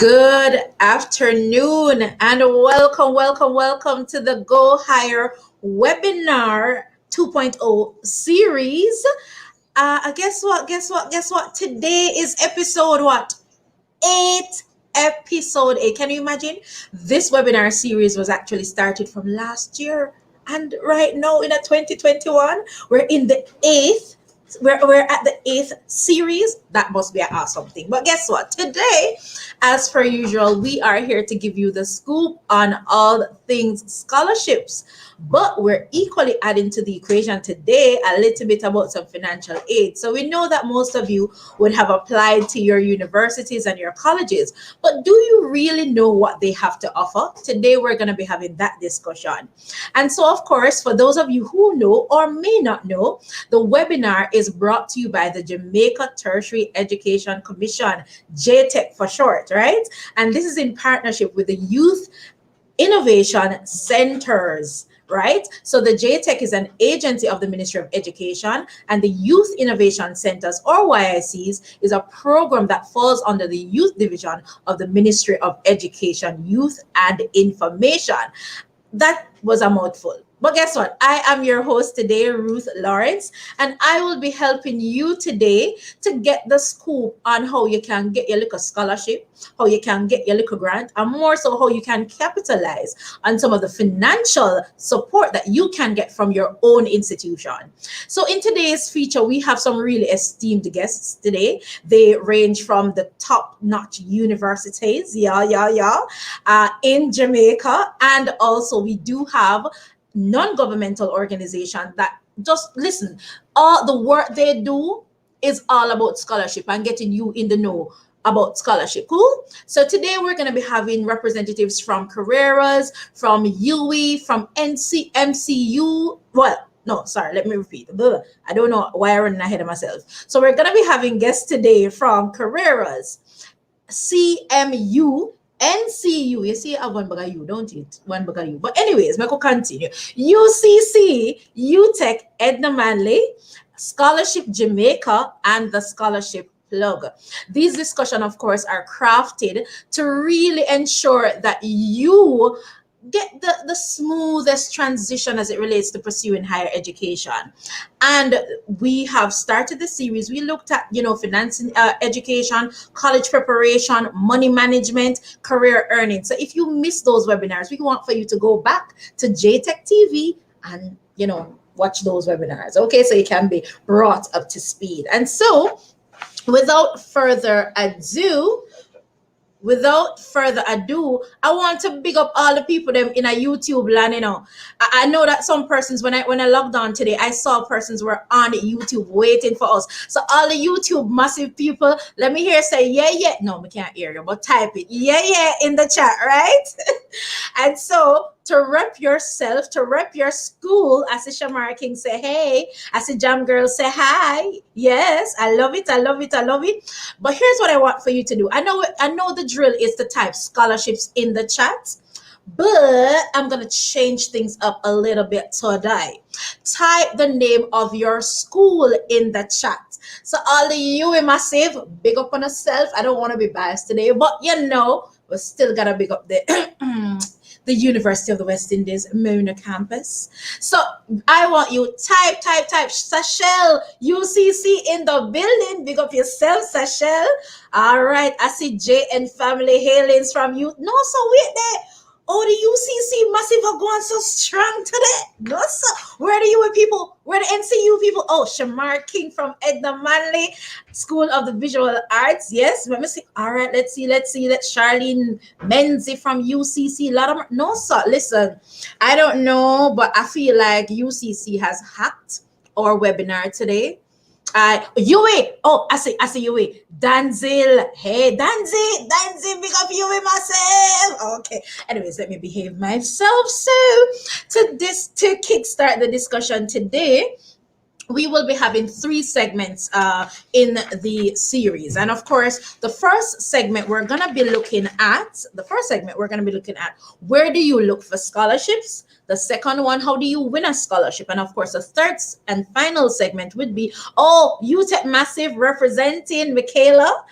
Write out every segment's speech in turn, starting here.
Good afternoon and welcome to the GoHiGHER webinar 2.0 series. Guess what? Today is episode what? 8. Episode 8. Can you imagine? This webinar series was actually started from last year. And right now in 2021, we're in the 8th. We're at the 8th series. That must be an awesome thing. But guess what? Today, as per usual, we are here to give you the scoop on all things scholarships. But we're equally adding to the equation today a little bit about some financial aid. So we know that most of you would have applied to your universities and your colleges. But do you really know what they have to offer? Today, we're going to be having that discussion. And so, of course, for those of you who know or may not know, the webinar is brought to you by the Jamaica Tertiary Education Commission, J-TEC for short, right? And this is in partnership with the Youth Innovation Centers, right? So the J-TEC is an agency of the Ministry of Education, and the Youth Innovation Centers, or YICs, is a program that falls under the Youth Division of the Ministry of Education, Youth and Information. That was a mouthful. But guess what? I am your host today, Ruth Lawrence, and I will be helping you today to get the scoop on how you can get your little scholarship, how you can get your little grant, and more so how you can capitalize on some of the financial support that you can get from your own institution. So in today's feature, we have some really esteemed guests today. They range from the top-notch universities, in Jamaica, and also we do have non-governmental organization that just listen, all the work they do is all about scholarship and getting you in the know about scholarship. Cool. So today we're going to be having representatives from Carreras, from UE, from MCU. Well, no, sorry, let me repeat. I don't know why I'm running ahead of myself. So we're going to be having guests today from Carreras, CMU, NCU, you see, I have one bag of you, don't you? One bag of you. But anyways, I could continue. UCC, UTech, Edna Manley, Scholarship Jamaica, and the Scholarship Plug. These discussions, of course, are crafted to really ensure that you get the smoothest transition as it relates to pursuing higher education. And we have started the series. We looked at, financing education, college preparation, money management, career earning. So if you missed those webinars, we want for you to go back to JTEC TV and, watch those webinars. Okay, so you can be brought up to speed. And so without further ado, I want to big up all the people them in a YouTube land. I know that some persons, when I logged on today, I saw persons were on YouTube waiting for us. So all the YouTube massive people, let me hear say yeah. No, we can't hear you, but type it yeah in the chat, right? And so to rep yourself, to rep your school, as the Shamar King say, hey, as the Jam Girl say, hi. Yes, I love it. But here's what I want for you to do. I know the drill is to type scholarships in the chat, but I'm going to change things up a little bit today. Type the name of your school in the chat. So all the UE massive, big up on yourself. I don't want to be biased today, but we're still got to big up the University of the West Indies, Mona campus. So I want you type Sachel UCC in the building. Big up yourself, Sachel. All right, I see J and family hailings from you. No, so wait there. Oh, the UCC massive are going so strong today. No, sir. Where are the UE people? Where are the NCU people? Oh, Shamar King from Edna Manley School of the Visual Arts. Yes, let me see. All right, let's see. Let Charlene Menzi from UCC. No, sir. Listen, I don't know, but I feel like UCC has hacked our webinar today. UE. Oh, I see UE. Danzil. Hey, Danzil, big up UE myself. Okay. Anyways, let me behave myself. So to kickstart the discussion today, we will be having 3 segments in the series. And of course, the first segment we're going to be looking at, where do you look for scholarships? The second one, how do you win a scholarship? And of course, the third and final segment would be, oh, UTech Massive representing Michaela.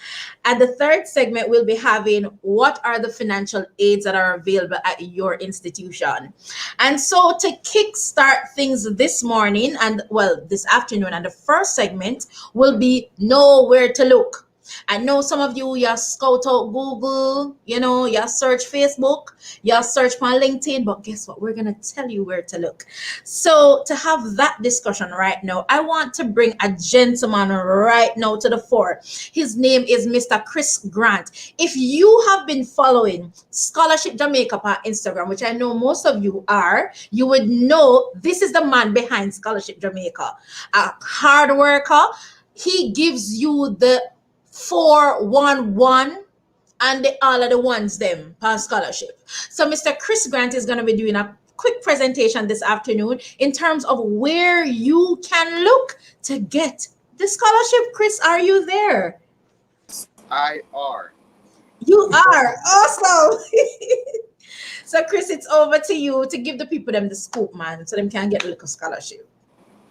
And the third segment will be having, what are the financial aids that are available at your institution? And so to kickstart things this morning and well, this afternoon, and the first segment will be know where to look. I know some of you, you scout out Google, you search Facebook, you search my LinkedIn, but guess what? We're going to tell you where to look. So to have that discussion right now, I want to bring a gentleman right now to the fore. His name is Mr. Chris Grant. If you have been following Scholarship Jamaica on Instagram, which I know most of you are, you would know this is the man behind Scholarship Jamaica. A hard worker. He gives you the 411 and all of the ones them per scholarship. So Mr. Chris Grant is going to be doing a quick presentation this afternoon in terms of where you can look to get the scholarship. Chris, are you there? I are. You are. Awesome. So Chris, it's over to you to give the people them the scoop, man, so them can get a little scholarship.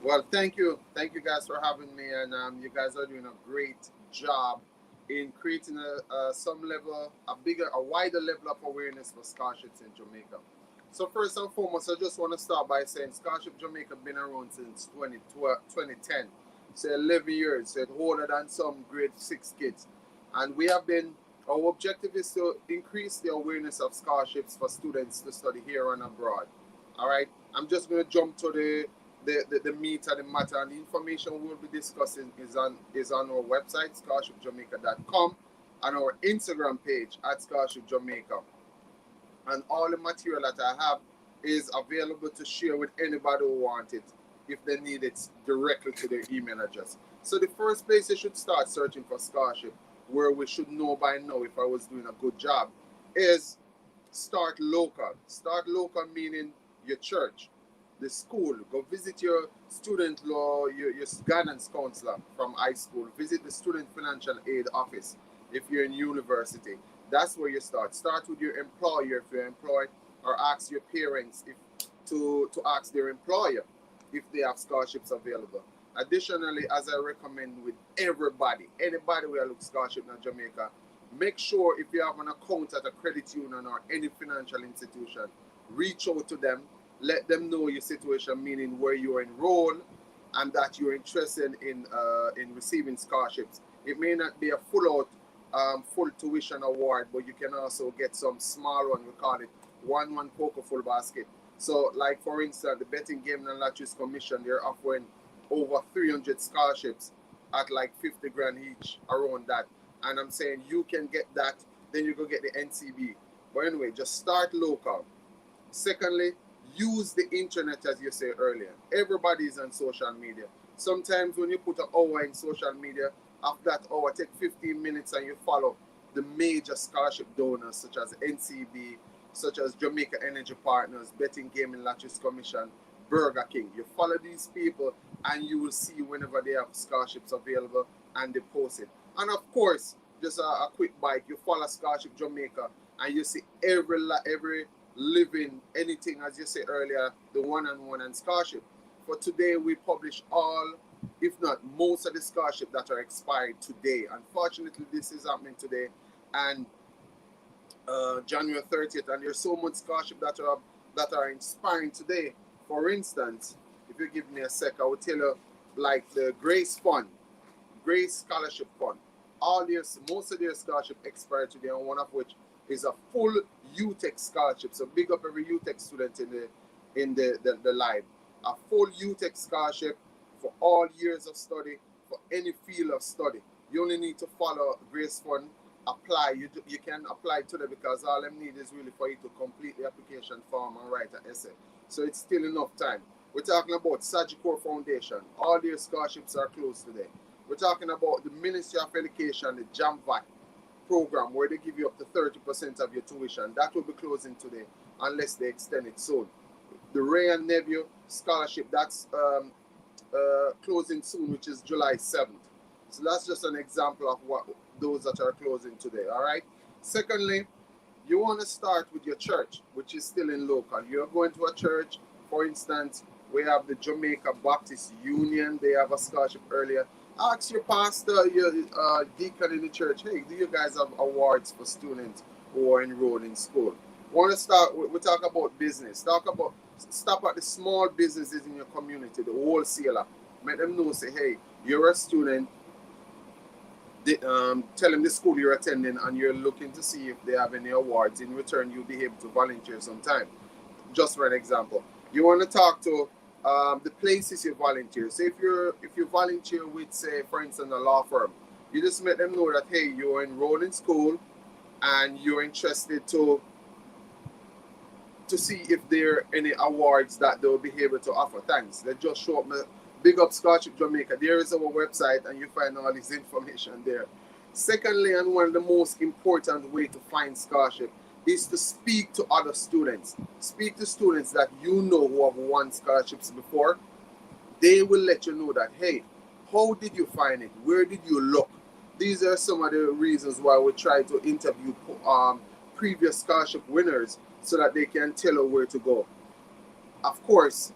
Well, thank you. Thank you guys for having me. And you guys are doing a great job in creating some level, a wider level of awareness for scholarships in Jamaica. So first and foremost, I just want to start by saying Scholarship Jamaica been around since 2010. So 11 years. So it's older than some grade 6 kids. And our objective is to increase the awareness of scholarships for students to study here and abroad. All right. I'm just going to jump to the meat and the matter, and the information we'll be discussing is on our website, scholarshipjamaica.com, and our Instagram page at Scholarship Jamaica. And all the material that I have is available to share with anybody who wants it, if they need it directly to their email address. So the first place you should start searching for scholarship, where we should know by now if I was doing a good job, is start local. Start local meaning your church, the school. Go visit your student law, your guidance counselor from high school. Visit the student financial aid office if you're in university. That's where you start. Start with your employer if you're employed, or ask your parents to ask their employer if they have scholarships available. Additionally, as I recommend with anybody who look scholarship in Jamaica, make sure if you have an account at a credit union or any financial institution, reach out to them, let them know your situation, meaning where you're enrolled and that you're interested in receiving scholarships. It may not be a full tuition award, but you can also get some small one. We call it one poker full basket. So, like for instance, the Betting Gaming and Lotteries Commission, they're offering over 300 scholarships at like 50 grand each, around that. And I'm saying you can get that, then you go get the NCB. But anyway, just start local. Secondly, use the internet, as you said earlier. Everybody's on social media. Sometimes when you put an hour in social media, after that hour, take 15 minutes and you follow the major scholarship donors such as NCB, such as Jamaica Energy Partners, Betting Gaming Lotteries Commission, Burger King. You follow these people and you will see whenever they have scholarships available and they post it. And of course, just a quick bite, you follow Scholarship Jamaica and you see every living anything, as you said earlier, the one-on-one and scholarship. For today, we publish all, if not most of the scholarship that are expired today. Unfortunately, this is happening today and January 30th, and there's so much scholarship that are expiring today. For instance, if you give me a sec, I will tell you, like the Grace Scholarship Fund. Most of their scholarship expired today, and one of which is a full UTech scholarship. So big up every UTech student in the live. A full UTech scholarship for all years of study, for any field of study. You only need to follow Grace Fund, apply. You can apply today because all them need is really for you to complete the application form and write an essay. So it's still enough time. We're talking about Sagicor Foundation. All their scholarships are closed today. We're talking about the Ministry of Education, the JAMVAT program, where they give you up to 30% of your tuition. That will be closing today unless they extend it soon. The Ray and Nephew scholarship, that's closing soon, which is July 7th. So that's just an example of what those that are closing today. All right. Secondly, You want to start with your church, which is still in local. You're going to a church, for instance, we have the Jamaica Baptist Union. They have a scholarship earlier. Ask your pastor, your deacon in the church, hey, do you guys have awards for students who are enrolled in school? Want to start, we talk about business. Stop at the small businesses in your community, the wholesaler. Make them know, say, hey, you're a student. Tell them the school you're attending and you're looking to see if they have any awards. In return, you'll be able to volunteer sometime. Just for an example, you want to talk to the places you volunteer. So if you volunteer with, say, for instance, a law firm, you just let them know that, hey, you're enrolled in school and you're interested to see if there are any awards that they'll be able to offer. Thanks. They just show up my Big Up Scholarship Jamaica. There is our website and you find all this information there. Secondly, and one of the most important way to find scholarship is to speak to other students. Speak to students that you know who have won scholarships before. They will let you know that, hey, how did you find it? Where did you look? These are some of the reasons why we try to interview previous scholarship winners so that they can tell you where to go. Of course,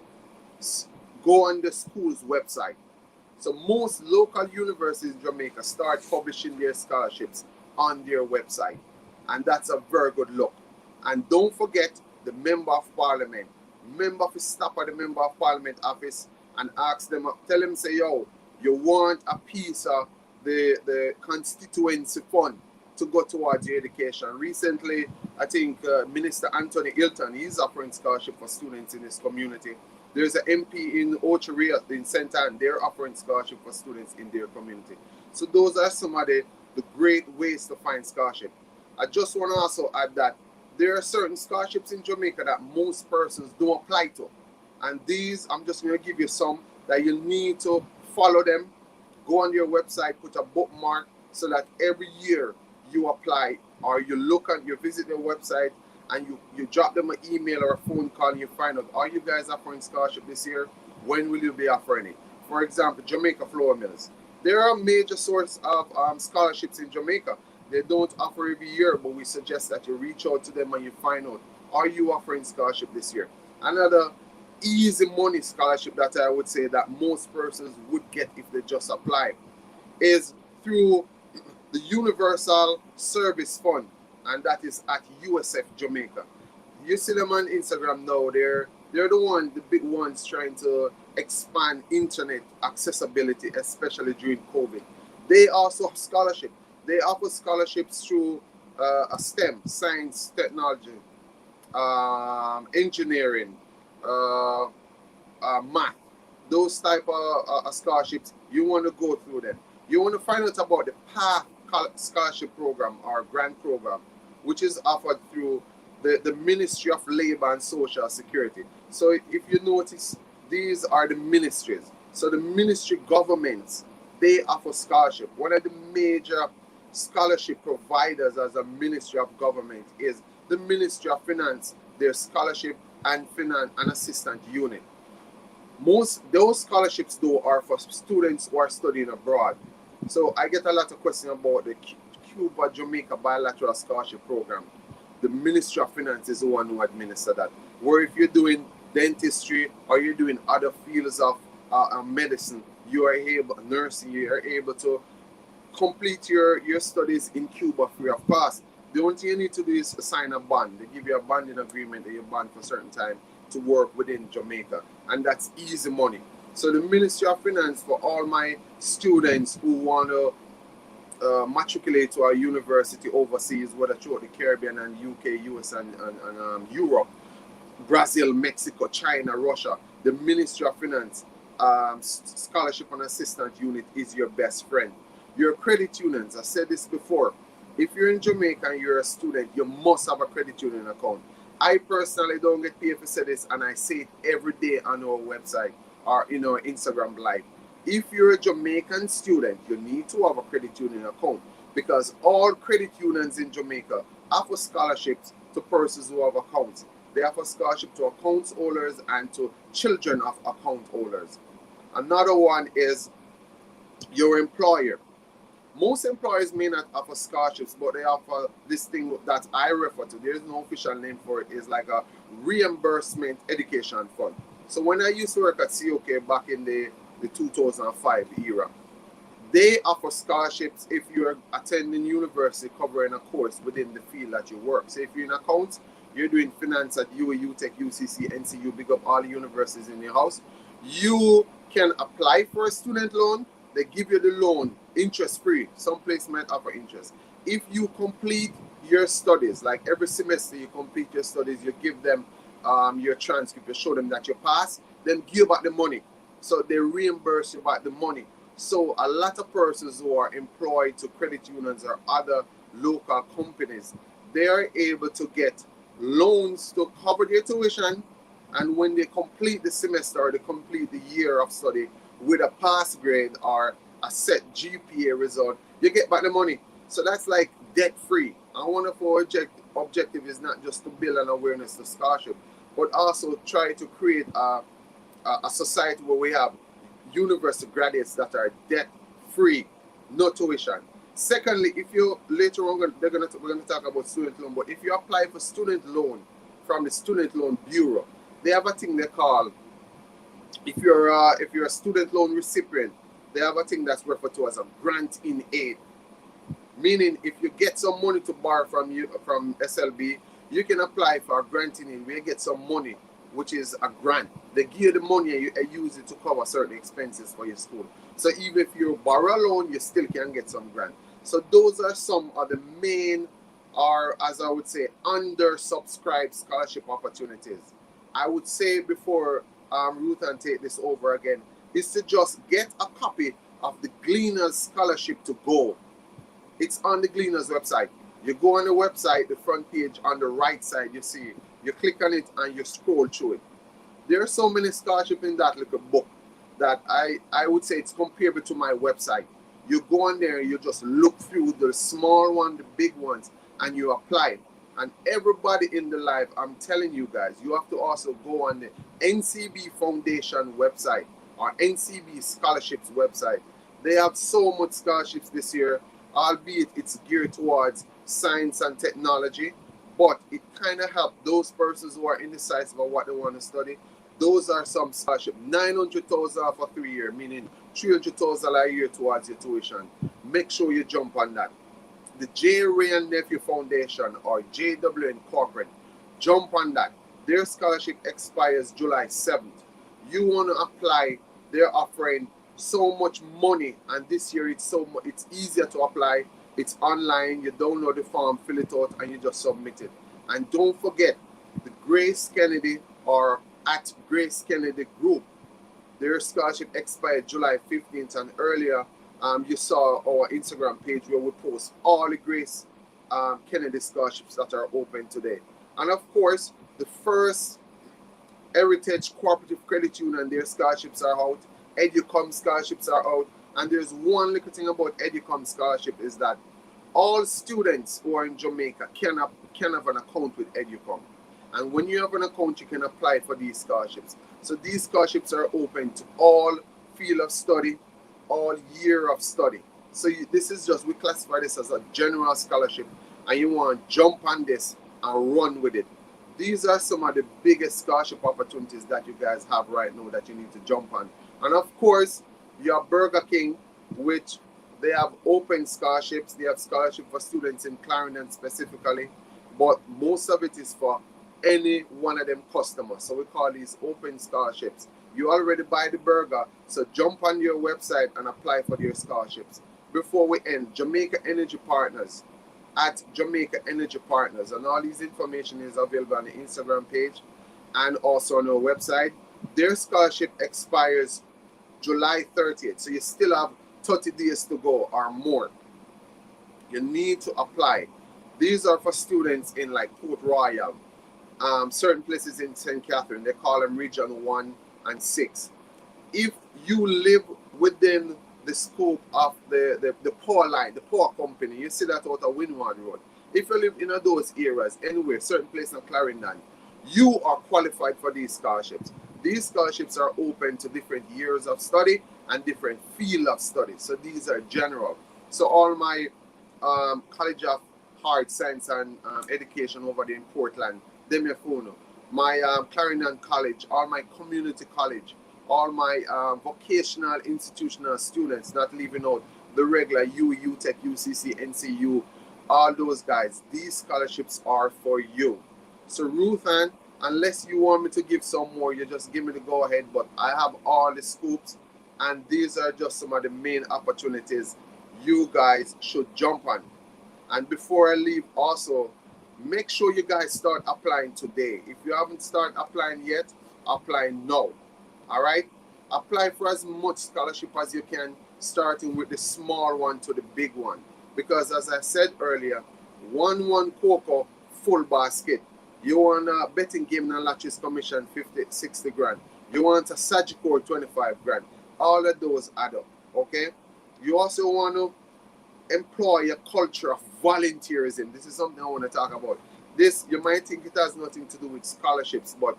go on the school's website. So most local universities in Jamaica start publishing their scholarships on their website. And that's a very good look. And don't forget the Member of Parliament. Remember to stop at the Member of Parliament office and ask them, tell them, say, yo, you want a piece of the constituency fund to go towards your education. Recently, I think Minister Anthony Hilton, he's offering scholarship for students in his community. There's an MP in Ocheria, in St. Anne, they're offering scholarship for students in their community. So those are some of the great ways to find scholarship. I just want to also add that there are certain scholarships in Jamaica that most persons don't apply to. And these, I'm just going to give you some that you need to follow them. Go on your website, put a bookmark so that every year you apply, or you visit their website and you drop them an email or a phone call and you find out, are you guys offering scholarship this year? When will you be offering it? For example, Jamaica Flour Mills. They are a major source of scholarships in Jamaica. They don't offer every year, but we suggest that you reach out to them and you find out, are you offering scholarship this year? Another easy money scholarship that I would say that most persons would get if they just apply is through the Universal Service Fund, and that is at USF Jamaica. You see them on Instagram now. They're the big ones trying to expand internet accessibility, especially during COVID. They also have scholarship. They offer scholarships through a STEM, science, technology, engineering, math. Those type of scholarships, you want to go through them. You want to find out about the PATH scholarship program or grant program, which is offered through the Ministry of Labor and Social Security. So if you notice, these are the ministries. So the ministry governments, they offer scholarship. One of the major scholarship providers as a ministry of government is the Ministry of Finance, their scholarship and finance and assistant unit. Most those scholarships though are for students who are studying abroad. So I get a lot of questions about the Cuba Jamaica bilateral scholarship program. The Ministry of Finance is the one who administers that. Where if you're doing dentistry or you're doing other fields of medicine, you are able, nursing, you are able to complete your studies in Cuba free of cost. The only thing you need to do is sign a bond. They give you a bonding agreement that you bond for a certain time to work within Jamaica. And that's easy money. So the Ministry of Finance, for all my students who want to matriculate to a university overseas, whether throughout the Caribbean and UK, US and Europe, Brazil, Mexico, China, Russia, the Ministry of Finance Scholarship and Assistant Unit is your best friend. Your credit unions, I said this before, if you're in Jamaica and you're a student, you must have a credit union account. I personally don't get paid for say this, and I say it every day on our website or in our Instagram live. If you're a Jamaican student, you need to have a credit union account because all credit unions in Jamaica offer scholarships to persons who have accounts. They offer scholarship to account holders and to children of account holders. Another one is your employer. Most employers may not offer scholarships, but they offer this thing that I refer to. There's no official name for it. It's like a reimbursement education fund. So when I used to work at COK back in the 2005 era, they offer scholarships if you're attending university covering a course within the field that you work. So if you're in accounts, you're doing finance at UA, UTech, UCC, NCU, big up all the universities in your house, you can apply for a student loan. They give you the loan interest free. Some places might offer interest. If you complete your studies, like every semester you complete your studies, you give them your transcript, you show them that you pass, then give you back the money. So they reimburse you back the money. So a lot of persons who are employed to credit unions or other local companies, they are able to get loans to cover their tuition, and when they complete the semester or they complete the year of study with a pass grade or a set GPA result, you get back the money. So that's like debt free. And one of our objective is not just to build an awareness to scholarship, but also try to create a society where we have university graduates that are debt free, no tuition. Secondly, if you later on we're going to talk about student loan, but if you apply for student loan from the Student Loan Bureau, they have a thing they call, if you're a student loan recipient, they have a thing that's referred to as a grant in aid. Meaning, if you get some money to borrow from SLB, you can apply for a grant in aid where you get some money, which is a grant. They give you the money and you use it to cover certain expenses for your school. So even if you borrow a loan, you still can get some grant. So those are some of the main, or as I would say, undersubscribed scholarship opportunities. I would say before Ruth and take this over again, is to just get a copy of the Gleaners Scholarship to Go. It's on the Gleaners website. You go on the website, the front page on the right side, you see, you click on it and you scroll through it. There are so many scholarships in that little book that I would say it's comparable to my website. You go on there and you just look through the small one, the big ones, and you apply. And everybody in the live, I'm telling you guys, you have to also go on the NCB Foundation website or NCB Scholarships website. They have so much scholarships this year, albeit it's geared towards science and technology, but it kind of helps those persons who are indecisive about what they want to study. Those are some scholarships. $900,000 for 3 years, meaning $300,000 a year towards your tuition. Make sure you jump on that. The J. Ray and Nephew Foundation or JWN Corporate, jump on that. Their scholarship expires July 7th. You want to apply, they're offering so much money, and this year it's easier to apply. It's online, you download the form, fill it out, and you just submit it. And don't forget, the Grace Kennedy or at Grace Kennedy Group, their scholarship expired July 15th, and earlier you saw our Instagram page where we post all the Grace Kennedy scholarships that are open today. And of course, the First Heritage Cooperative Credit Union, their scholarships are out. Educom scholarships are out. And there's one little thing about Educom scholarship is that all students who are in Jamaica can have an account with Educom. And when you have an account, you can apply for these scholarships. So these scholarships are open to all field of study, all year of study. So this is just, we classify this as a general scholarship, and you want to jump on this and run with it. These are some of the biggest scholarship opportunities that you guys have right now that you need to jump on. And of course, you have Burger King, which they have open scholarships. They have scholarship for students in Clarendon specifically, but most of it is for any one of them customers. So we call these open scholarships. You already buy the burger, so jump on your website and apply for your scholarships. Before we end, Jamaica Energy Partners, at Jamaica Energy Partners, and all these information is available on the Instagram page and also on our website. Their scholarship expires July 30th, so you still have 30 days to go or more. You need to apply. These are for students in like Port Royal, certain places in St. Catherine. They call them Region 1 and 6. If you live within the scope of the poor line, the poor company, you see that out of Windward Road. If you live in those areas, anywhere, certain place in Clarendon, you are qualified for these scholarships. These scholarships are open to different years of study and different field of study. So these are general. So all my College of Hard Science and Education over there in Portland, them your phone. My Clarendon College, all my community college, all my vocational institutional students, not leaving out the regular UTech, UCC, NCU, all those guys. These scholarships are for you. So Ruth Ann, unless you want me to give some more, you just give me the go ahead. But I have all the scoops, and these are just some of the main opportunities you guys should jump on. And before I leave, also make sure you guys start applying today. If you haven't started applying yet, apply now. All right, apply for as much scholarship as you can, starting with the small one to the big one, because as I said earlier, one cocoa full basket. You want a betting game and latches commission 50 60 grand. You want a Sagicor 25 grand. All of those add up. Okay, you also want to employ a culture of volunteerism. This is something I want to talk about. This, you might think it has nothing to do with scholarships, but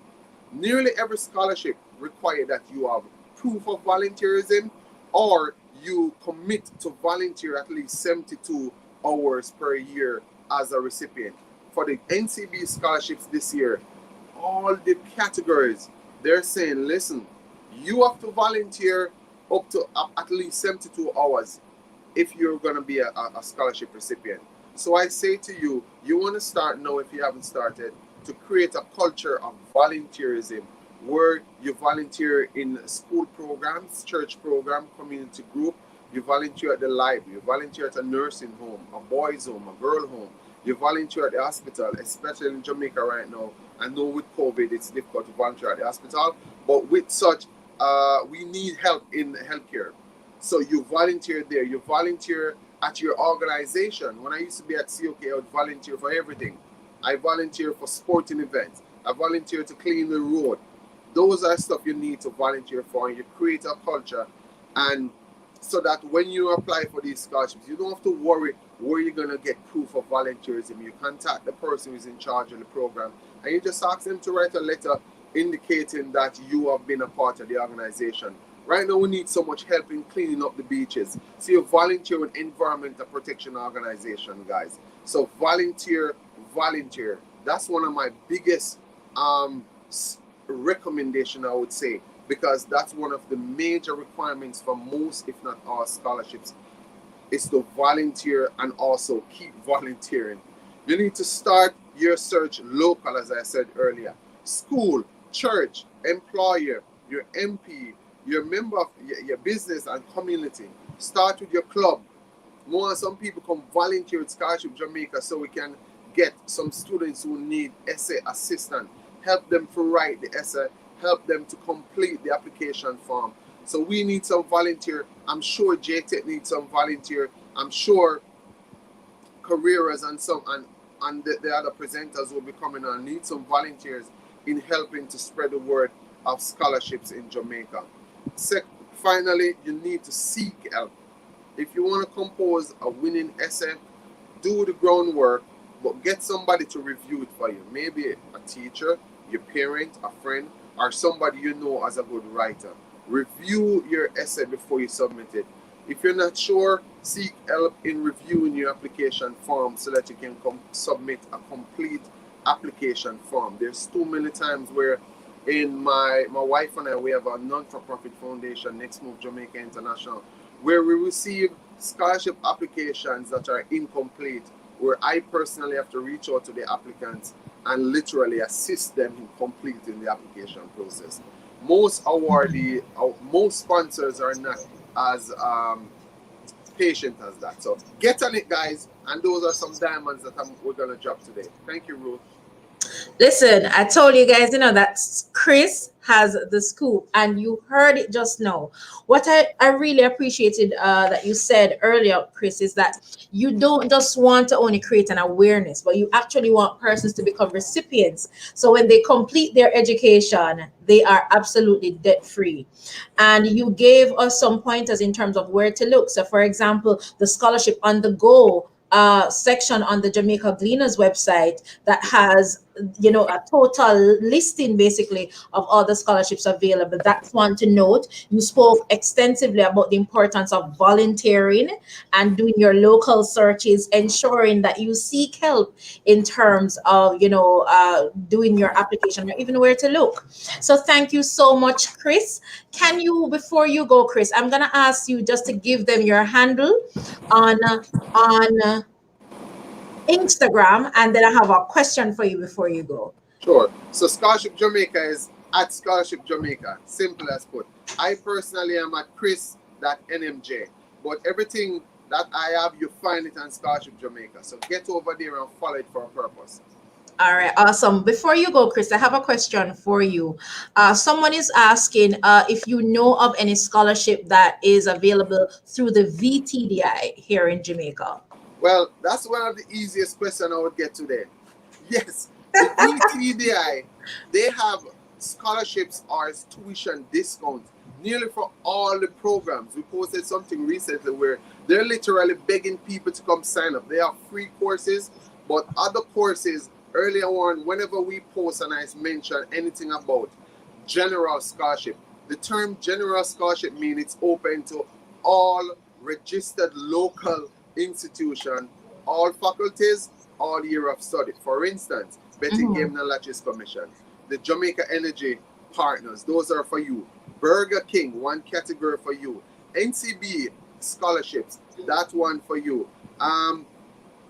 nearly every scholarship requires that you have proof of volunteerism, or you commit to volunteer at least 72 hours per year as a recipient. For the NCB scholarships this year, all the categories, they're saying, listen, you have to volunteer up to at least 72 hours if you're going to be a scholarship recipient. So I say to you, you want to start now, if you haven't started, to create a culture of volunteerism where you volunteer in school programs, church program, community group. You volunteer at the library, you volunteer at a nursing home, a boys home, a girl home. You volunteer at the hospital, especially in Jamaica right now. I know with COVID it's difficult to volunteer at the hospital, but with such, we need help in healthcare. So you volunteer there, you volunteer at your organization. When I used to be at COK, I would volunteer for everything. I volunteer for sporting events. I volunteer to clean the road. Those are stuff you need to volunteer for, and you create a culture, and so that when you apply for these scholarships, you don't have to worry where you're going to get proof of volunteerism. You contact the person who's in charge of the program, and you just ask them to write a letter indicating that you have been a part of the organization. Right now, we need so much help in cleaning up the beaches. So you volunteer with Environmental Protection Organization, guys. So volunteer. That's one of my biggest recommendation, I would say, because that's one of the major requirements for most, if not all, scholarships, is to volunteer and also keep volunteering. You need to start your search local, as I said earlier. School, church, employer, your MP, your member of your business and community. Start with your club. More some people come volunteer with Scholarship Jamaica so we can get some students who need essay assistance. Help them to write the essay, help them to complete the application form. So we need some volunteer. I'm sure J-TEC needs some volunteer. I'm sure Carreras and the other presenters will be coming on need some volunteers in helping to spread the word of scholarships in Jamaica. Finally, you need to seek help. If you want to compose a winning essay, do the groundwork, but get somebody to review it for you. Maybe a teacher, your parent, a friend, or somebody you know as a good writer. Review your essay before you submit it. If you're not sure, seek help in reviewing your application form so that you can submit a complete application form. There's too many times where in my wife and I, we have a non-for-profit foundation, Next Move Jamaica International, where we receive scholarship applications that are incomplete, where I personally have to reach out to the applicants and literally assist them in completing the application process. Most most sponsors are not as patient as that. So get on it, guys, and those are some diamonds that we're gonna drop today. Thank you, Ruth. Listen, I told you guys, that Chris has the scoop, and you heard it just now. What I really appreciated that you said earlier, Chris, is that you don't just want to only create an awareness, but you actually want persons to become recipients. So when they complete their education, they are absolutely debt free. And you gave us some pointers in terms of where to look. So, for example, the Scholarship on the Go section on the Jamaica Gleaners website that has a total listing basically of all the scholarships available. That's one to note. You spoke extensively about the importance of volunteering and doing your local searches, ensuring that you seek help in terms of doing your application or even where to look. So thank you so much, Chris. Can you, before you go, Chris, I'm gonna ask you just to give them your handle on Instagram, and then I have a question for you before you go. Sure. So Scholarship Jamaica is at Scholarship Jamaica. Simple as put. I personally am at Chris.nmj. But everything that I have, you find it on Scholarship Jamaica. So get over there and follow it for a purpose. All right, awesome. Before you go, Chris, I have a question for you. Someone is asking if you know of any scholarship that is available through the VTDI here in Jamaica. Well, that's one of the easiest questions I would get today. Yes, the VTDI, they have scholarships or tuition discounts nearly for all the programs. We posted something recently where they're literally begging people to come sign up. They have free courses, but other courses, earlier on, whenever we post and I mention anything about general scholarship, the term general scholarship means it's open to all registered local institution, all faculties, all year of study. For instance, Betting Game and Lotteries Commission, the Jamaica Energy Partners, those are for you. Burger King, one category for you. NCB scholarships, that one for you.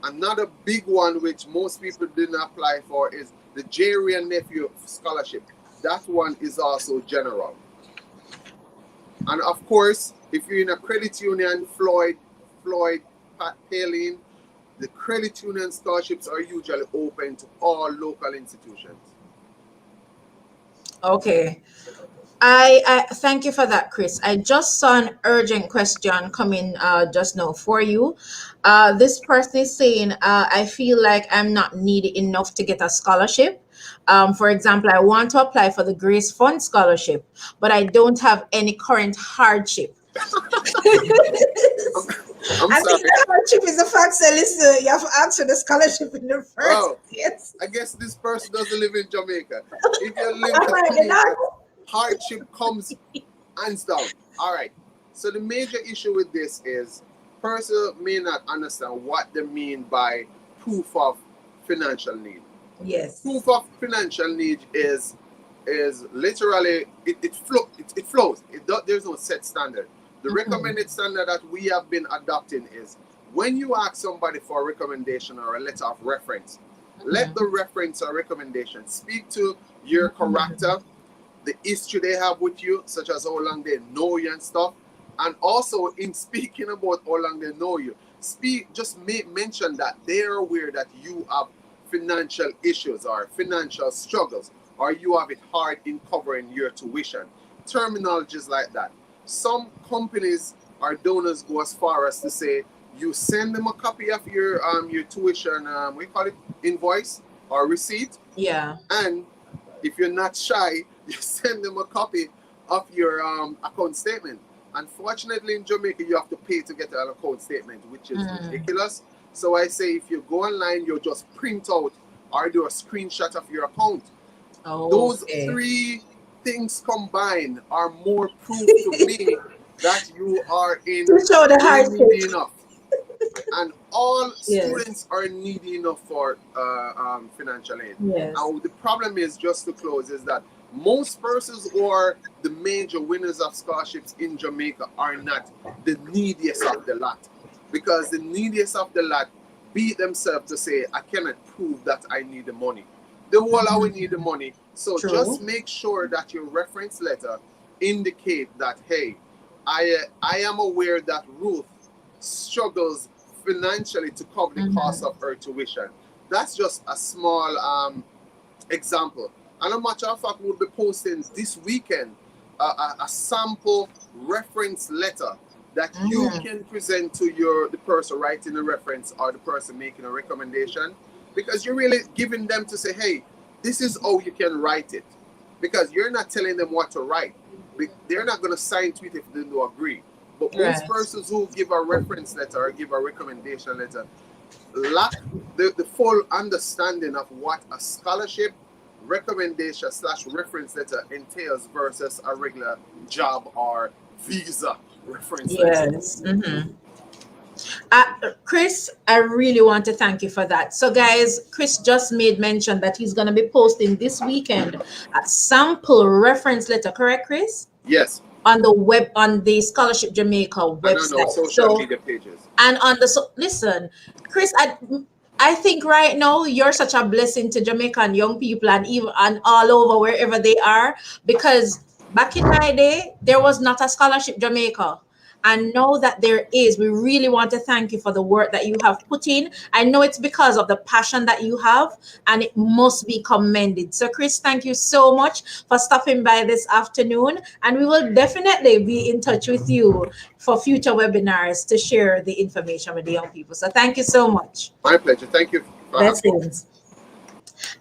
Another big one which most people didn't apply for is the Jerry and Nephew scholarship. That one is also general. And of course, if you're in a credit union, Floyd, Palin, the credit union scholarships are usually open to all local institutions. Okay. I thank you for that, Chris. I just saw an urgent question coming just now for you. This person is saying, I feel like I'm not needy enough to get a scholarship. For example, I want to apply for the Grace Fund scholarship, but I don't have any current hardship. I'm I sorry. think the hardship is the fact that listen, you have to ask for the scholarship in the first Well, place. I guess this person doesn't live in Jamaica. If you live All in right, Jamaica, hardship comes hands down. All right. So the major issue with this is person may not understand what they mean by proof of financial need. yes. Proof of financial need is literally it flows. There's no set standard. The recommended standard that we have been adopting is when you ask somebody for a recommendation or a letter of reference, let the reference or recommendation speak to your character, the history they have with you, such as how long they know you and stuff. And also in speaking about how long they know you, mention that they're aware that you have financial issues or financial struggles, or you have it hard in covering your tuition. Terminologies like that. Some companies or donors go as far as to say you send them a copy of your tuition, we call it invoice or receipt. Yeah. And if you're not shy, you send them a copy of your account statement. Unfortunately, in Jamaica, you have to pay to get an account statement, which is ridiculous. So I say if you go online, you just print out or do a screenshot of your account. Those three things combined are more proof to me that you are in needy enough. And all students are needy enough for financial aid. Yes. Now the problem is, just to close, is that most persons who are the major winners of scholarships in Jamaica are not the neediest of the lot, because the neediest of the lot beat themselves to say, I cannot prove that I need the money. The whole I will need the money. So just make sure that your reference letter indicate that, hey, I am aware that Ruth struggles financially to cover the cost of her tuition. That's just a small example. And a matter of fact, we'll be posting this weekend a sample reference letter that you can present to the person writing the reference or the person making a recommendation, because you're really giving them to say, hey, this is how you can write it, because you're not telling them what to write. They're not going to sign to it if they don't agree. But most persons who give a reference letter or give a recommendation letter, lack the full understanding of what a scholarship recommendation slash reference letter entails versus a regular job or visa reference letter. Yes. Chris, I really want to thank you for that. So, guys, Chris just made mention that he's going to be posting this weekend a sample reference letter, correct, Chris? Yes. On the web, on the Scholarship Jamaica website. And on our social media pages. And on the listen, Chris, I think right now you're such a blessing to Jamaican young people and even and all over wherever they are, because back in my day there was not a Scholarship Jamaica. And now that there is, we really want to thank you for the work that you have put in. I know it's because of the passion that you have, and it must be commended. So, Chris, thank you so much for stopping by this afternoon. And we will definitely be in touch with you for future webinars to share the information with the young people. So, thank you so much. My pleasure. Thank you. Blessings.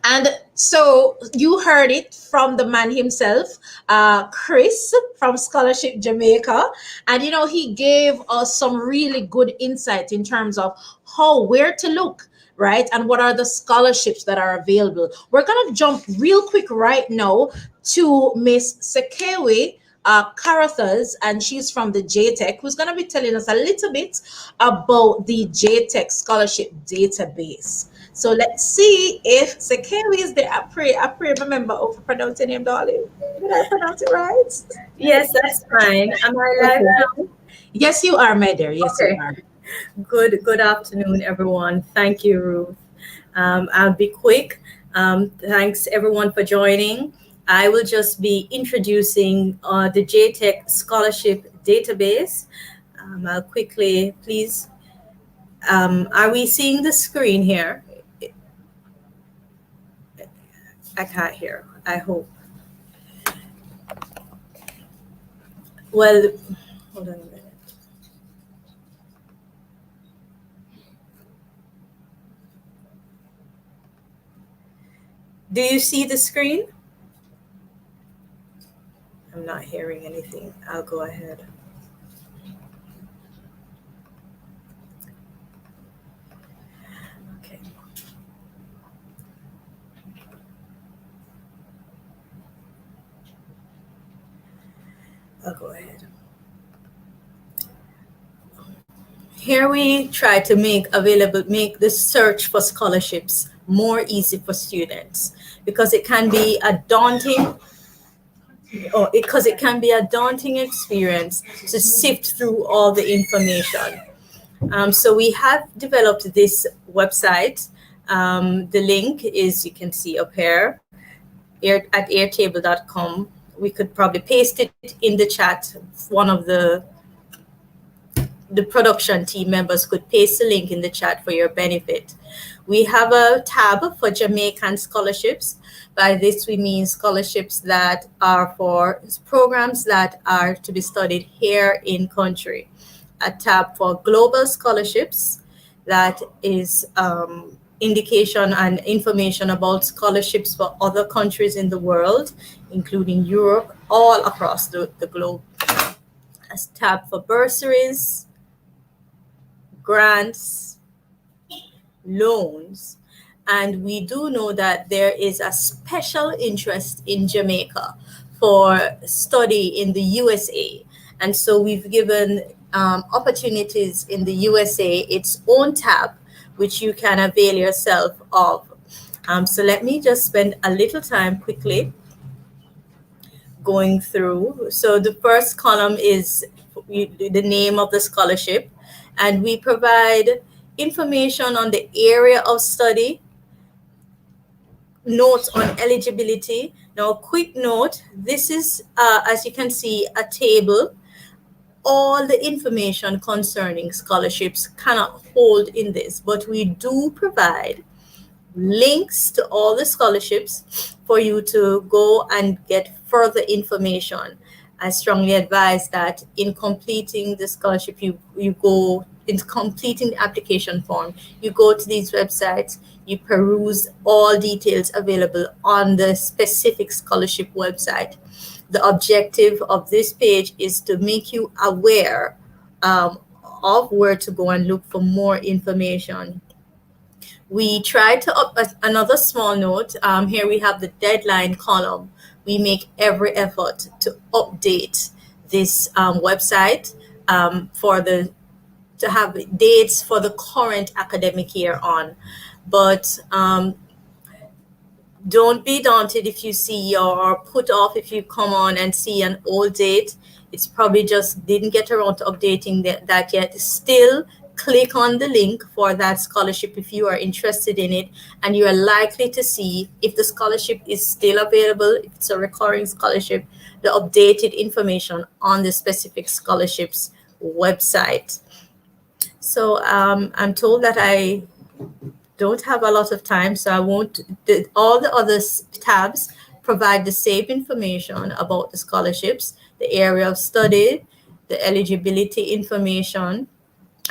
And so you heard it from the man himself, Chris from Scholarship Jamaica. And, you know, he gave us some really good insight in terms of where to look, right? And what are the scholarships that are available. We're going to jump real quick right now to Miss Sekewe Carruthers, and she's from the J-TEC, who's going to be telling us a little bit about the J-TEC scholarship database. So let's see if Sekewe is there. I pray remember pronouncing your name, darling. Did I pronounce it right? Yes, that's fine. Am I live now? Yes, you are, my dear. Yes, Okay. you are. Good afternoon, everyone. Thank you, Ruth. I'll be quick. Thanks, everyone, for joining. I will just be introducing the J-TEC scholarship database. I'll quickly, please. Are we seeing the screen here? I can't hear. I hope. Well, hold on a minute. Do you see the screen? I'm not hearing anything. I'll go ahead. Okay. I'll go ahead. Here we try to make the search for scholarships more easy for students, because it can be a daunting experience to sift through all the information. So we have developed this website. The link is, you can see up here, at airtable.com. We could probably paste it in the chat. One of the production team members could paste the link in the chat for your benefit. We have a tab for Jamaican scholarships. By this, we mean scholarships that are for programs that are to be studied here in country. A tab for global scholarships, that is indication and information about scholarships for other countries in the world, including Europe, all across the globe. A tab for bursaries, grants, loans, and we do know that there is a special interest in Jamaica for study in the USA, and so we've given opportunities in the USA its own tab, which you can avail yourself of. So let me just spend a little time quickly going through. So the first column is the name of the scholarship, and we provide information on the area of study, notes on eligibility. Now, a quick note, this is, as you can see, a table. All the information concerning scholarships cannot hold in this, but we do provide links to all the scholarships for you to go and get further information. I strongly advise that in completing the scholarship, you go, in completing the application form, you go to these websites, you peruse all details available on the specific scholarship website. The objective of this page is to make you aware of where to go and look for more information. We try to up another small note. Here we have the deadline column. We make every effort to update this website for the to have dates for the current academic year on. But don't be daunted if you see or put off if you come on and see an old date. It's probably just didn't get around to updating that yet. Still, click on the link for that scholarship if you are interested in it, and you are likely to see if the scholarship is still available, if it's a recurring scholarship, the updated information on the specific scholarship's website. So I'm told that I don't have a lot of time, so I won't. All the other tabs provide the same information about the scholarships, the area of study, the eligibility information,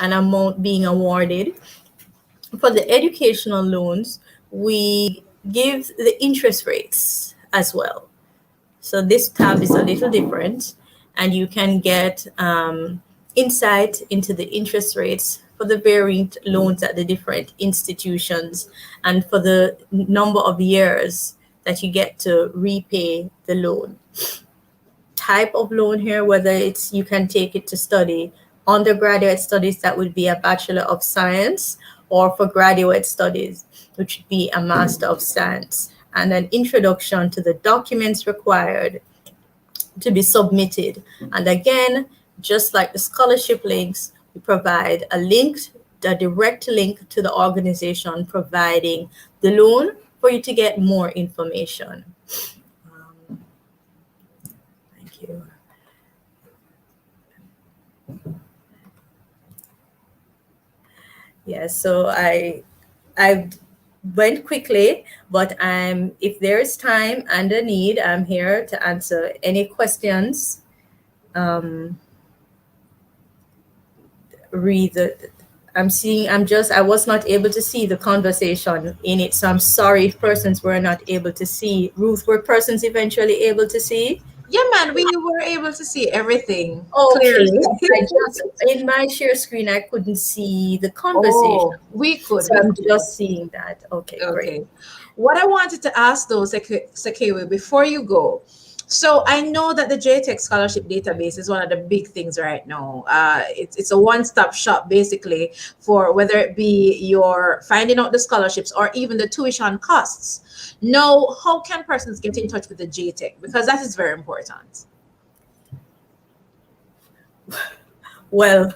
and amount being awarded. For the educational loans, we give the interest rates as well. So this tab is a little different, and you can get insight into the interest rates for the varying loans at the different institutions and for the number of years that you get to repay the loan. Type of loan here, whether it's you can take it to study undergraduate studies, that would be a Bachelor of Science, or for graduate studies, which would be a Master of Science, and an introduction to the documents required to be submitted. And again, just like the scholarship links, we provide a link, a direct link to the organization providing the loan for you to get more information. Thank you. Yeah, so I went quickly, but if there is time and a need, I'm here to answer any questions. I was not able to see the conversation in it, so I'm sorry if persons were not able to see. Ruth, were persons eventually able to see? Yeah, man, we were able to see everything Okay. clearly. In my share screen, I couldn't see the conversation. Oh, we could. So I'm just seeing that. Okay, great. What I wanted to ask though, Sekewe, before you go, so I know that the J-TEC scholarship database is one of the big things right now. It's a one-stop shop basically for whether it be your finding out the scholarships or even the tuition costs. Now, how can persons get in touch with the J-TEC? Because that is very important. Well,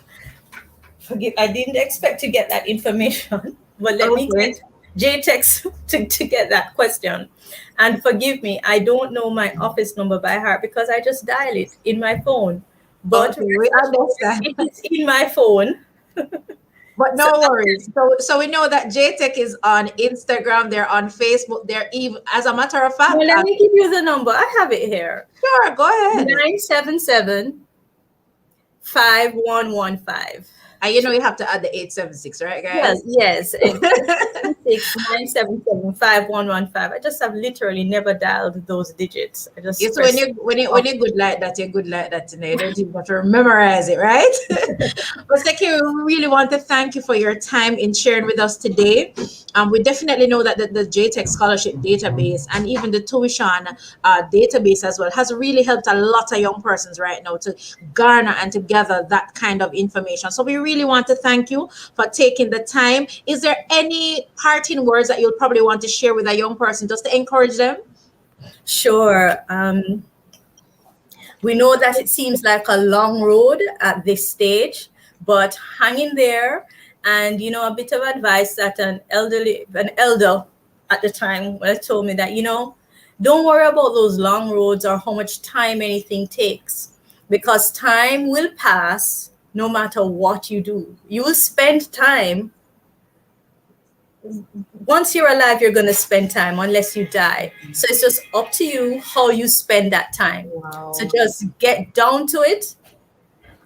I didn't expect to get that information, but let me get JTEC to get that question. And forgive me, I don't know my office number by heart because I just dial it in my phone. But we understand. It's in my phone. But no worries. So we know that J-TEC is on Instagram, they're on Facebook, they're even, as a matter of fact. Well, let me give you the number. I have it here. Sure, go ahead. 977-5115. And you know you have to add the 876, right, guys? Yes. 977-5115. I just have literally never dialed those digits. I just when you're good like that, you're good like that. You know, you don't even have to memorize it, right? But Seki, we really want to thank you for your time in sharing with us today. We definitely know that the J-TEC scholarship database and even the tuition database as well has really helped a lot of young persons right now to garner and to gather that kind of information. So we really want to thank you for taking the time. Is there any parting words that you'll probably want to share with a young person just to encourage them? Sure. We know that it seems like a long road at this stage, but hang in there. And, you know, a bit of advice that an elder at the time told me that, you know, don't worry about those long roads or how much time anything takes, because time will pass no matter what you do. You will spend time. Once you're alive, you're going to spend time unless you die. So it's just up to you how you spend that time. Wow. So just get down to it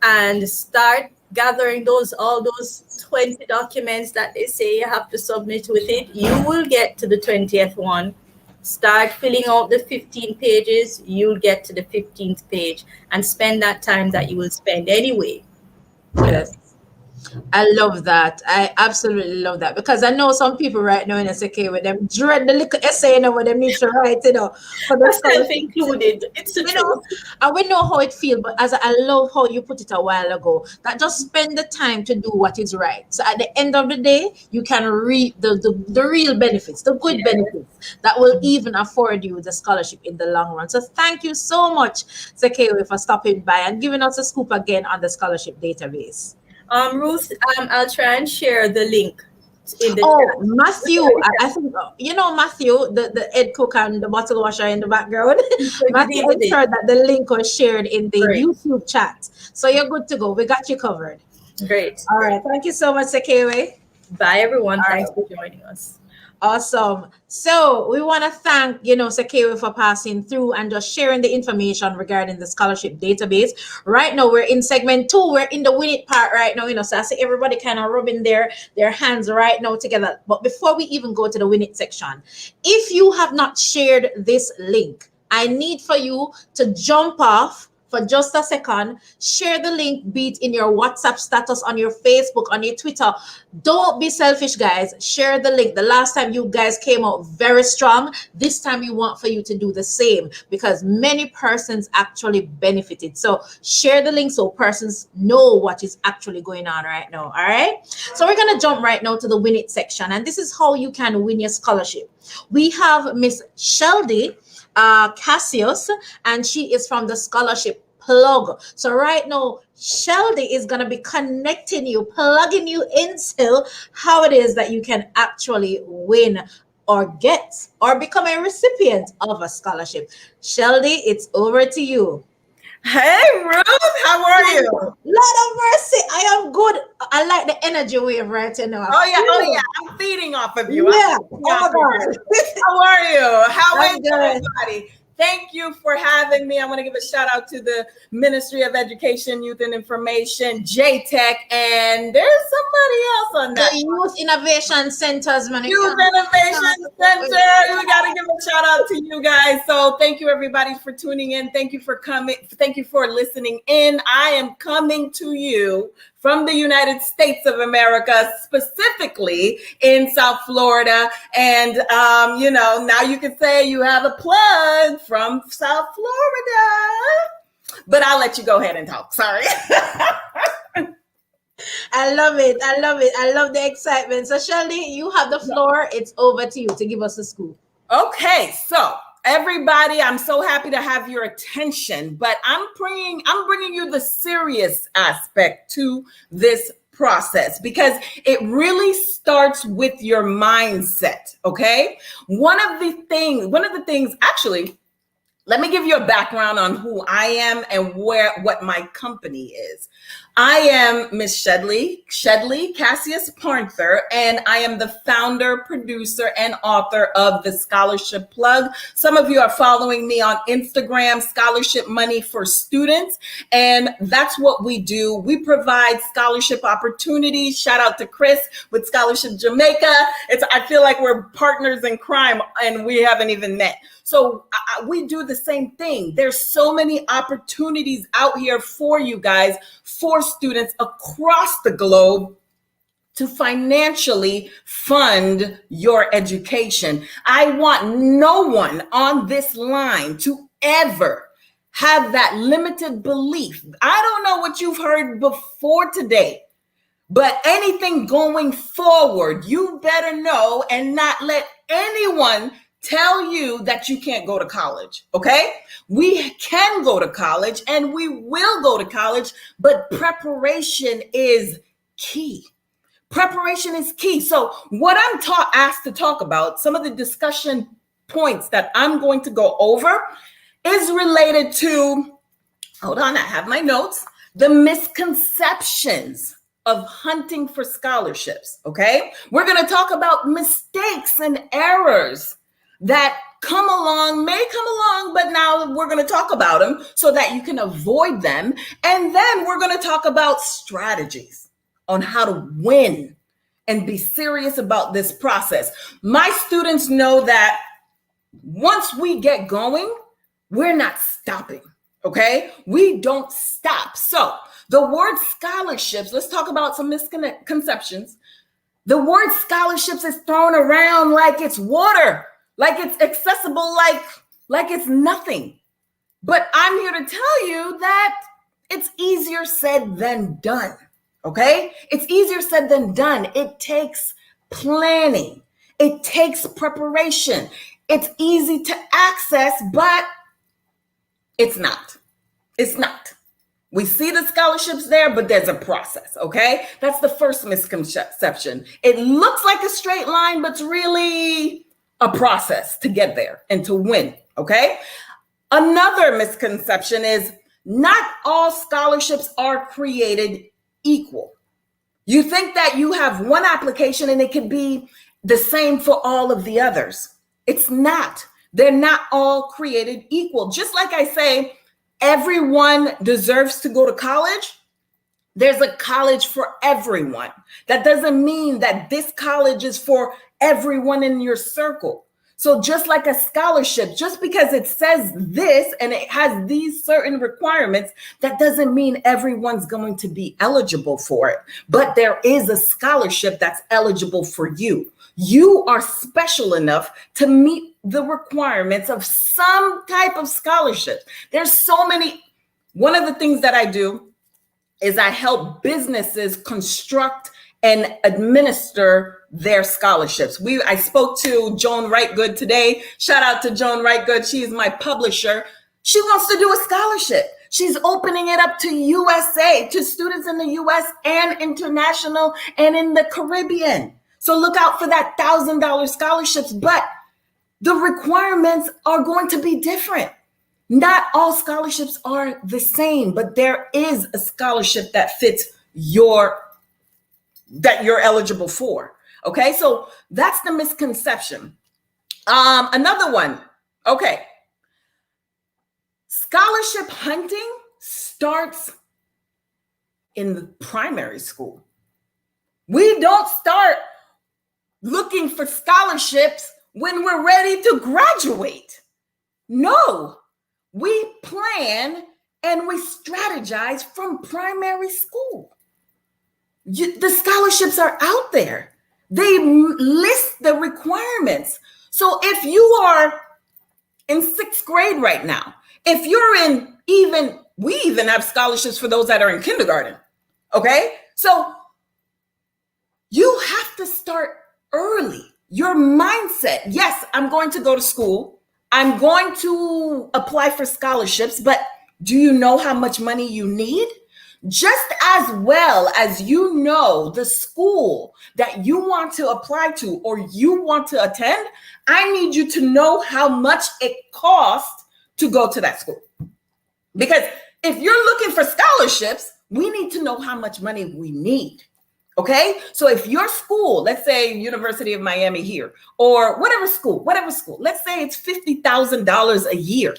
and start gathering all those 20 documents that they say you have to submit with it. You will get to the 20th one. Start filling out the 15 pages. You'll get to the 15th page and spend that time that you will spend anyway. Yes. I love that. I absolutely love that because I know some people right now in SK with them dread the little essay, what them need to write, for the Myself scholarship. included. It's the We know, truth. and we know how it feels, but as I love how you put it a while ago, that just spend the time to do what is right. So at the end of the day, you can reap the real benefits, the good Yeah. benefits that will even afford you the scholarship in the long run. So thank you so much, Zakewe, for stopping by and giving us a scoop again on the scholarship database. Ruth, I'll try and share the link in the Oh, chat. Matthew, I think Matthew, the head cook and the bottle washer in the background. So he Matthew did it. ensured that the link was shared in the Great. YouTube chat. So you're good to go. We got you covered. Great. All right. Thank you so much, Sekewe. Bye, everyone. All Thanks right. for joining us. Awesome. So we want to thank, Sekewe for passing through and just sharing the information regarding the scholarship database. Right now, we're in segment 2. We're in the win it part right now, so I see everybody kind of rubbing their hands right now together. But before we even go to the win it section, if you have not shared this link, I need for you to jump off for just a second, share the link, be it in your WhatsApp status, on your Facebook, on your Twitter. Don't be selfish, guys. Share the link. The last time you guys came out very strong. This time we want for you to do the same because many persons actually benefited. So share the link so persons know what is actually going on right now. All right. So we're going to jump right now to the win it section. And this is how you can win your scholarship. We have Miss Sheldy Cassius, and she is from the scholarship plug. So right now, Sheldy is going to be connecting you, plugging you into how it is that you can actually win or get or become a recipient of a scholarship. Sheldy, it's over to you. Hey, Ruth, how are you? Lord of mercy, I am good. I like the energy wave right now. Oh yeah, I'm feeding off of you. Yeah. I'm feeding off of you. How are you? How I'm is good. everybody? Thank you for having me. I want to give a shout out to the Ministry of Education, Youth and Information, J-TEC, and there's somebody else on that. The Youth Innovation Centers, man. Youth Innovation Center. We got to give a shout out to you guys. So thank you, everybody, for tuning in. Thank you for coming. Thank you for listening in. I am coming to you from the United States of America, specifically in South Florida. And, now you can say you have a plug from South Florida, but I'll let you go ahead and talk. Sorry. I love it. I love it. I love the excitement. So, Shelly, you have the floor. It's over to you to give us a scoop. Okay, so everybody, I'm so happy to have your attention, but I'm bringing you the serious aspect to this process because it really starts with your mindset. Okay, one of the things, actually, let me give you a background on who I am and what my company is. I am Miss Shedley Cassius Parther, and I am the founder, producer, and author of the Scholarship Plug. Some of you are following me on Instagram, Scholarship Money for Students, and that's what we do. We provide scholarship opportunities. Shout out to Chris with Scholarship Jamaica. I feel like we're partners in crime, and we haven't even met. So we do the same thing. There's so many opportunities out here for you guys, for students across the globe to financially fund your education. I want no one on this line to ever have that limited belief. I don't know what you've heard before today, but anything going forward, you better know and not let anyone tell you that you can't go to college, okay? We can go to college and we will go to college, but preparation is key. Preparation is key. So what I'm asked to talk about, some of the discussion points that I'm going to go over is related to, hold on, I have my notes, the misconceptions of hunting for scholarships, okay? We're going to talk about mistakes and errors that may come along, but now we're going to talk about them so that you can avoid them. And then we're going to talk about strategies on how to win and be serious about this process. My students know that once we get going, we're not stopping. Okay, we don't stop. So the word scholarships, let's talk about some misconceptions. The word scholarships is thrown around like it's water, like it's accessible, like it's nothing. But I'm here to tell you that it's easier said than done. Okay, it's easier said than done. It takes planning. It takes preparation. It's easy to access, but it's not. It's not. We see the scholarships there, but there's a process, okay? That's the first misconception. It looks like a straight line, but it's really a process to get there and to win, okay? Another misconception is not all scholarships are created equal. You think that you have one application and it could be the same for all of the others. It's not. They're not all created equal. Just like I say, everyone deserves to go to college. There's a college for everyone. That doesn't mean that this college is for everyone in your circle. So just like a scholarship, just because it says this and it has these certain requirements, that doesn't mean everyone's going to be eligible for it. But there is a scholarship that's eligible for you. You are special enough to meet the requirements of some type of scholarship. There's so many. One of the things that I do is I help businesses construct and administer their scholarships. I spoke to Joan Wrightgood today. Shout out to Joan Wrightgood. She is my publisher. She wants to do a scholarship. She's opening it up to USA, to students in the US and international and in the Caribbean. So look out for that $1,000 scholarships, but the requirements are going to be different. Not all scholarships are the same, but there is a scholarship that fits that you're eligible for. Okay, so that's the misconception. Another one. Okay. Scholarship hunting starts in the primary school. We don't start looking for scholarships when we're ready to graduate. No, we plan and we strategize from primary school. The scholarships are out there. They list the requirements. So if you are in 6th grade right now, if you're we even have scholarships for those that are in kindergarten. Okay. So you have to start early. Your mindset. Yes, I'm going to go to school. I'm going to apply for scholarships, but do you know how much money you need? Just as well as you know the school that you want to apply to or you want to attend, I need you to know how much it costs to go to that school. Because if you're looking for scholarships, we need to know how much money we need. Okay, so if your school, let's say University of Miami here, or whatever school, let's say it's $50,000 a year.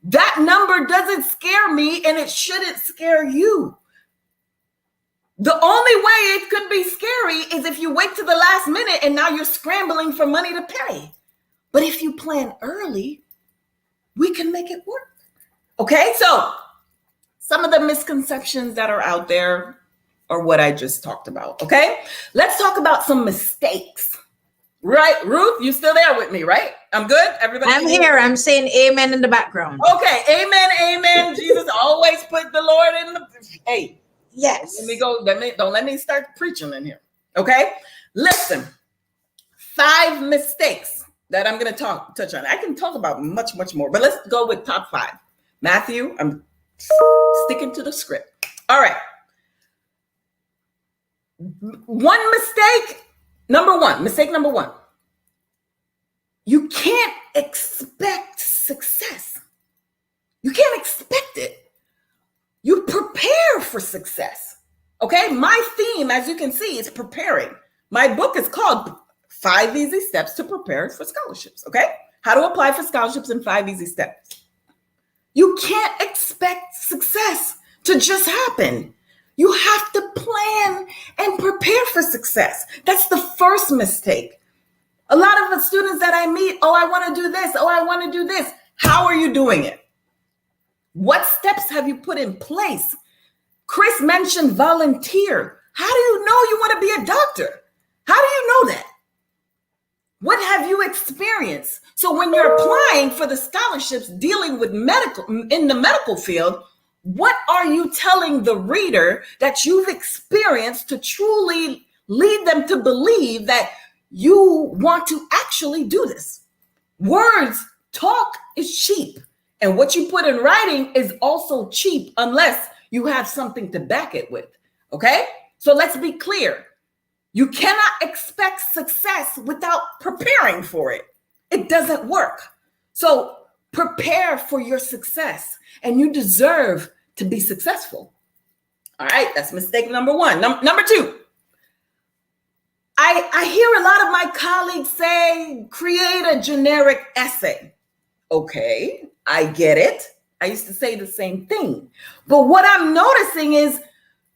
That number doesn't scare me and it shouldn't scare you. The only way it could be scary is if you wait to the last minute and now you're scrambling for money to pay. But if you plan early, we can make it work. Okay, so some of the misconceptions that are out there are what I just talked about. Okay, let's talk about some mistakes. Right, Ruth, you still there with me, right? I'm good. Everybody, I'm here. I'm saying amen in the background. Okay, amen. Jesus always put the Lord in the. Hey, yes. Let me go. Don't let me start preaching in here. Okay, listen. 5 mistakes that I'm going to touch on. I can talk about much more, but let's go with top 5. Matthew, I'm sticking to the script. All right. Mistake number one. You can't expect success. You can't expect it. You prepare for success. Okay, my theme, as you can see, is preparing. My book is called 5 Easy Steps to Prepare for Scholarships. Okay, how to apply for scholarships in 5 easy steps. You can't expect success to just happen. You have to plan and prepare for success. That's the first mistake. A lot of the students that I meet, I want to do this. I want to do this. How are you doing it? What steps have you put in place? Chris mentioned volunteer. How do you know you want to be a doctor? How do you know that? What have you experienced? So when you're applying for the scholarships dealing with medical in the medical field, what are you telling the reader that you've experienced to truly lead them to believe that you want to actually do this? Words, talk is cheap. And what you put in writing is also cheap unless you have something to back it with. Okay? So let's be clear. You cannot expect success without preparing for it. It doesn't work. So prepare for your success, and you deserve to be successful. All right, that's mistake number one. Number two, I hear a lot of my colleagues say, create a generic essay. Okay, I get it. I used to say the same thing. But what I'm noticing is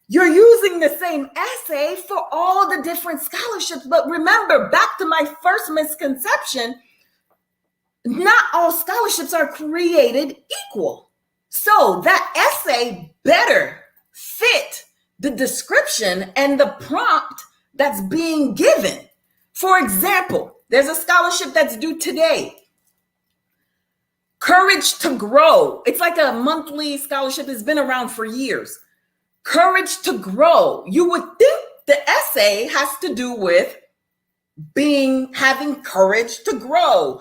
you're using the same essay for all the different scholarships. But remember, back to my first misconception, not all scholarships are created equal. So that essay better fit the description and the prompt that's being given. For example, there's a scholarship that's due today. Courage to Grow. It's like a monthly scholarship that's been around for years. Courage to Grow. You would think the essay has to do with having courage to grow,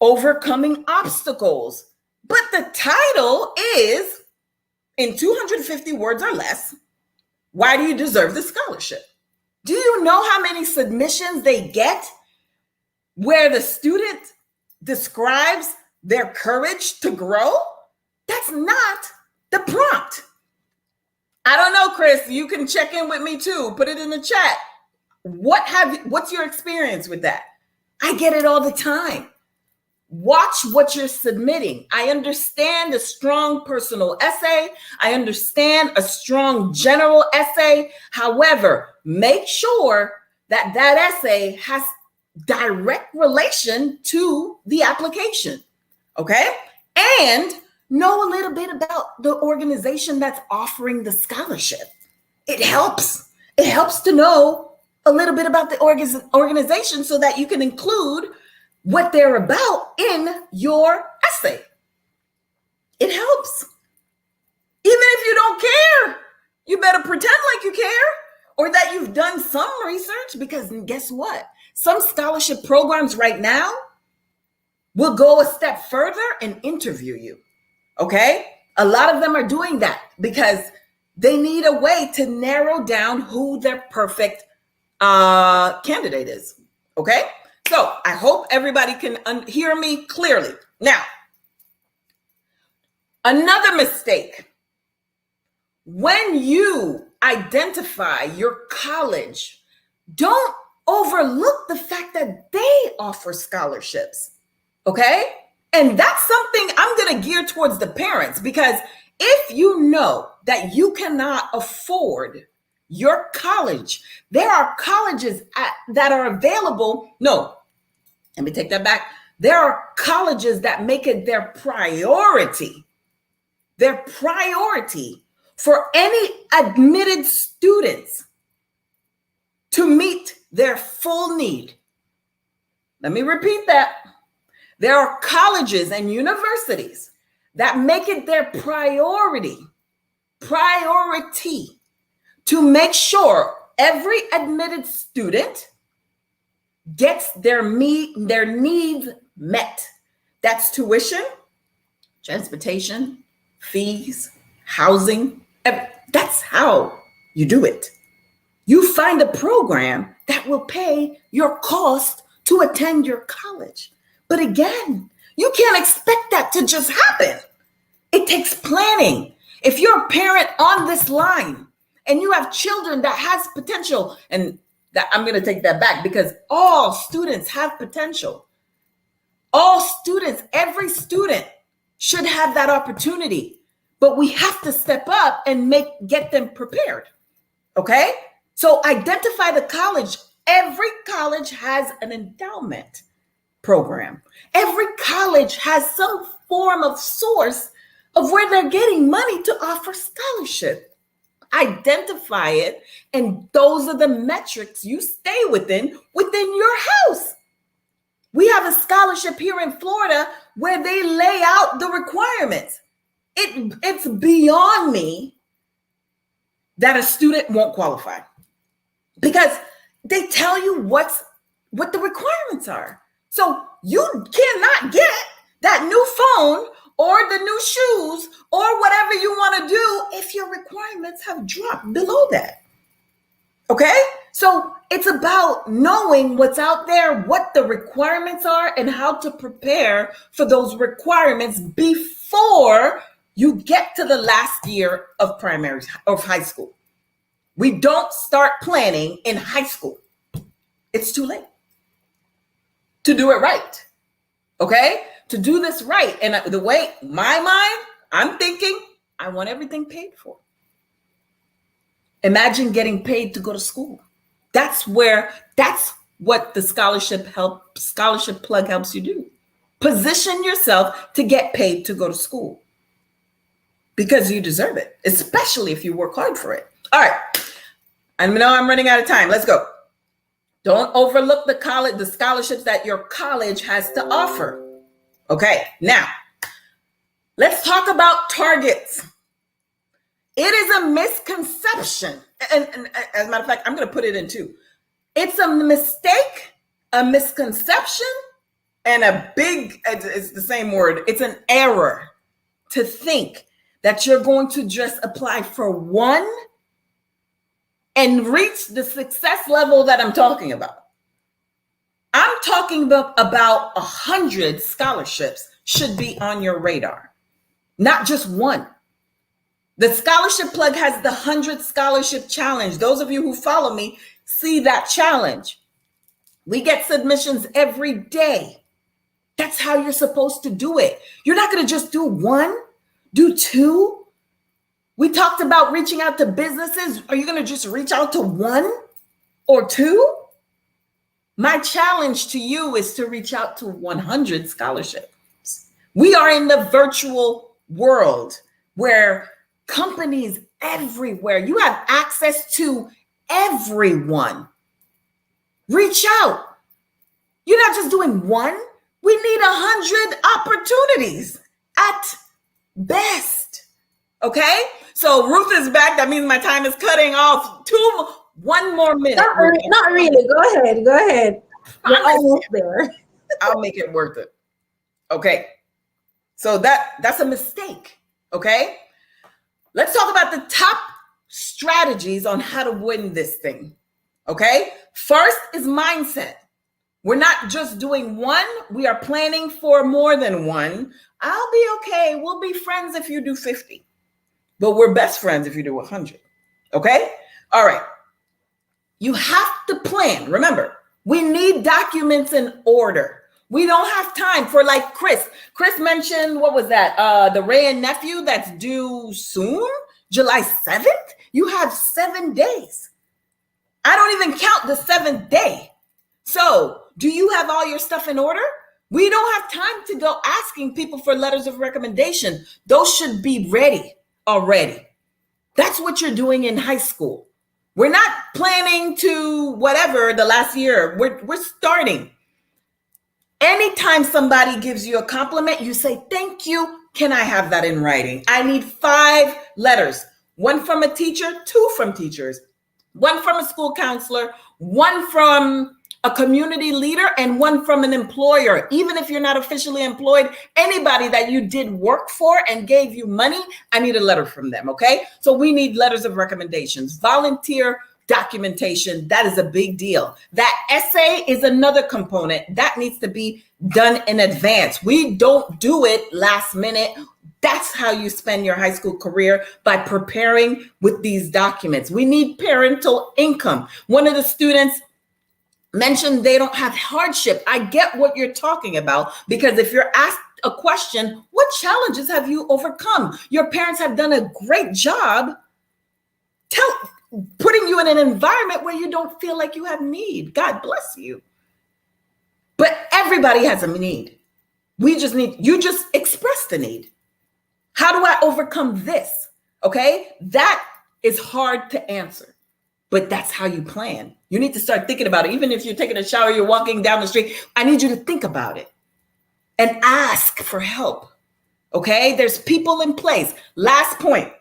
overcoming obstacles. But the title is, in 250 words or less, why do you deserve the scholarship? Do you know how many submissions they get where the student describes their courage to grow? That's not the prompt. I don't know, Chris. You can check in with me too. Put it in the chat. What's your experience with that? I get it all the time. Watch what you're submitting. I understand a strong personal essay. I understand a strong general essay. However, make sure that that essay has direct relation to the application. Okay? And know a little bit about the organization that's offering the scholarship. It helps. It helps to know a little bit about the organization so that you can include what they're about in your essay. It helps. Even if you don't care, you better pretend like you care or that you've done some research, because guess what? Some scholarship programs right now will go a step further and interview you. Okay? A lot of them are doing that because they need a way to narrow down who their perfect candidate is. Okay? So I hope everybody can hear me clearly. Now, another mistake. When you identify your college, don't overlook the fact that they offer scholarships. Okay? And that's something I'm going to gear towards the parents, because if you know that you cannot afford your college, there are colleges that are available. No, let me take that back. There are colleges that make it their priority for any admitted students to meet their full need. Let me repeat that. There are colleges and universities that make it their priority to make sure every admitted student gets their needs met. That's tuition, transportation, fees, housing. That's how you do it. You find a program that will pay your cost to attend your college. But again, you can't expect that to just happen. It takes planning. If you're a parent on this line and you have children that has potential, and that I'm going to take that back, because all students have potential. All students, every student should have that opportunity, but we have to step up and get them prepared. Okay? So identify the college. Every college has an endowment program. Every college has some form of source of where they're getting money to offer scholarship. Identify it, and those are the metrics you stay within your house. We have a scholarship here in Florida where they lay out the requirements. It's beyond me that a student won't qualify because they tell you what the requirements are. So you cannot get that new phone or the new shoes or whatever you want to do if your requirements have dropped below that. Okay? So it's about knowing what's out there, what the requirements are, and how to prepare for those requirements before you get to the last year of high school. We don't start planning in high school. It's too late to do it right. Okay? To do this right. And the way my mind, I'm thinking, I want everything paid for. Imagine getting paid to go to school. That's what the scholarship plug helps you do. Position yourself to get paid to go to school because you deserve it, especially if you work hard for it. All right. I know I'm running out of time. Let's go. Don't overlook the scholarships that your college has to offer. Okay, now let's talk about targets. It is a misconception, and as a matter of fact, I'm going to put it in two. It's a mistake, a misconception, and it's the same word. It's an error to think that you're going to just apply for one and reach the success level that I'm talking about. I'm talking about 100 scholarships should be on your radar, not just one. The scholarship plug has the 100 scholarship challenge. Those of you who follow me see that challenge. We get submissions every day. That's how you're supposed to do it. You're not going to just do one, do two. We talked about reaching out to businesses. Are you going to just reach out to one or two? My challenge to you is to reach out to 100 scholarships. We are in the virtual world where companies everywhere, you have access to everyone. Reach out. You're not just doing one. We need 100 opportunities at best. Okay? So Ruth is back. That means my time is cutting off. One more minute. Not really. Go ahead. You're almost there. I'll make it worth it. Okay. So that's a mistake. Okay. Let's talk about the top strategies on how to win this thing. Okay. First is mindset. We're not just doing one. We are planning for more than one. I'll be okay. We'll be friends if you do 50, but we're best friends if you do 100. Okay. All right. You have to plan. Remember, we need documents in order. We don't have time for like Chris. Chris mentioned, what was that? The Ray and nephew that's due soon, July 7th. You have 7 days. I don't even count the 7th day. So do you have all your stuff in order? We don't have time to go asking people for letters of recommendation. Those should be ready already. That's what you're doing in high school. We're not planning to whatever the last year. We're starting. Anytime somebody gives you a compliment, you say, thank you. Can I have that in writing? I need 5 letters. 1 from a teacher, 2 from teachers, 1 from a school counselor, 1 from a community leader, and 1 from an employer. Even if you're not officially employed, anybody that you did work for and gave you money, I need a letter from them, okay? So we need letters of recommendations, volunteer documentation. That is a big deal. That essay is another component that needs to be done in advance. We don't do it last minute. That's how you spend your high school career, by preparing with these documents. We need parental income. One of the students mentioned they don't have hardship. I get what you're talking about, because if you're asked a question, what challenges have you overcome? Your parents have done a great job putting you in an environment where you don't feel like you have need. God bless you. But everybody has a need. You just express the need. How do I overcome this? Okay, that is hard to answer, but that's how you plan. You need to start thinking about it. Even if you're taking a shower, you're walking down the street, I need you to think about it and ask for help. Okay, there's people in place. Last point,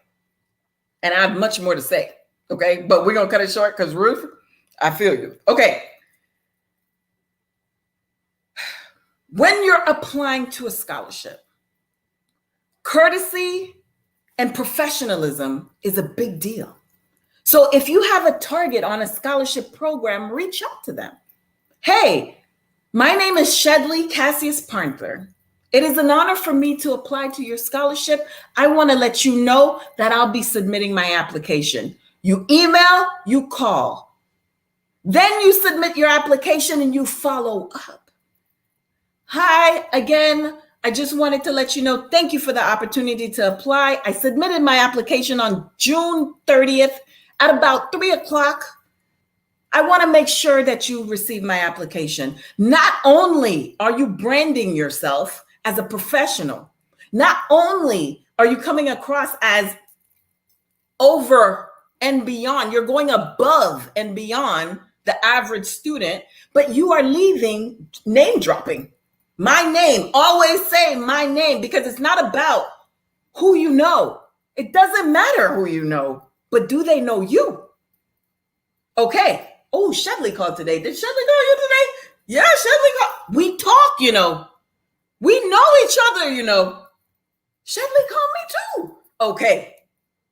and I have much more to say. Okay, but we're gonna cut it short because Ruth, I feel you. Okay. When you're applying to a scholarship, courtesy and professionalism is a big deal. So if you have a target on a scholarship program, reach out to them. Hey, my name is Shedley Cassius Parther. It is an honor for me to apply to your scholarship. I want to let you know that I'll be submitting my application. You email, you call. Then you submit your application and you follow up. Hi, again, I just wanted to let you know, thank you for the opportunity to apply. I submitted my application on June 30th at about 3 o'clock. I want to make sure that you receive my application. Not only are you branding yourself as a professional, not only are you coming across as over and beyond, you're going above and beyond the average student, but you are leaving name dropping. My name, always say my name, because it's not about who you know. It doesn't matter who you know, but do they know you? Okay. Oh, Shedley called today. Did Shedley call you today? Yeah, Shedley called. We talk, you know. We know each other, you know. Shedley called me too. Okay.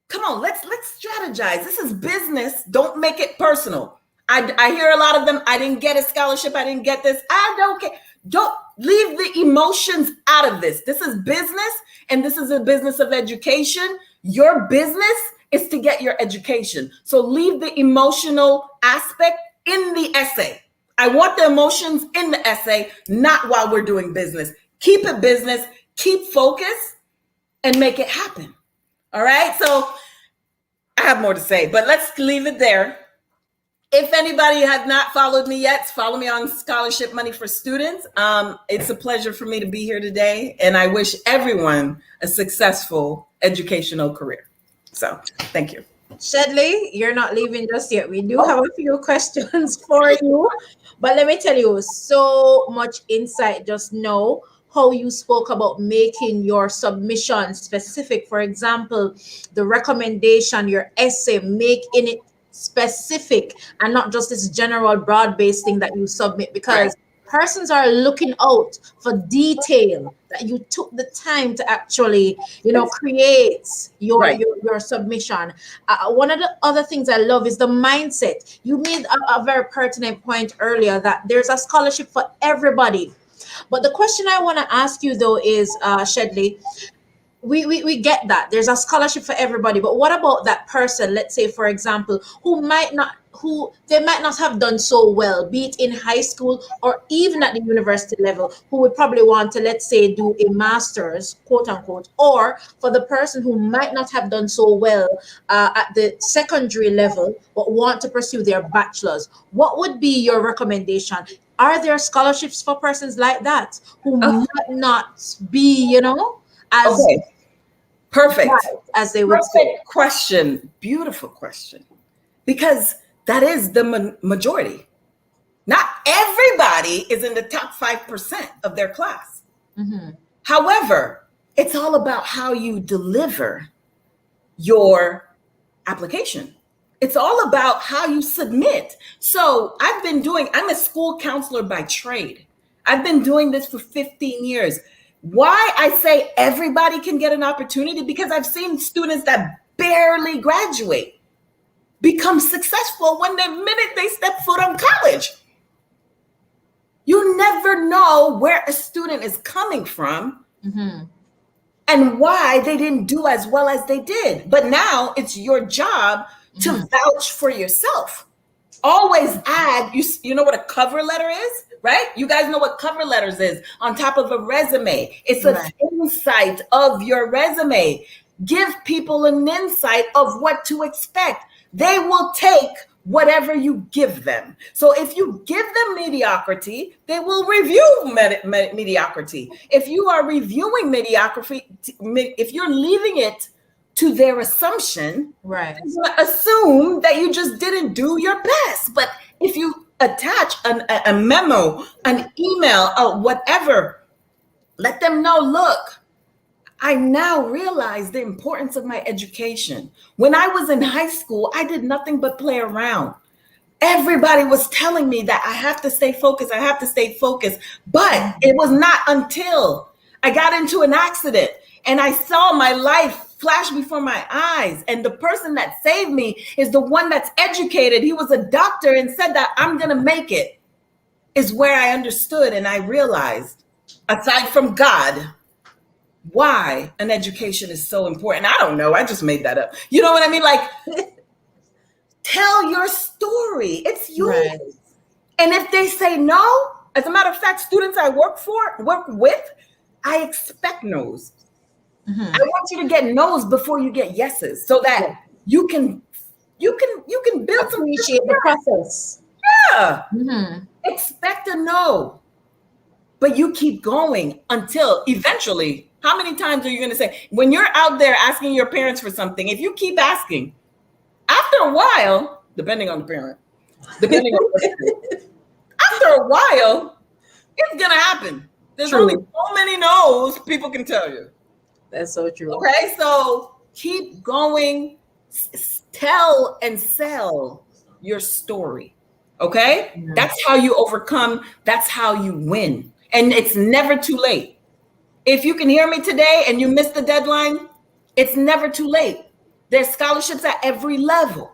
Come on, let's strategize. This is business. Don't make it personal. I hear a lot of them. I didn't get a scholarship. I didn't get this. I don't care. Don't leave the emotions out of this. This is business, and this is a business of education. Your business is to get your education. So leave the emotional aspect in the essay. I want the emotions in the essay, not while we're doing business. Keep it business, keep focus, and make it happen. All right, so I have more to say, but let's leave it there. If anybody has not followed me yet, follow me on Scholarship Money for Students. It's a pleasure for me to be here today, and I wish everyone a successful educational career. So thank you. Shedley, you're not leaving just yet. We do have a few questions for you, but let me tell you, so much insight just now. How you spoke about making your submission specific. For example, the recommendation, your essay, making it specific and not just this general broad-based thing that you submit, because persons are looking out for detail that you took the time to actually, create your submission. One of the other things I love is the mindset. You made a very pertinent point earlier that there's a scholarship for everybody. But the question I want to ask you though is, Shedley, we get that there's a scholarship for everybody, but what about that person, let's say for example, who might not have done so well, be it in high school or even at the university level, who would probably want to, let's say, do a master's, quote unquote, or for the person who might not have done so well at the secondary level but want to pursue their bachelor's? What would be your recommendation? Are there scholarships for persons like that who might not be, as perfect as they would say? Question, beautiful question, because that is the majority. Not everybody is in the top 5% of their class. Mm-hmm. However, it's all about how you deliver your application. It's all about how you submit. So I'm a school counselor by trade. I've been doing this for 15 years. Why I say everybody can get an opportunity, because I've seen students that barely graduate become successful when the minute they step foot on college. You never know where a student is coming from and why they didn't do as well as they did. But now it's your job to vouch for yourself. Always add, you know what a cover letter is, right? You guys know what cover letters is on top of a resume. It's an insight of your resume. Give people an insight of what to expect. They will take whatever you give them. So if you give them mediocrity, they will review mediocrity. If you are reviewing mediocrity, if you're leaving it to their assumption, Right. assume that you just didn't do your best. But if you attach a memo, an email, or whatever, let them know, look, I now realize the importance of my education. When I was in high school, I did nothing but play around. Everybody was telling me that I have to stay focused. I have to stay focused. But it was not until I got into an accident and I saw my life flash before my eyes. And the person that saved me is the one that's educated. He was a doctor and said that I'm going to make it, is where I understood and I realized, aside from God, why an education is so important. I don't know. I just made that up. You know what I mean? Like, tell your story. It's yours. Right. And if they say no, as a matter of fact, students I work with, I expect no's. Mm-hmm. I want you to get no's before you get yeses, so that you can build some appreciate the process. Yeah. Mm-hmm. Expect a no. But you keep going until eventually, how many times are you going to say, when you're out there asking your parents for something, if you keep asking, after a while, depending on the parent, after a while, it's going to happen. There's only so many no's people can tell you. That's so true. Okay, so keep going, tell and sell your story. Okay? Mm-hmm. That's how you overcome. That's how you win. And it's never too late. If you can hear me today and you missed the deadline, it's never too late. There's scholarships at every level.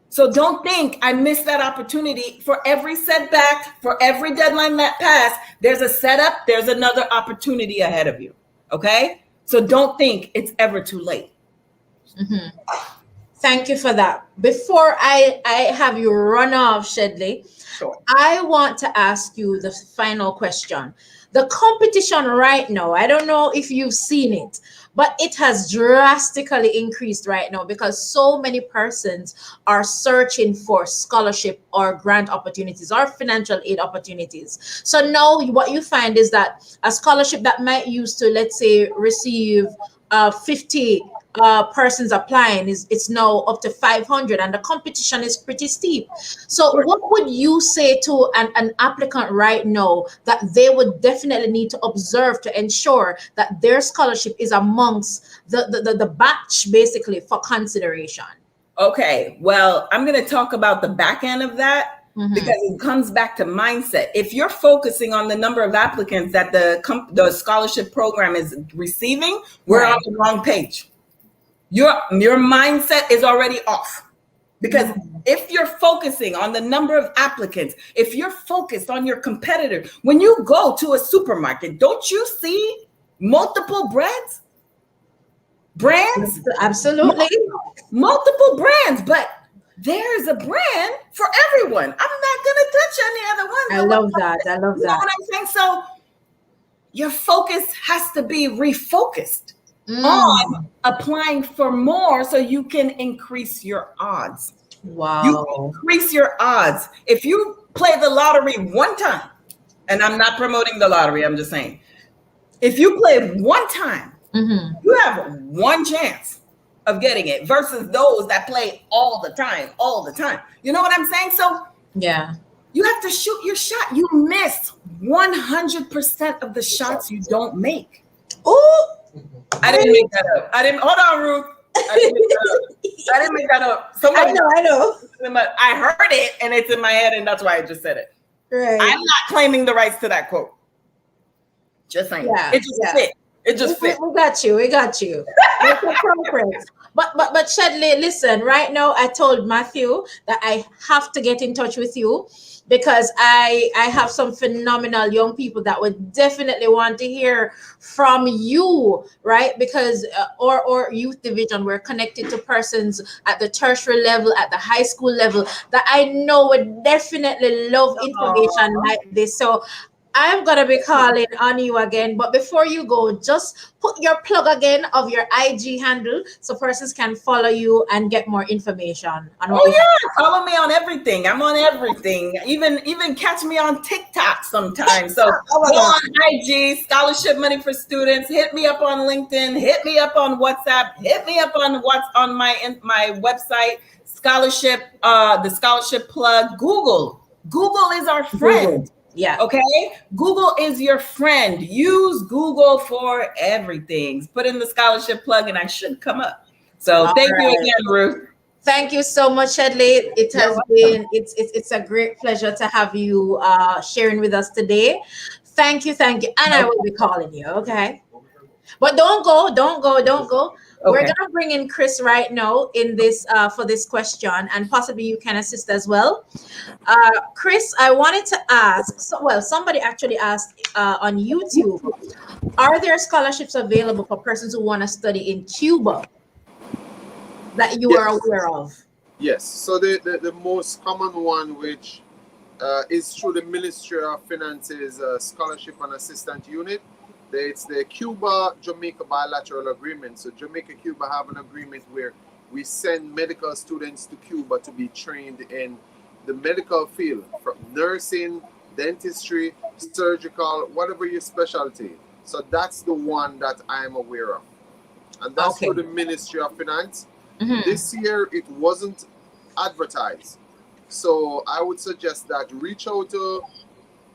So don't think I missed that opportunity. For every setback, for every deadline that passed, there's a setup, there's another opportunity ahead of you. Okay? So don't think it's ever too late. Mm-hmm. Thank you for that. Before I have you run off, Shedley, sure. I want to ask you the final question. The competition right now, I don't know if you've seen it, but it has drastically increased right now because so many persons are searching for scholarship or grant opportunities or financial aid opportunities. So now what you find is that a scholarship that might used to, let's say, receive 50 persons applying, it's now up to 500, and the competition is pretty steep. So what would you say to an applicant right now that they would definitely need to observe to ensure that their scholarship is amongst the batch basically for consideration? Okay, well, I'm going to talk about the back end of that. Mm-hmm. Because it comes back to mindset. If you're focusing on the number of applicants that the scholarship program is receiving, we're on the wrong page. Your mindset is already off. Because if you're focusing on the number of applicants, if you're focused on your competitor, when you go to a supermarket, don't you see multiple brands? Absolutely. Multiple brands, but there's a brand for everyone. I'm not going to touch any other one. I love that. You know what I'm saying? So your focus has to be refocused on applying for more so you can increase your odds. Wow. You increase your odds. If you play the lottery one time, and I'm not promoting the lottery, I'm just saying, if you play one time, you have one chance of getting it versus those that play all the time. You know what I'm saying? So yeah, you have to shoot your shot. You miss 100% of the shots you don't make. Oh, I didn't make that up. Hold on, Ruth. I didn't make that up. I know. I heard it and it's in my head, and that's why I just said it. Right. I'm not claiming the rights to that quote. Just saying. Yeah, it just fit. It just fit. We got you. But Shedley, listen, right now I told Matthew that I have to get in touch with you because I have some phenomenal young people that would definitely want to hear from you, right? Because our youth division, we're connected to persons at the tertiary level, at the high school level that I know would definitely love information like this. So I'm gonna be calling on you again, but before you go, just put your plug again of your IG handle so persons can follow you and get more information on what Oh you have. yeah, follow me on everything. I'm on everything. Even catch me on TikTok sometimes. So Oh my go God. on IG, Scholarship Money for Students. Hit me up on LinkedIn. Hit me up on WhatsApp. Hit me up on what's on my website. Scholarship, the scholarship plug. Google is our friend. Google. Yeah. Okay, Google is your friend. Use Google for everything. Put in the scholarship plug, and I should come up. So All thank you right. again, Ruth. Thank you so much, Shedley. It You're has welcome. been it's a great pleasure to have you sharing with us today. Thank you, and I No will be calling you. Okay, but don't go. We're Okay. gonna bring in Chris right now in this for this question, and possibly you can assist as well. Chris, I wanted to ask. Well, somebody actually asked on YouTube: are there scholarships available for persons who want to study in Cuba that you are Yes, aware of? yes. So the most common one, which is through the Ministry of Finance's Scholarship and Assistant Unit. It's the Cuba-Jamaica bilateral agreement. So Jamaica, Cuba have an agreement where we send medical students to Cuba to be trained in the medical field, from nursing, dentistry, surgical, whatever your specialty. So that's the one that I'm aware of. And that's Okay. through the Ministry of Finance. Mhm. This year, it wasn't advertised. So I would suggest that reach out to,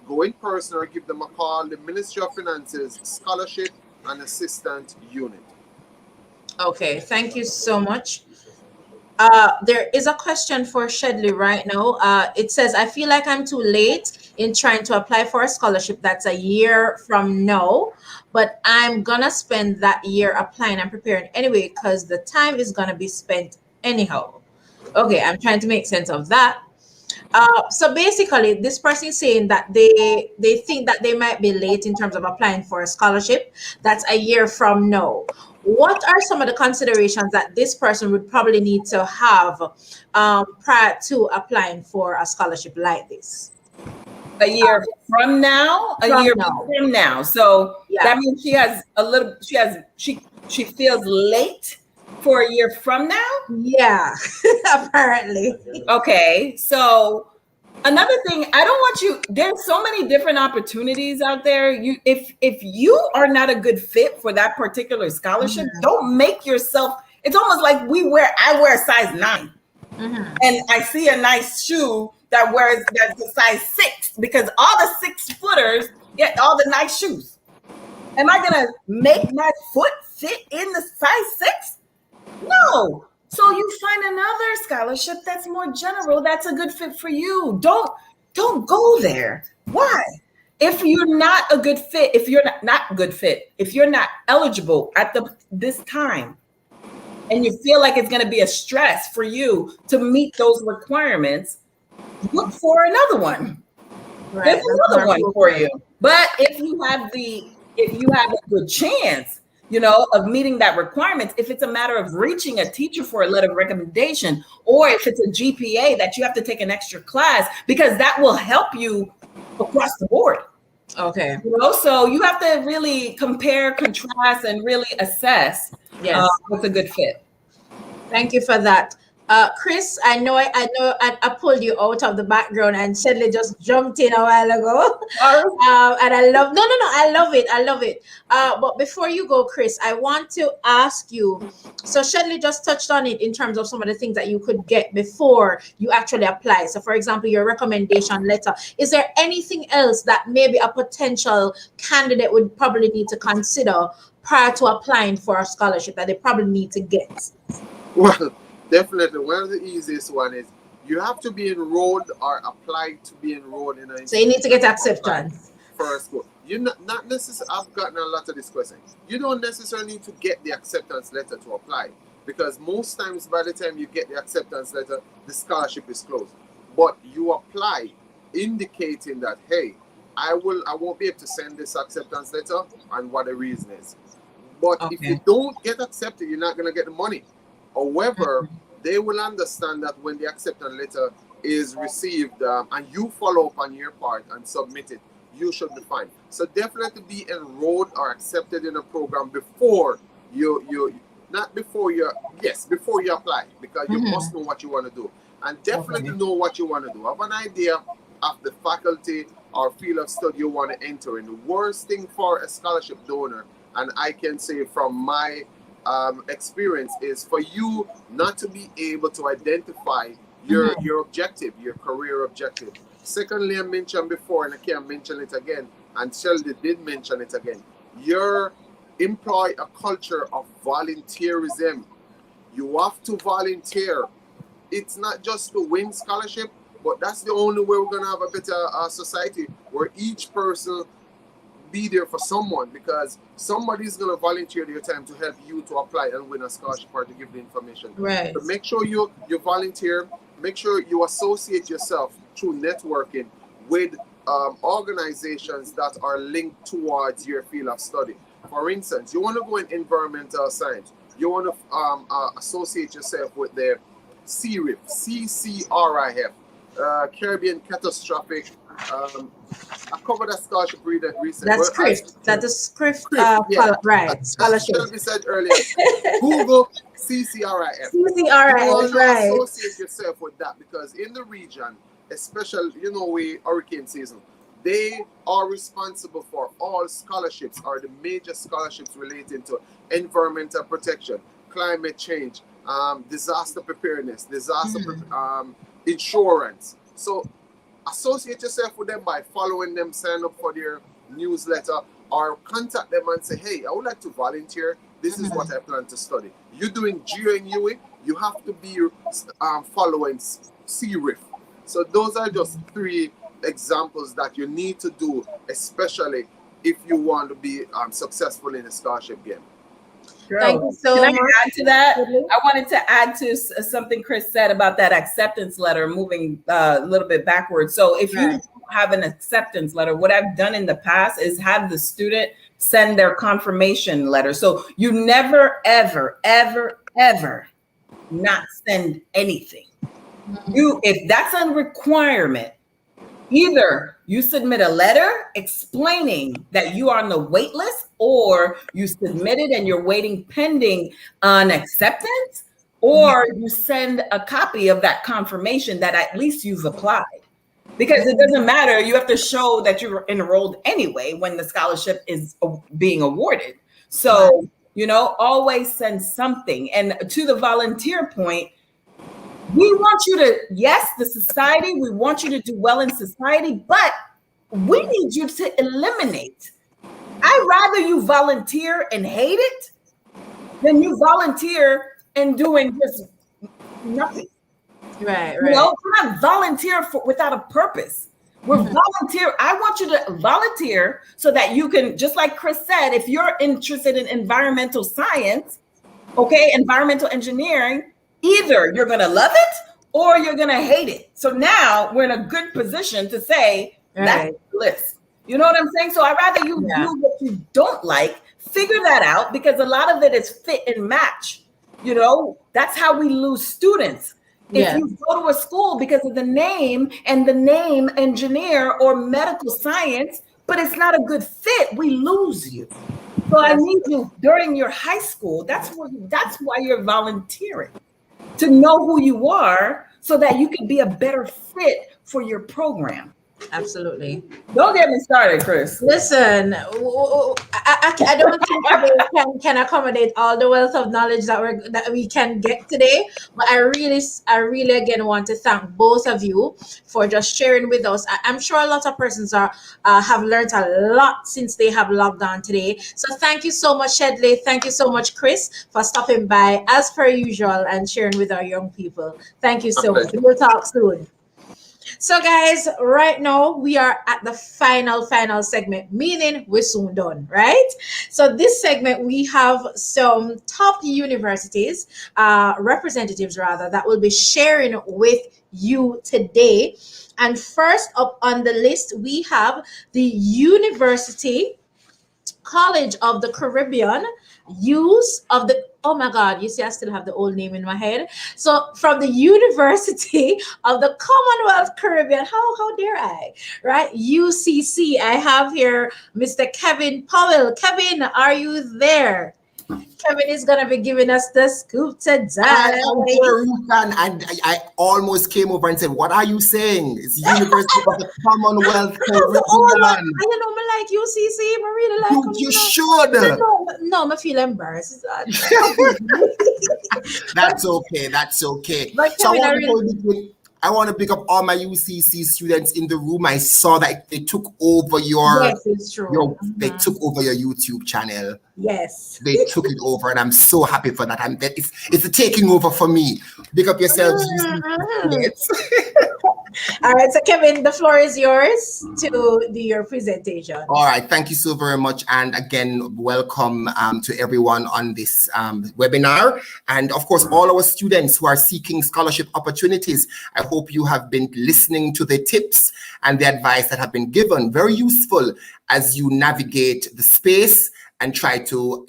go in person or give them a call, the Ministry of Finance's Scholarship and Assistant Unit. Okay, thank you so much. There is a question for Shedley right now. It says, I feel like I'm too late in trying to apply for a scholarship that's a year from now, but I'm gonna spend that year applying and preparing anyway because the time is gonna be spent anyhow. Okay, I'm trying to make sense of that. So basically, this person is saying that they think that they might be late in terms of applying for a scholarship that's a year from now. What are some of the considerations that this person would probably need to have prior to applying for a scholarship like this? A year from now, a From year now, from now. So yeah, that means she feels late for a year from now. yeah, apparently. Okay. So another thing, I don't want you, there's so many different opportunities out there. If you are not a good fit for that particular scholarship, Mhm, don't make yourself, it's almost like I wear a size 9. mhm. And I see a nice shoe that's a size 6 because all the 6-footers get all the nice shoes. Am I gonna make my foot fit in the size 6? No. So you find another scholarship that's more general, that's a good fit for you. Don't go there. Why? If you're not a good fit, if you're not a good fit, if you're not eligible at this time, and you feel like it's going to be a stress for you to meet those requirements, look for another one. There's Right, that's another more one for appropriate. you. But if you have a good chance, of meeting that requirement, if it's a matter of reaching a teacher for a letter of recommendation, or if it's a GPA that you have to take an extra class, because that will help you across the board. Okay. So you have to really compare, contrast, and really assess Yes. what's a good fit. Thank you for that. Chris, I pulled you out of the background and Shedley just jumped in a while ago. And I love, no, I love it. I love it. But before you go, Chris, I want to ask you, so Shedley just touched on it in terms of some of the things that you could get before you actually apply. So for example, your recommendation letter. Is there anything else that maybe a potential candidate would probably need to consider prior to applying for a scholarship that they probably need to get? Well, definitely one of the easiest one is you have to be enrolled or apply to be enrolled in a So you need to get institution acceptance. for a school. You not necessarily. I've gotten a lot of this question. You don't necessarily need to get the acceptance letter to apply, because most times by the time you get the acceptance letter, the scholarship is closed. But you apply, indicating that, hey, I won't be able to send this acceptance letter, and what the reason is. But if you Okay. don't get accepted, you're not gonna get the money. However, they will understand that when the acceptance letter is received, and you follow up on your part and submit it, you should be fine. So definitely be enrolled or accepted in a program before you not before you before you apply, because you must know what you want to do, and definitely know what you want to do. Have an idea of the faculty or field of study you want to enter in. The worst thing for a scholarship donor, and I can say from my experience, is for you not to be able to identify your objective, your career objective. Secondly, I mentioned before, and I can't mention it again, and Sheldon did mention it again, your employ a culture of volunteerism. You have to volunteer. It's not just to win scholarship, but that's the only way we're gonna have a better society, where each person be there for someone, because somebody's gonna volunteer their time to help you to apply and win a scholarship or to give the information. Right. So make sure you volunteer. Make sure you associate yourself through networking with organizations that are linked towards your field of study. For instance, you want to go in environmental science. You want to associate yourself with the CRIF, CCRIF, Caribbean Catastrophic. I covered a scholarship recently. That's CRIF. That is CRIF. Right. Scholarship. As we said earlier, Google CCRIF. CCRIF, you want to right. associate yourself with that, because in the region, especially, we hurricane season, they are responsible for all scholarships, or the major scholarships relating to environmental protection, climate change, disaster preparedness, disaster insurance. So associate yourself with them by following them, sign up for their newsletter, or contact them and say, hey, I would like to volunteer. This is what I plan to study. You're doing GEO and UE, you have to be following CRIF. So those are just 3 examples that you need to do, especially if you want to be successful in a scholarship game. Thank you so Can much. I add to that? I wanted to add to something Chris said about that acceptance letter, moving a little bit backwards. So if you have an acceptance letter, what I've done in the past is have the student send their confirmation letter. So you never, ever, ever, ever not send anything. If that's a requirement, either you submit a letter explaining that you are on the wait list, or you submit it and you're waiting pending on acceptance, or you send a copy of that confirmation that at least you've applied. Because it doesn't matter, you have to show that you're enrolled anyway when the scholarship is being awarded. So, always send something. And to the volunteer point, we want you to, yes, the society, we want you to do well in society, but we need you to eliminate. I'd rather you volunteer and hate it than you volunteer and doing just nothing. Right. We're not volunteer without a purpose. We're volunteer. I want you to volunteer so that you can, just like Chris said, if you're interested in environmental science, environmental engineering, either you're going to love it or you're going to hate it. So now we're in a good position to say, that's the list. You know what I'm saying? So I'd rather you do what you don't like, figure that out, because a lot of it is fit and match. That's how we lose students. If you go to a school because of the name and the name engineer or medical science, but it's not a good fit, we lose you. So I need you during your high school. That's why you're volunteering, to know who you are so that you can be a better fit for your program. Absolutely. Don't get me started, Chris. Listen, I don't think we can accommodate all the wealth of knowledge that we can get today. But I really again want to thank both of you for just sharing with us. I'm sure a lot of persons have learned a lot since they have logged on today. So thank you so much, Shedley. Thank you so much, Chris, for stopping by as per usual and sharing with our young people. Thank you so much. We'll talk soon. So guys, right now we are at the final segment, meaning we're soon done, right? So this segment, we have some top universities, representatives rather, that will be sharing with you today. And first up on the list, we have the University College of the Caribbean, use of the Oh my God, you see, I still have the old name in my head. So from the University of the Commonwealth Caribbean, how dare I, right? UCC, I have here Mr. Kevin Powell. Kevin, are you there? Kevin is going to be giving us the scoop today. I am Rukan, and I almost came over and said, "What are you saying? It's University of the Commonwealth Caribbean." I know me like UCC, I really like you should. No, I feel embarrassed. That's okay. That's okay. But So Kevin, I want to pick up all my UCC students in the room. I saw that they took over your. Yes, it's true. They took over your YouTube channel. Yes. They took it over, and I'm so happy for that. It's a taking over for me. Pick up yourselves. All right, so Kevin, the floor is yours to do your presentation. All right, thank you so very much. And again, welcome to everyone on this webinar. And of course, all our students who are seeking scholarship opportunities, I hope you have been listening to the tips and the advice that have been given. Very useful as you navigate the space and try to,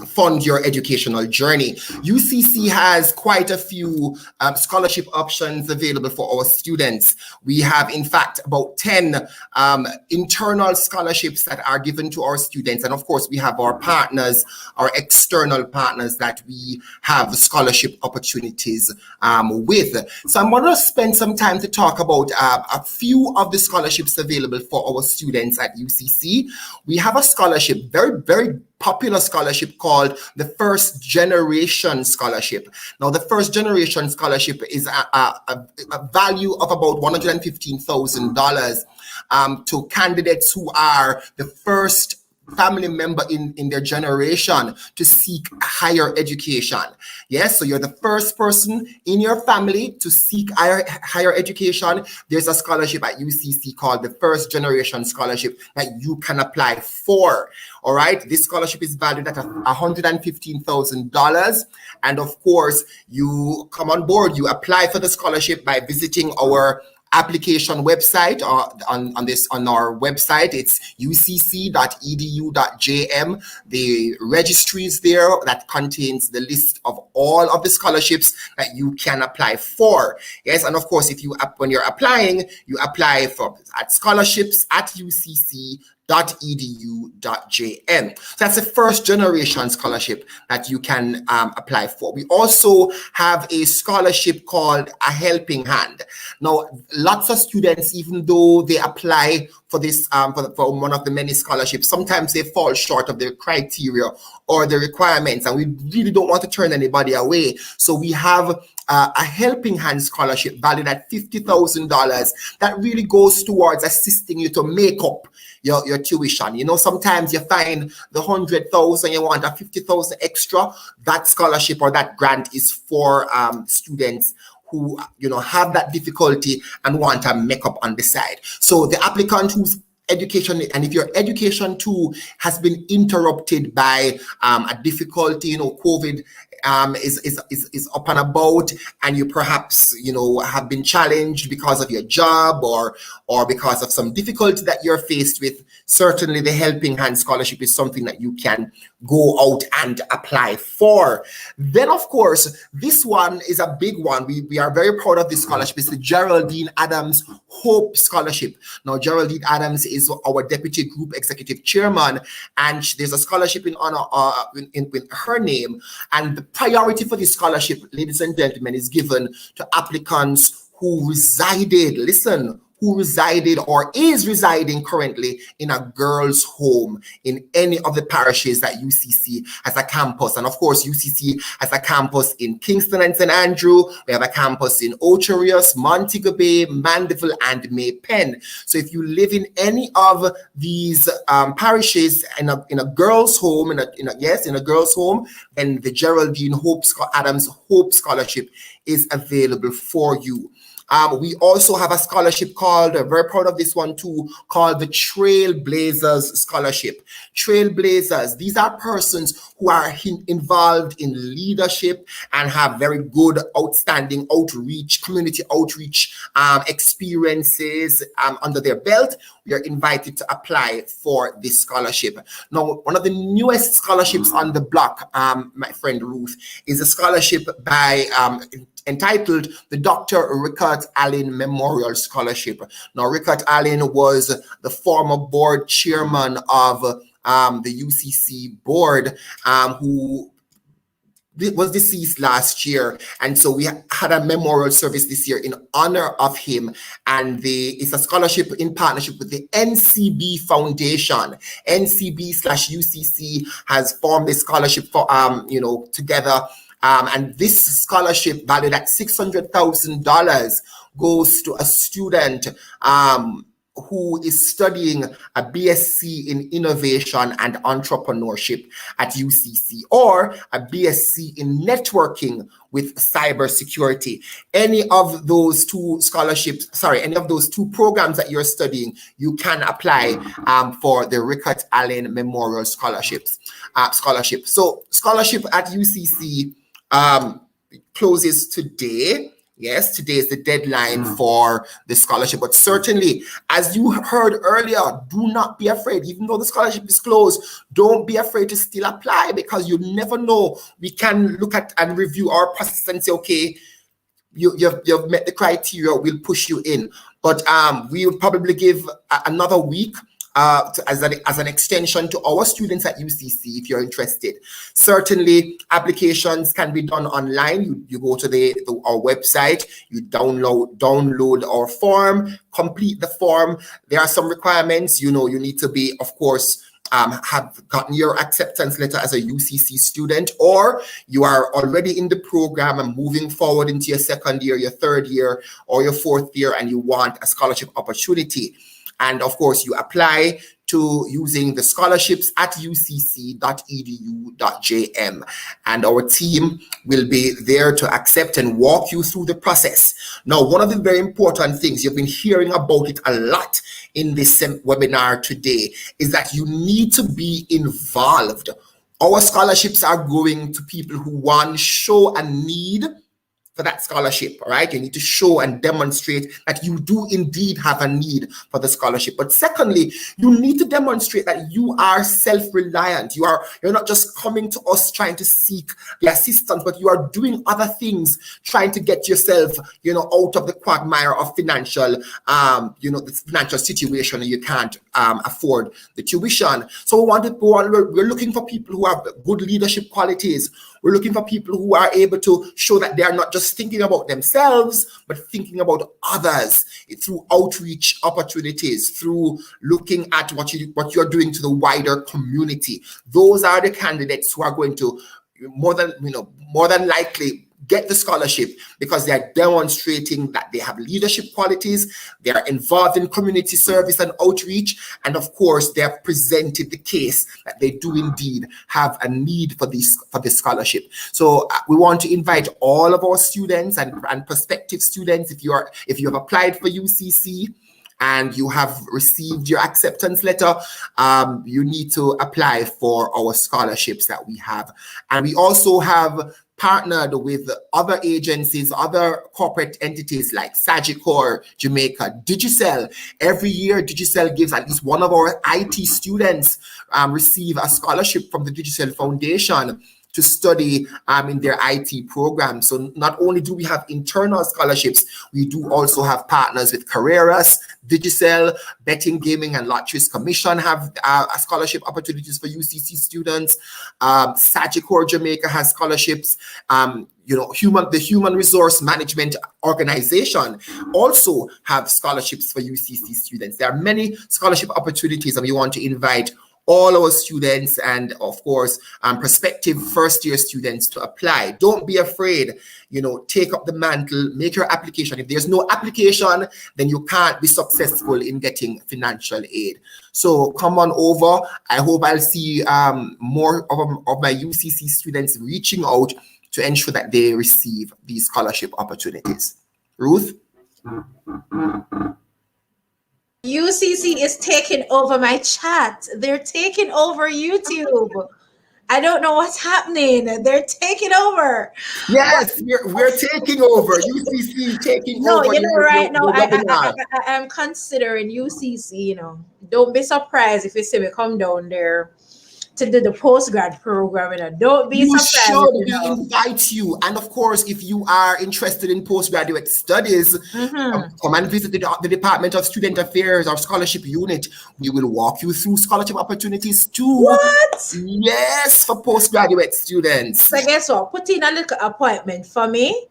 fund your educational journey. UCC has quite a few scholarship options available for our students. We have, in fact, about 10 internal scholarships that are given to our students. And of course, we have our partners, our external partners that we have scholarship opportunities with. So I'm going to spend some time to talk about a few of the scholarships available for our students at UCC. We have a scholarship, very, very popular scholarship called the First Generation Scholarship. Now, the First Generation Scholarship is a value of about $115,000 to candidates who are the first family member in their generation to seek higher education. Yes, so you're the first person in your family to seek higher education. There's a scholarship at UCC called the First Generation Scholarship that you can apply for. All right, this scholarship is valued at $115,000. And of course, you come on board, you apply for the scholarship by visiting our application website on our website. It's ucc.edu.jm. The registry is there that contains the list of all of the scholarships that you can apply for. Yes, and of course, when you're applying, you apply at scholarships@ucc.edu.jm. So that's a first generation scholarship that you can apply for. We also have a scholarship called A Helping Hand. Now, lots of students, even though they apply for this for one of the many scholarships, sometimes they fall short of the criteria or the requirements, and we really don't want to turn anybody away. So we have a Helping Hand scholarship valued at $50,000 that really goes towards assisting you to make up your tuition. Sometimes you find the 100,000, you want a 50,000 extra. That scholarship or that grant is for students who have that difficulty and want to make up on the side. So the applicant whose education, and if your education too has been interrupted by a difficulty, COVID is up and about, and you perhaps have been challenged because of your job or because of some difficulty that you're faced with, certainly the Helping Hand scholarship is something that you can go out and apply for. Then of course, this one is a big one. We are very proud of this scholarship. It's the Geraldine Adams Hope Scholarship. Now, Geraldine Adams is our Deputy Group Executive Chairman, and there's a scholarship in honor with her name. And the priority for this scholarship, ladies and gentlemen, is given to applicants who resided or is residing currently in a girls' home in any of the parishes that UCC has a campus. And of course, UCC has a campus in Kingston and St. Andrew. We have a campus in Ocho Rios, Montego Bay, Mandeville, and May Pen. So if you live in any of these parishes in a girls' home, in a girls' home, then the Geraldine Adams Hope Scholarship is available for you. We also have a scholarship called, very proud of this one too, called the Trailblazers Scholarship. Trailblazers, these are persons who are involved in leadership and have very good, outstanding outreach, community outreach experiences under their belt. We are invited to apply for this scholarship. Now, one of the newest scholarships on the block, my friend Ruth, is a scholarship by entitled the Dr. Rickard Allen Memorial Scholarship. Now, Rickard Allen was the former board chairman of the UCC board, who was deceased last year, and so we had a memorial service this year in honor of him. And it's a scholarship in partnership with the NCB Foundation. NCB/UCC has formed this scholarship for together, and this scholarship, valued at $600,000, goes to a student who is studying a BSc in Innovation and Entrepreneurship at UCC, or a BSc in Networking with Cybersecurity. Any of those two any of those two programs that you're studying, you can apply for the Rickard Allen Memorial Scholarship. So scholarship at UCC closes today. Yes, today is the deadline for the scholarship, but certainly, as you heard earlier, do not be afraid. Even though the scholarship is closed, don't be afraid to still apply, because you never know. We can look at and review our process and say, okay, you've met the criteria, we'll push you in. But we'll probably give another week as an extension to our students at UCC, if you're interested. Certainly, applications can be done online. You go to our website, you download our form, complete the form. There are some requirements. You need to be, of course, have gotten your acceptance letter as a UCC student, or you are already in the program and moving forward into your second year, your third year, or your fourth year, and you want a scholarship opportunity. And of course, you apply to using the scholarships at ucc.edu.jm. And our team will be there to accept and walk you through the process. Now, one of the very important things, you've been hearing about it a lot in this webinar today, is that you need to be involved. Our scholarships are going to people who, one, show a need for that scholarship, all right? You need to show and demonstrate that you do indeed have a need for the scholarship. But secondly, you need to demonstrate that you are self-reliant. You're not just coming to us trying to seek the assistance, but you are doing other things, trying to get yourself, out of the quagmire of financial, the financial situation, and you can't afford the tuition. So we're looking for people who have good leadership qualities. We're looking for people who are able to show that they are not just thinking about themselves, but thinking about others through outreach opportunities, through looking at what you're doing to the wider community. Those are the candidates who are going to more than likely get the scholarship, because they are demonstrating that they have leadership qualities, they are involved in community service and outreach, and of course, they have presented the case that they do indeed have a need for this scholarship. So we want to invite all of our students and prospective students, if you have applied for UCC and you have received your acceptance letter, you need to apply for our scholarships that we have. And we also have partnered with other agencies, other corporate entities like Sagicor, Jamaica, Digicel. Every year, Digicel gives at least one of our IT students receive a scholarship from the Digicel Foundation to study in their IT program. So not only do we have internal scholarships, we do also have partners with Carreras, Digicel, Betting, Gaming, and Lotteries Commission have scholarship opportunities for UCC students. Sagicor Jamaica has scholarships. The Human Resource Management Organization also have scholarships for UCC students. There are many scholarship opportunities, and we want to invite all our students and, of course, prospective first-year students to apply. Don't be afraid. Take up the mantle, make your application. If there's no application, then you can't be successful in getting financial aid. So come on over. I hope I'll see more of my UCC students reaching out to ensure that they receive these scholarship opportunities. Ruth? UCC is taking over my chat. They're taking over YouTube. I don't know what's happening. They're taking over. Yes, we're taking over. UCC taking No, over you know, right now your webinar. I'm considering UCC. You know, don't be surprised if you see me come down there to do the postgrad program. You know, don't be You surprised. should. You We know. invite you. And of course, if you are interested in postgraduate studies, come and visit the Department of Student Affairs or Scholarship Unit. We will walk you through scholarship opportunities too. What? Yes, for postgraduate students. So guess what? Put in a little appointment for me.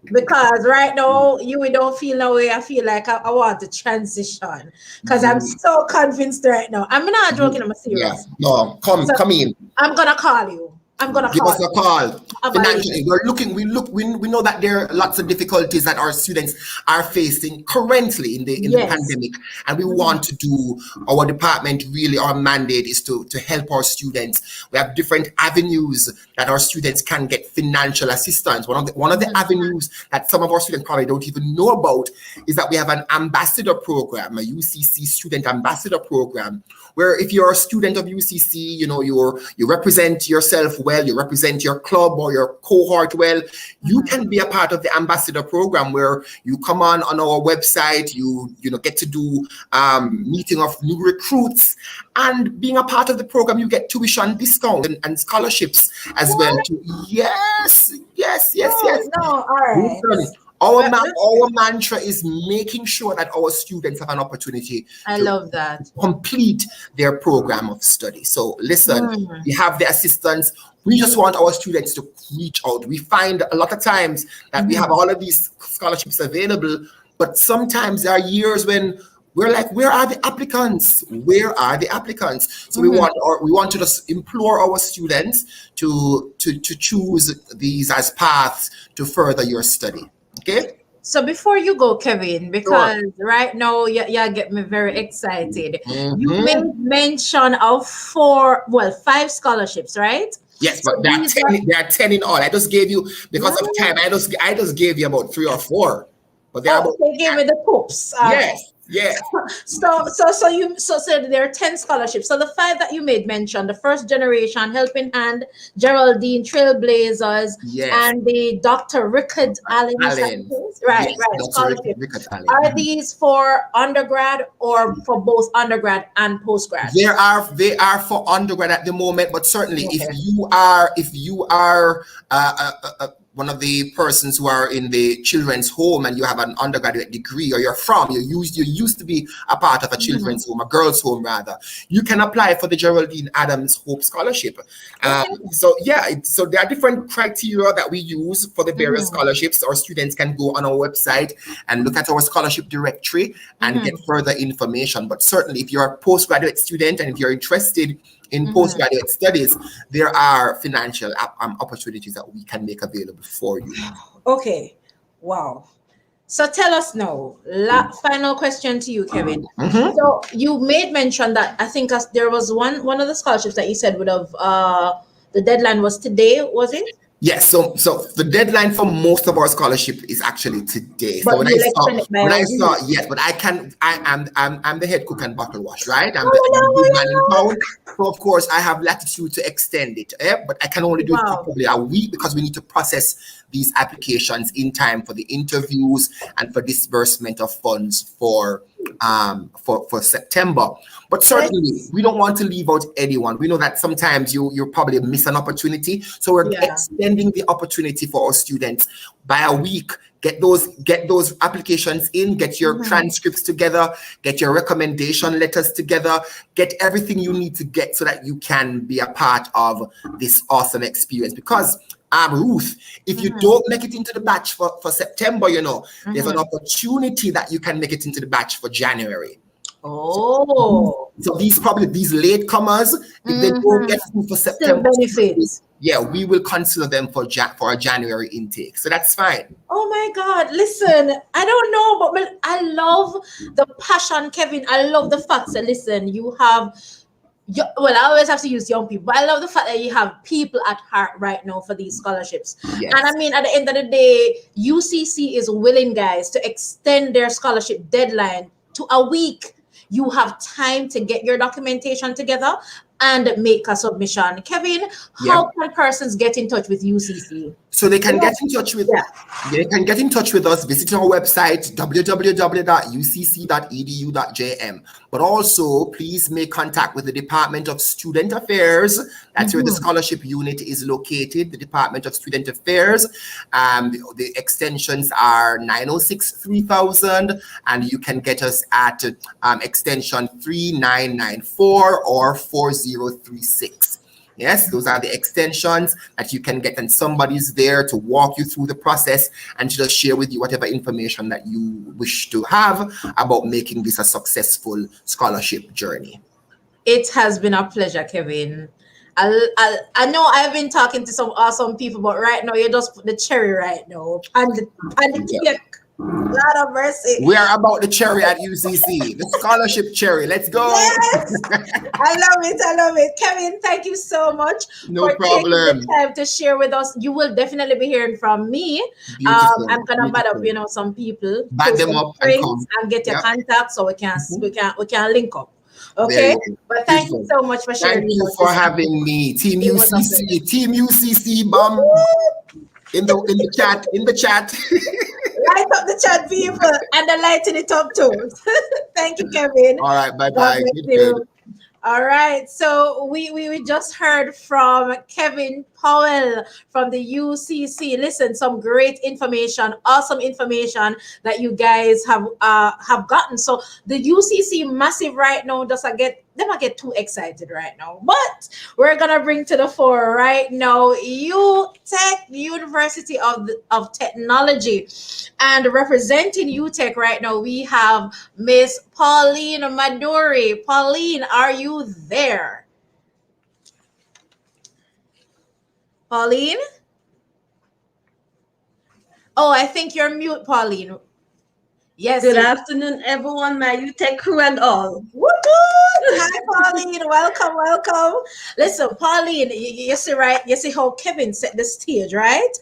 Because right now you don't feel that way. I feel like I want to transition because I'm so convinced right now. I'm not joking. I'm serious. Yeah. No, come in. I'm gonna call you. I'm gonna give call us a call. About Financially, we know that there are lots of difficulties that our students are facing currently in the pandemic, and we want to do our department. Really, our mandate is to help our students. We have different avenues that our students can get financial assistance. One of the avenues that some of our students probably don't even know about is that we have an ambassador program, a UCC student ambassador program, where if you're a student of UCC, you know, you represent yourself well, you represent your club or your cohort well, you can be a part of the ambassador program where you come on our website, you get to do meeting of new recruits, and being a part of the program, you get tuition discount and scholarships as well. Yes. No, all right. Listen, our mantra is making sure that our students have an opportunity love that. Complete their program of study. So listen, we have the assistance. We just want our students to reach out. We find a lot of times that we have all of these scholarships available, but sometimes there are years when we're like, where are the applicants? Where are the applicants? So we want to just implore our students to choose these as paths to further your study. Okay. So before you go, Kevin, because right now you get me very excited. You made mention of 5 scholarships, right? Yes, but there are 10 in all. I just gave you, because of time, I just gave you about 3 or 4. But they gave me the poops. Yes. So there are 10 scholarships. So the 5 that you made mention, the First Generation, Helping Hand, Geraldine, Trailblazers, and the Dr. Rickard Allen. Right. Scholarships. Are these for undergrad or for both undergrad and postgrad? They are for undergrad at the moment, but certainly if you are one of the persons who are in the children's home and you have an undergraduate degree, or you used to be a part of a children's home, a girls' home rather, you can apply for the Geraldine Adams Hope Scholarship. So there are different criteria that we use for the various scholarships. Our students can go on our website and look at our scholarship directory and get further information. But certainly if you're a postgraduate student and if you're interested in postgraduate studies, there are financial opportunities that we can make available for you. Okay. Wow. So tell us now, final question to you, Kevin. So you made mention that I think there was one of the scholarships that you said would have the deadline was today, was it? Yes, so the deadline for most of our scholarship is actually today. But so when I saw, yes, but I'm the head cook and bottle wash, right? I'm the man in town. So of course I have latitude to extend it, but I can only do it for probably a week because we need to process these applications in time for the interviews and for disbursement of funds for September. But certainly we don't want to leave out anyone. We know that sometimes you probably miss an opportunity, so we're extending the opportunity for our students by a week. Get those applications in, get your transcripts together, get your recommendation letters together, get everything you need to get so that you can be a part of this awesome experience. Because Ruth, if you don't make it into the batch for September, there's an opportunity that you can make it into the batch for January. Oh, so these late comers, if they don't get through for September, benefits. We will consider them for a January intake. So that's fine. Oh my God! Listen, I don't know, but I love the passion, Kevin. I love the fact that listen, you have well, I always have to use young people, but I love the fact that you have people at heart right now for these scholarships. Yes. And I mean, at the end of the day, UCC is willing, guys, to extend their scholarship deadline to a week. You have time to get your documentation together and make a submission. Kevin, how can persons get in touch with UCC? So they can get in touch with us, visit our website www.ucc.edu.jm. But also, please make contact with the Department of Student Affairs. That's where the scholarship unit is located, the Department of Student Affairs. The extensions are 906-3000, and you can get us at extension 3994 or 4036. Yes, those are the extensions that you can get, and somebody's there to walk you through the process and to just share with you whatever information that you wish to have about making this a successful scholarship journey. It has been a pleasure, Kevin. I know I've been talking to some awesome people, but right now you just put the cherry right now. And the cake. Lord of mercy. We are about the cherry at UCC, the scholarship cherry. Let's go. Yes. I love it. Kevin, thank you so much for taking the time to share with us. You will definitely be hearing from me. I'm gonna bad up, some people. Bad them up and get your contact so we can link up. Okay, but thank you so much for sharing. Thank you for having me, Team UCC, bomb in the chat. Light up the chat, people, and the lighting it up too. Thank you, Kevin. All right, bye. All right, so we just heard from Kevin Powell from the UCC. Listen, some great information, awesome information that you guys have gotten. So the UCC massive right now I get too excited right now, but we're gonna bring to the fore right now UTech, University of Technology, and representing UTech right now we have Miss Pauline Maduri. Pauline, are you there? Pauline? Oh, I think you're mute, Pauline. Yes. Good afternoon, everyone, my UTech crew and all. Hi, Pauline. Welcome. Listen, Pauline, you see, right? You see how Kevin set the stage, right?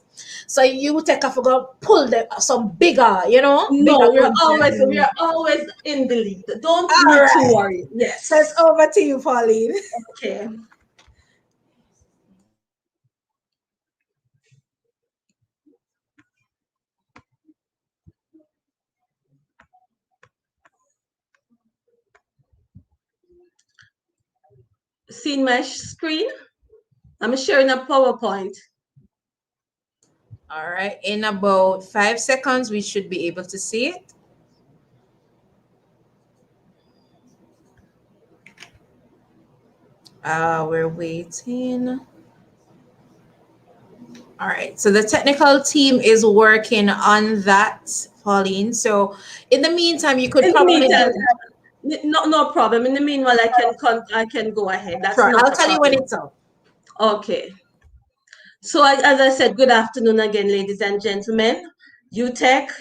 So UTech have to pull some bigger, No, we are always in the lead. Don't be too worried. Yes. So it's over to you, Pauline. Okay. Seen my screen? I'm sharing a PowerPoint. All right, in about 5 seconds, we should be able to see it. We're waiting. All right, so the technical team is working on that, Pauline. So in the meantime, you could probably... No problem. In the meanwhile, I can go ahead. That's sure. I'll tell you when it's up. Okay. So as I said, good afternoon again, ladies and gentlemen. UTech.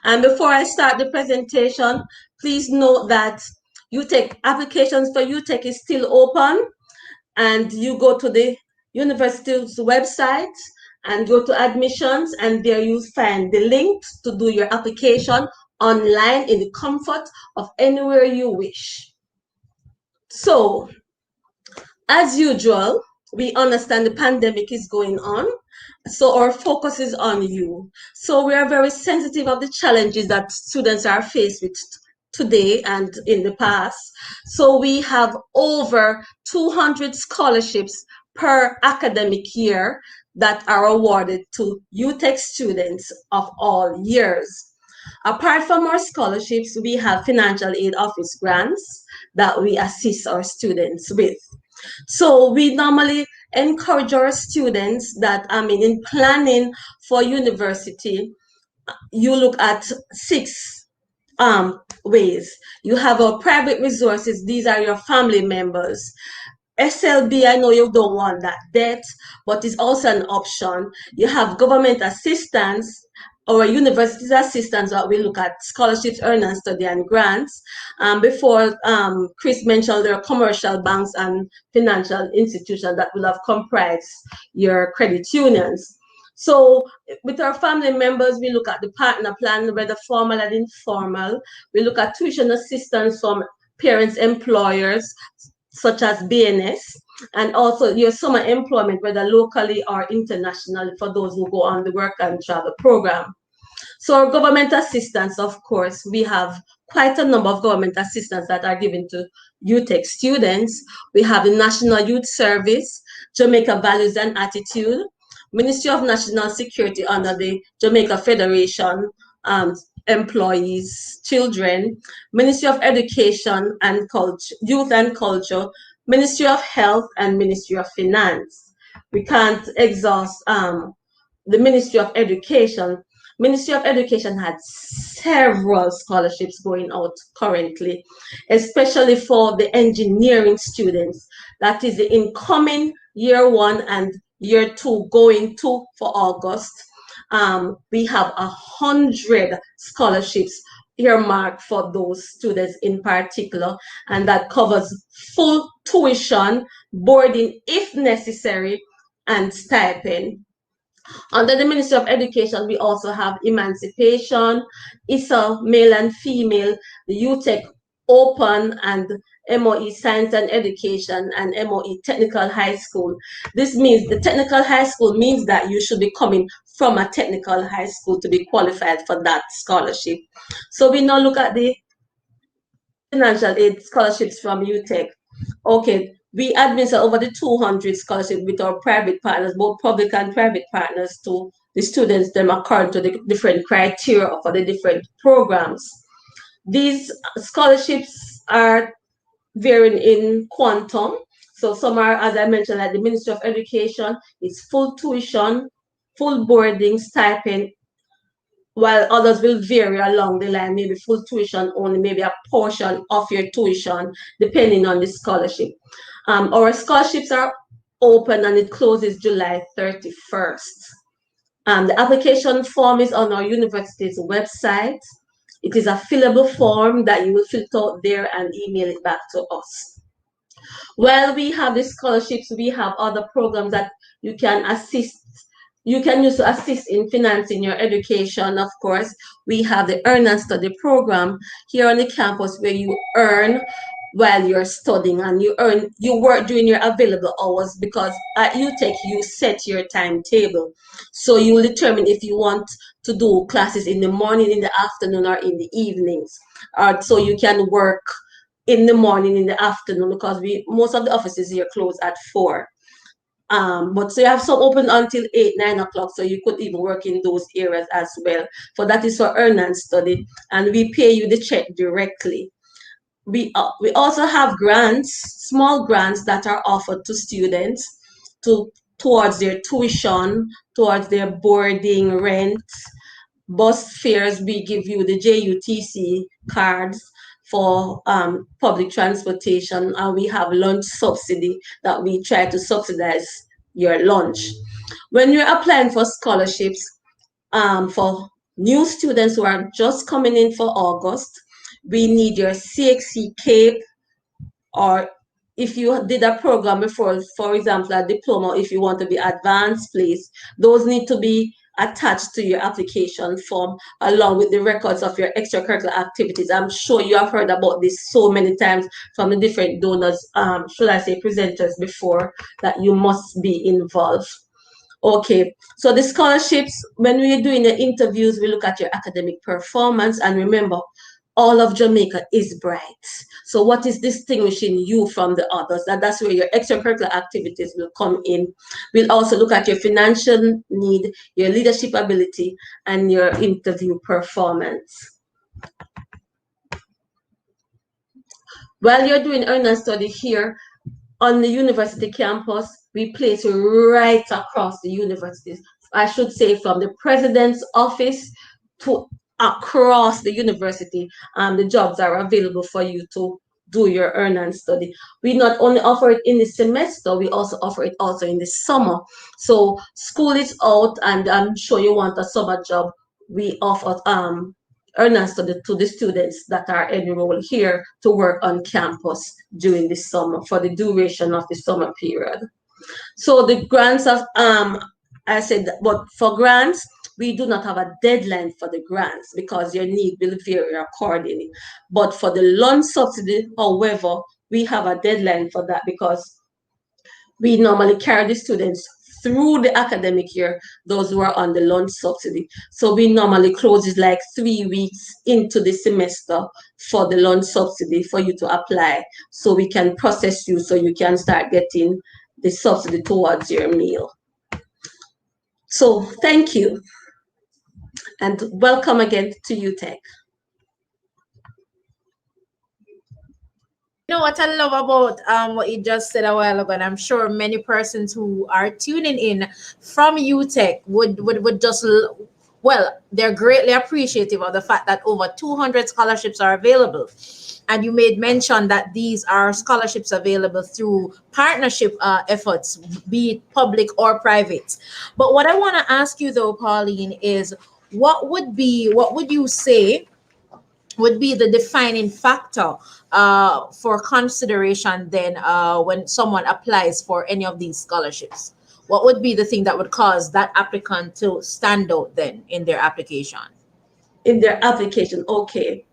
And before I start the presentation, please note that UTech applications for UTech is still open, and you go to the university's website and go to admissions, and there you find the link to do your application online in the comfort of anywhere you wish. So, as usual, we understand the pandemic is going on, so our focus is on you. So we are very sensitive of the challenges that students are faced with today and in the past. So we have over 200 scholarships per academic year that are awarded to UTech students of all years. Apart from our scholarships, we have financial aid office grants that we assist our students with. So we normally encourage our students that, in planning for university, you look at 6 ways. You have our private resources. These are your family members. SLB, I know you don't want that debt, but it's also an option. You have government assistance, our university's assistants, that we look at scholarships, earn and study, and grants. Before Chris mentioned, there are commercial banks and financial institutions that will have comprised your credit unions. So with our family members, we look at the partner plan, whether formal and informal. We look at tuition assistance from parents' employers, such as BNS, and also your summer employment, whether locally or internationally, for those who go on the work and travel program. So our government assistance, of course, we have quite a number of government assistance that are given to UTech students. We have the National Youth Service, Jamaica Values and Attitude, Ministry of National Security under the Jamaica Federation, employees, children, Ministry of Education and Culture, Youth and Culture, Ministry of Health, and Ministry of Finance. We can't exhaust the Ministry of Education. Ministry of Education had several scholarships going out currently, especially for the engineering students. That is the incoming year 1 and year 2 going to for August. We have 100 scholarships earmarked for those students in particular, and that covers full tuition, boarding if necessary, and stipend. Under the Ministry of Education, we also have emancipation, ISA, male and female, the UTech Open, and MOE Science and Education, and MOE Technical High School. This means the technical high school means that you should be coming from a technical high school to be qualified for that scholarship. So we now look at the financial aid scholarships from UTech. Okay, we administer over the 200 scholarships with our private partners, both public and private partners, to the students, them according to the different criteria for the different programs. These scholarships are varying in quantum. So some are, as I mentioned, like the Ministry of Education, it's full tuition, full boarding, stipend, while others will vary along the line, maybe full tuition only, maybe a portion of your tuition, depending on the scholarship. Our scholarships are open and it closes July 31st. The application form is on our university's website. It is a fillable form that you will fill out there and email it back to us. While we have the scholarships, we have other programs that you can use to assist in financing your education. Of course, we have the Earn and Study program here on the campus, where you earn while you're studying, and you work during your available hours, because at UTech you set your timetable. So you will determine if you want to do classes in the morning, in the afternoon, or in the evenings. So you can work in the morning, in the afternoon, because most of the offices here close at 4. But so you have some open until 8, 9 o'clock, so you could even work in those areas as well. For that is for Earn and Study, and we pay you the check directly. We also have grants, small grants that are offered to students towards their tuition, towards their boarding, rent, bus fares. We give you the JUTC cards for public transportation, and we have lunch subsidy that we try to subsidize your lunch. When you're applying for scholarships for new students who are just coming in for August, we need your CXC CAPE, or if you did a program before, for example, a diploma, if you want to be advanced, please, those need to be attached to your application form, along with the records of your extracurricular activities. I'm sure you have heard about this so many times from the different donors, should I say presenters before, that you must be involved. Okay, so the scholarships, when we're doing the interviews, we look at your academic performance, and remember, all of Jamaica is bright. So what is distinguishing you from the others? That's where your extracurricular activities will come in. We'll also look at your financial need, your leadership ability, and your interview performance. While you're doing Earn and Study here on the university campus, we place you right across the universities. I should say from the president's office to across the university, the jobs are available for you to do your Earn and Study. We not only offer it in the semester, we also offer it also in the summer. So school is out and I'm sure you want a summer job. we offer earners to the students that are enrolled here to work on campus during the summer for the duration of the summer period. So the grants of I said, but for grants, we do not have a deadline for the grants because your need will vary accordingly. But for the loan subsidy, however, we have a deadline for that because we normally carry the students through the academic year, those who are on the lunch subsidy. So we normally close it like 3 weeks into the semester for the lunch subsidy for you to apply so we can process you so you can start getting the subsidy towards your meal. So thank you and welcome again to UTech. You know what I love about what you just said a while ago, and I'm sure many persons who are tuning in from UTech would just well, they're greatly appreciative of the fact that over 200 scholarships are available. And you made mention that these are scholarships available through partnership efforts, be it public or private. But what I want to ask you though, Pauline, is what would you say would be the defining factor for consideration then when someone applies for any of these scholarships? What would be the thing that would cause that applicant to stand out then in their application? In their application, okay.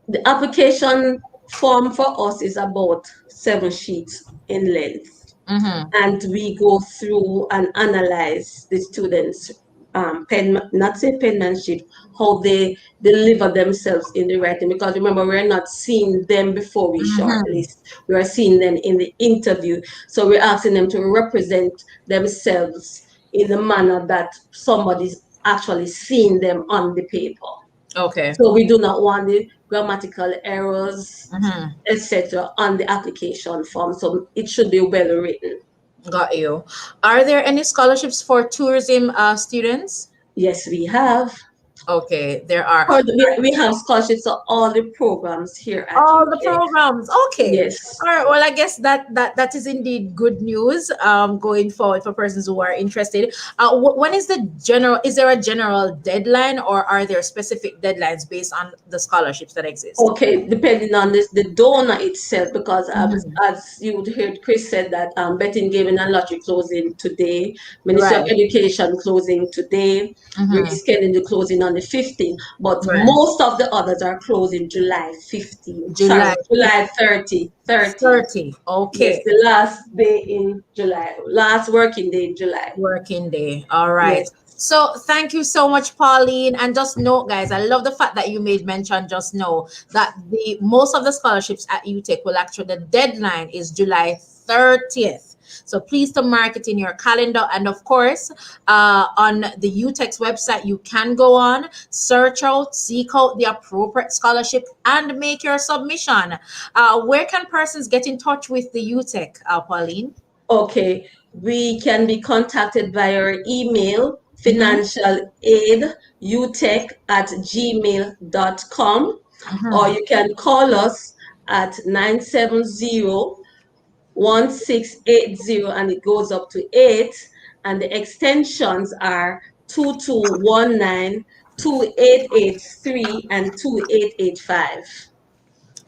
The application form for us is about 7 sheets in length. And we go through and analyze the students' penmanship, how they deliver themselves in the writing. Because remember, we're not seeing them before we shortlist. We are seeing them in the interview. So we're asking them to represent themselves in the manner that somebody's actually seeing them on the paper. Okay. So we do not want the grammatical errors, etc. on the application form. So it should be well written. Got you. Are there any scholarships for tourism students? Yes, we have. Okay, there are. We have scholarships for all the programs here at all UTech. the programs. Okay. Yes. All right. Well, I guess that is indeed good news going forward for persons who are interested. When is is there a general deadline or are there specific deadlines based on the scholarships that exist? Okay, depending on the donor itself, because as you heard Chris said that betting, gaming and lottery closing today, Ministry of Education closing today, we're scheduling the closing on the 15th, but most of the others are closing July 15th. July 30. 30. Okay. Yes, the last day in July, last working day in July. Working day. All right. Yes. So thank you so much, Pauline. And just note, guys, I love the fact that you made mention just now that most of the scholarships at UTech will actually, the deadline is July 30th. So please to mark it in your calendar. And of course, on the UTech's website, you can go on, search out, seek out the appropriate scholarship and make your submission. Where can persons get in touch with the UTech, Pauline? Okay, we can be contacted via our email, financialaidutech@gmail.com, or you can call us at 970-1680 and it goes up to 8, and the extensions are 2219, 2883 and 2885.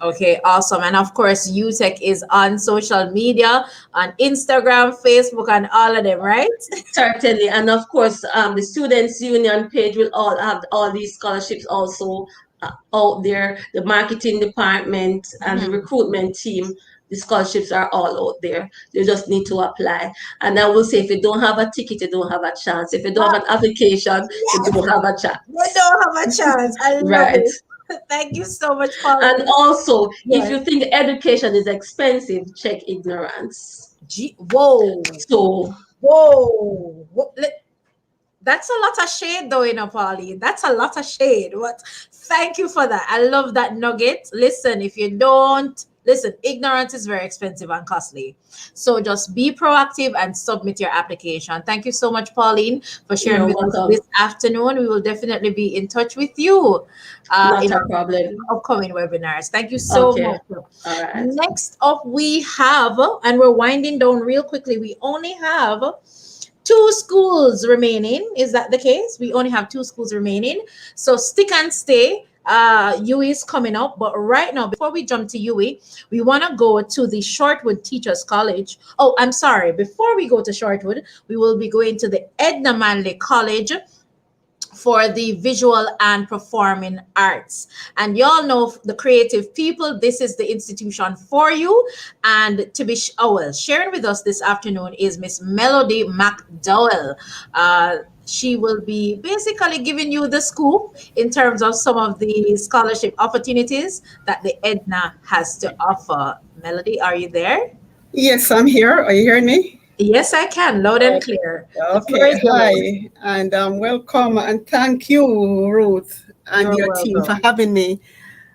Okay, awesome. And of course, UTech is on social media, on Instagram, Facebook, and all of them, right? Certainly. And of course, the Students Union page will all have all these scholarships also out there. The marketing department and the recruitment team, the scholarships are all out there. You just need to apply. And I will say, if you don't have a ticket, you don't have a chance. If you don't have an application, you don't have a chance. You don't have a chance. I love it. Thank you so much, Paul. And also, if you think education is expensive, check ignorance. Whoa. So, whoa. That's a lot of shade, though, Pauline. That's a lot of shade. Thank you for that. I love that nugget. Listen, if you don't listen, ignorance is very expensive and costly. So just be proactive and submit your application. Thank you so much, Pauline, for sharing with us this afternoon. We will definitely be in touch with you not in a problem. Upcoming webinars. Thank you so much. All right. Next up, we have, and we're winding down real quickly, we only have 2 2 schools remaining. Is that the case? We only have 2 schools remaining. So stick and stay. UE is coming up, but right now, before we jump to UE, we want to go to the Shortwood Teachers College. Oh, I'm sorry. Before we go to Shortwood, we will be going to the Edna Manley College for the visual and performing arts. And y'all know the creative people, this is the institution for you. And to be sharing with us this afternoon is Miss Melody McDowell. She will be basically giving you the scoop in terms of some of the scholarship opportunities that the Edna has to offer. Melody, are you there? Yes, I'm here. Are you hearing me? Yes, I can, loud and clear. Okay, hi, and welcome, and thank you, Ruth, and your team for having me,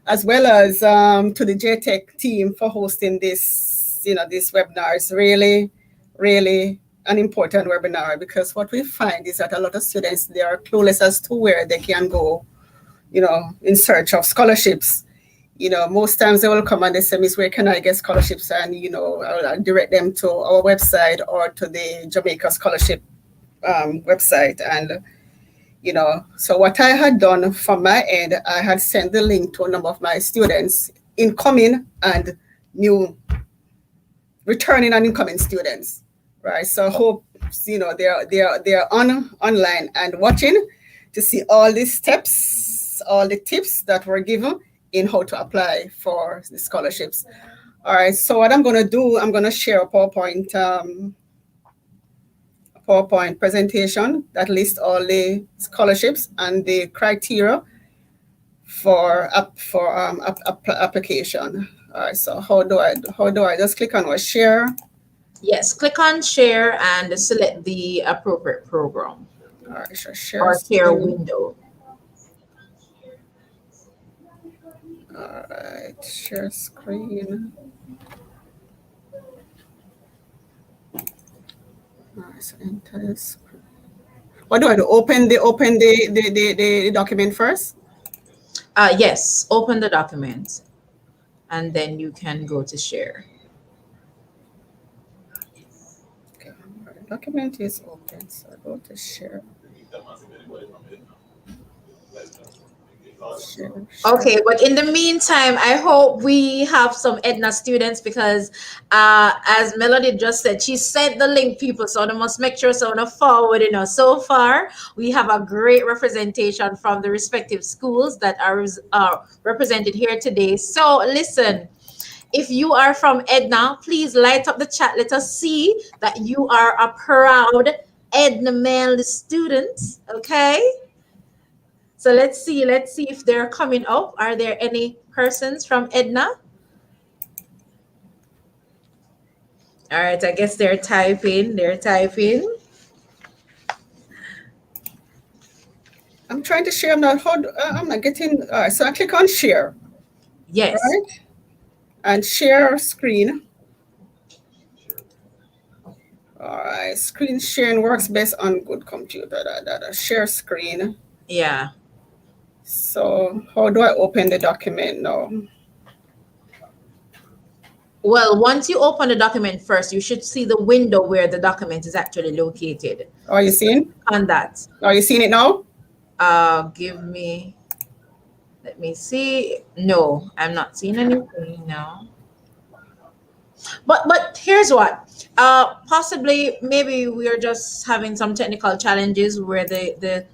as well as to the JTEC team for hosting this, this webinar. Is really, really an important webinar, because what we find is that a lot of students, they are clueless as to where they can go, in search of scholarships. Most times they will come and they say, Miss, where can I get scholarships? And, I'll direct them to our website or to the Jamaica scholarship website. And, so what I had done from my end, I had sent the link to a number of my students, incoming and returning and incoming students, right? So I hope, they're online and watching to see all the steps, all the tips that were given in how to apply for the scholarships. All right, so what I'm going to do, I'm going to share a PowerPoint presentation that lists all the scholarships and the criteria for application. All right, so how do I just click on what, share? Yes, click on share and select the appropriate program. All right, so share or share window. All right, share screen. All right, so enter the screen. What do I do? Open the document first? Yes, open the document, and then you can go to share. Okay, the document is open, so I go to share. Okay, but in the meantime, I hope we have some Edna students, because as Melody just said, she sent the link, people, so they must make sure so forward. So far we have a great representation from the respective schools that are represented here today. So listen, if you are from Edna, please light up the chat. Let us see that you are a proud Edna Manley student. Okay, so let's see if they're coming up. Are there any persons from Edna? All right, I guess they're typing. I'm trying to share. I'm not getting. So I click on share. Yes. Right? And share screen. All right, screen sharing works best on good computer. Share screen. Yeah. So how do I open the document now? Well, once you open the document first, you should see the window where the document is actually located. Are you seeing? On that. Are you seeing it now? Let me see. No, I'm not seeing anything now. But here's what. Possibly, maybe we are just having some technical challenges where the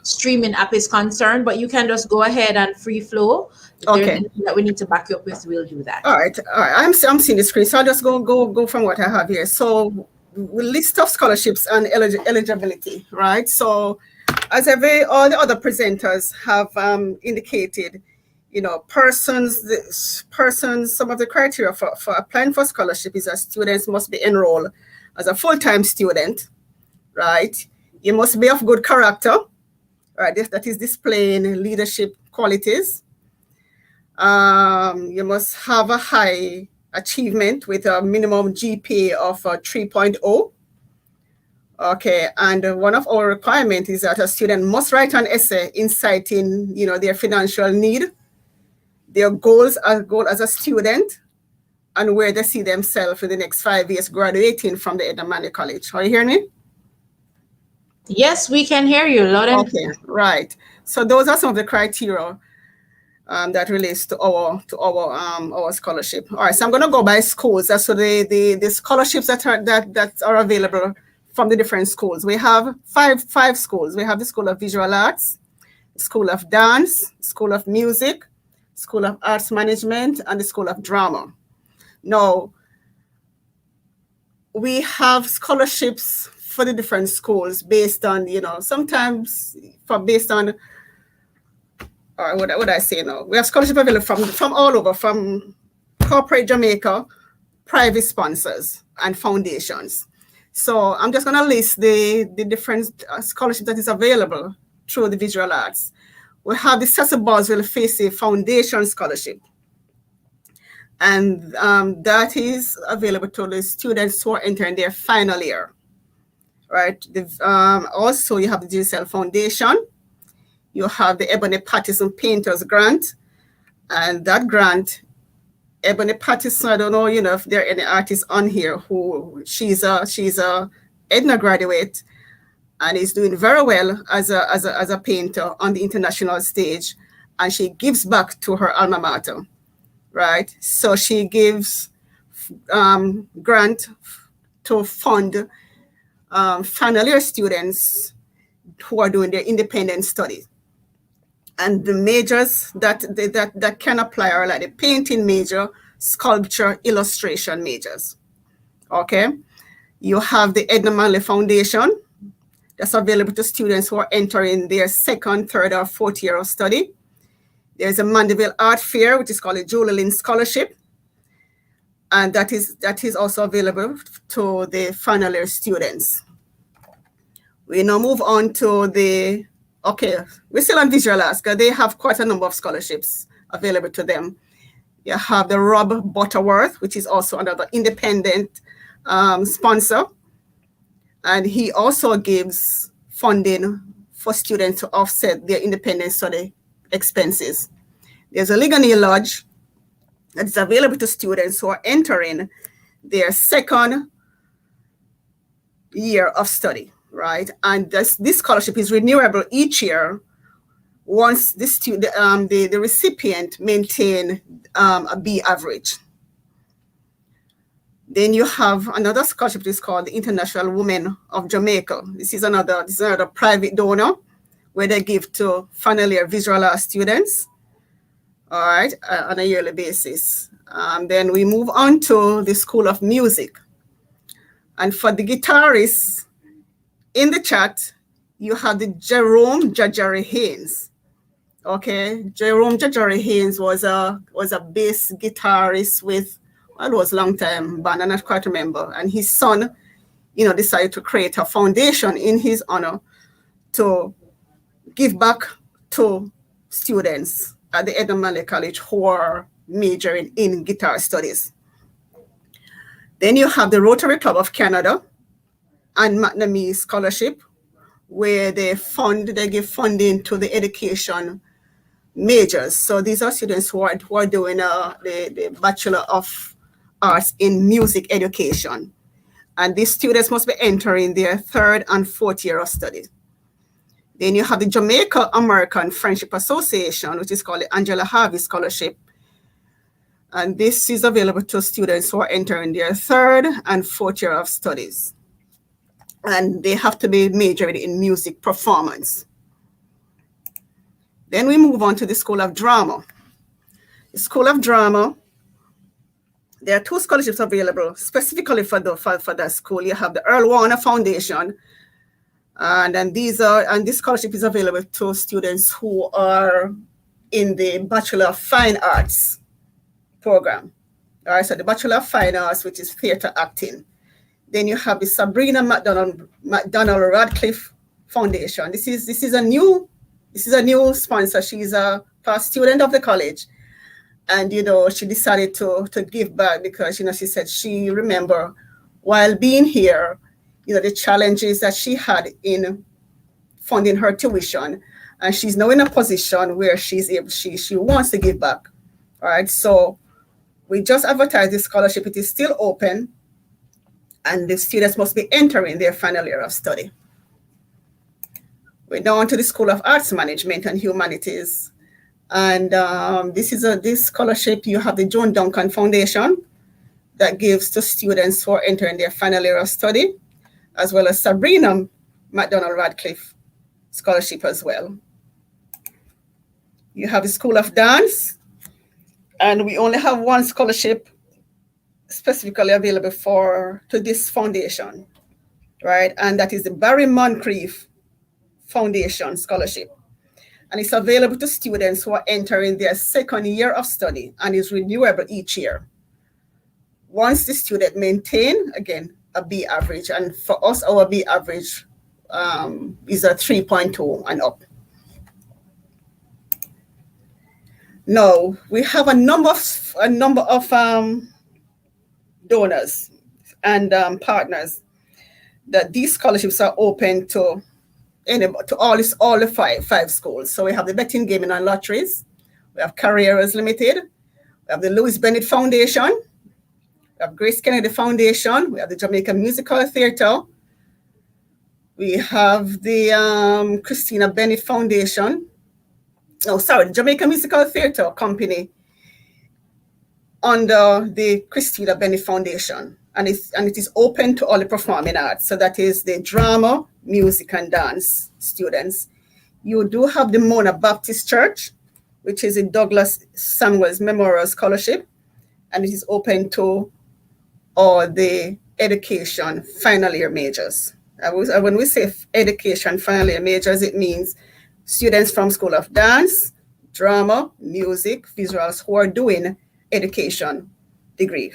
streaming app is concerned, but you can just go ahead and free flow. If there's anything that we need to back you up with, we'll do that. All right. I'm seeing the screen, so I'll just go from what I have here. So list of scholarships and eligibility, right? So as all the other presenters have indicated, persons, some of the criteria for applying for scholarship is that students must be enrolled as a full-time student, right? You must be of good character, right? That is displaying leadership qualities. You must have a high achievement with a minimum GPA of 3.0. Okay, and one of our requirements is that a student must write an essay inciting, their financial need, their goal as a student, and where they see themselves in the next 5 years graduating from the Edna Manley College. Are you hearing me? Yes, we can hear you loud and Okay, right. So those are some of the criteria that relates to our scholarship. All right, so I'm going to go by schools. That's so the scholarships that are available from the different schools. We have five schools. We have the School of Visual Arts, School of Dance, School of Music, School of Arts Management, and the School of Drama. Now, we have scholarships for the different schools based on, sometimes based on, or what would I say now? We have scholarship available from all over, from corporate Jamaica, private sponsors, and foundations. So I'm just going to list the different scholarships that is available through the visual arts. We have the Cecil Boswell Facey Foundation Scholarship. And that is available to the students who are entering their final year, right? Also, you have the GSL Foundation. You have the Ebony Pattison Painters Grant. And that grant, Ebony Pattison, I don't know, if there are any artists on here who she's a Edna graduate and is doing very well as a painter on the international stage. And she gives back to her alma mater. Right, so she gives grant to fund final year students who are doing their independent study, and the majors that can apply are like the painting major, sculpture, illustration majors. Okay, you have the Edna Manley Foundation that's available to students who are entering their second, third, or fourth year of study. There's a Mandeville Art Fair, which is called a Julie Lynn Scholarship. And that is also available to the final year students. We now move on to we're still on visual arts because they have quite a number of scholarships available to them. You have the Rob Butterworth, which is also another independent sponsor. And he also gives funding for students to offset their independent study expenses. There's a Ligonier Lodge that is available to students who are entering their second year of study, right? And this scholarship is renewable each year once the recipient maintain a B average. Then you have another scholarship that is called the International Women of Jamaica. This is another private donor where they give to final year visual arts students, all right, on a yearly basis. Then we move on to the School of Music. And for the guitarists in the chat, you have the Jerome Jajari Haynes. Okay, Jerome Jajari Haynes was a bass guitarist with, well, it was a long time band, and I quite remember. And his son, decided to create a foundation in his honor to give back to students at the Edna Manley College who are majoring in guitar studies. Then you have the Rotary Club of Canada and McNamee Scholarship, where they give funding to the education majors. So these are students who are doing the Bachelor of Arts in Music Education. And these students must be entering their third and fourth year of study. Then you have the Jamaica American Friendship Association, which is called the Angela Harvey Scholarship. And this is available to students who are entering their third and fourth year of studies. And they have to be majored in music performance. Then we move on to the School of Drama. The School of Drama, there are two scholarships available specifically for that school. You have the Earl Warner Foundation, and then this scholarship is available to students who are in the Bachelor of Fine Arts program. All right, so the Bachelor of Fine Arts, which is theater acting. Then you have the Sabrina McDonald Radcliffe Foundation. This is a new sponsor. She's a past student of the college, and she decided to give back because she said she remember while being here, the challenges that she had in funding her tuition, and she's now in a position where she wants to give back. All right, so we just advertised this scholarship. It is still open, and the students must be entering their final year of study. We're now on to the School of Arts Management and Humanities. And this scholarship, you have the Joan Duncan Foundation that gives to students who are entering their final year of study, as well as Sabrina McDonald Radcliffe Scholarship as well. You have the School of Dance, and we only have one scholarship specifically available to this foundation, right? And that is the Barry Moncrief Foundation Scholarship. And it's available to students who are entering their second year of study and is renewable each year. Once the student maintain, again, a B average, and for us, our B average is a 3.2 and up. Now, we have a number of donors and partners that these scholarships are open to all the five schools. So we have the Betting, Gaming and Lotteries, we have Carreras Ltd, we have the Louis Bennett Foundation, we have Grace Kennedy Foundation, we have the Jamaica Musical Theatre, we have the Christina Bennett Foundation, the Jamaica Musical Theatre Company under the Christina Bennett Foundation. And it is open to all the performing arts. So that is the drama, music, and dance students. You do have the Mona Baptist Church, which is a Douglas Samuels Memorial Scholarship, and it is open to all the education final year majors. When we say education final year majors, it means students from School of Dance, Drama, Music, Visuals who are doing education degree.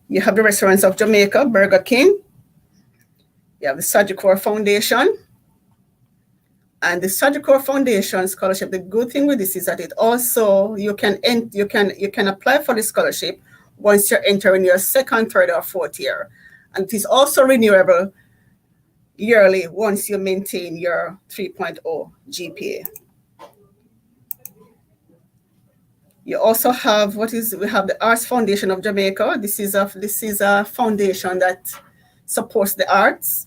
You have the Restaurants of Jamaica, Burger King. You have the Sagicor Foundation. And the Sagicor Foundation scholarship, the good thing with this is that it also, you can apply for the scholarship once you're entering your second, third, or fourth year. And it is also renewable yearly once you maintain your 3.0 GPA. You also have we have the Arts Foundation of Jamaica. This is a foundation that supports the arts,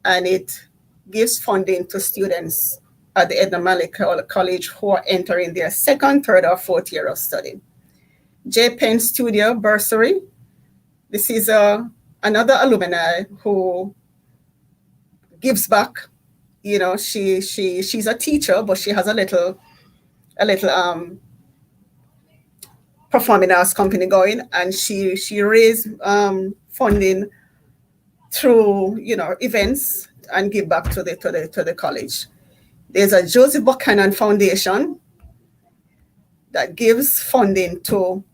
and it gives funding to students at the Edna Manley College who are entering their second, third, or fourth year of study. J Penn Studio Bursary. This is another alumni who gives back. You know, she's a teacher, but she has a little performing arts company going, and she raised funding through events and give back to the college. There's a Joseph Buchanan Foundation that gives funding to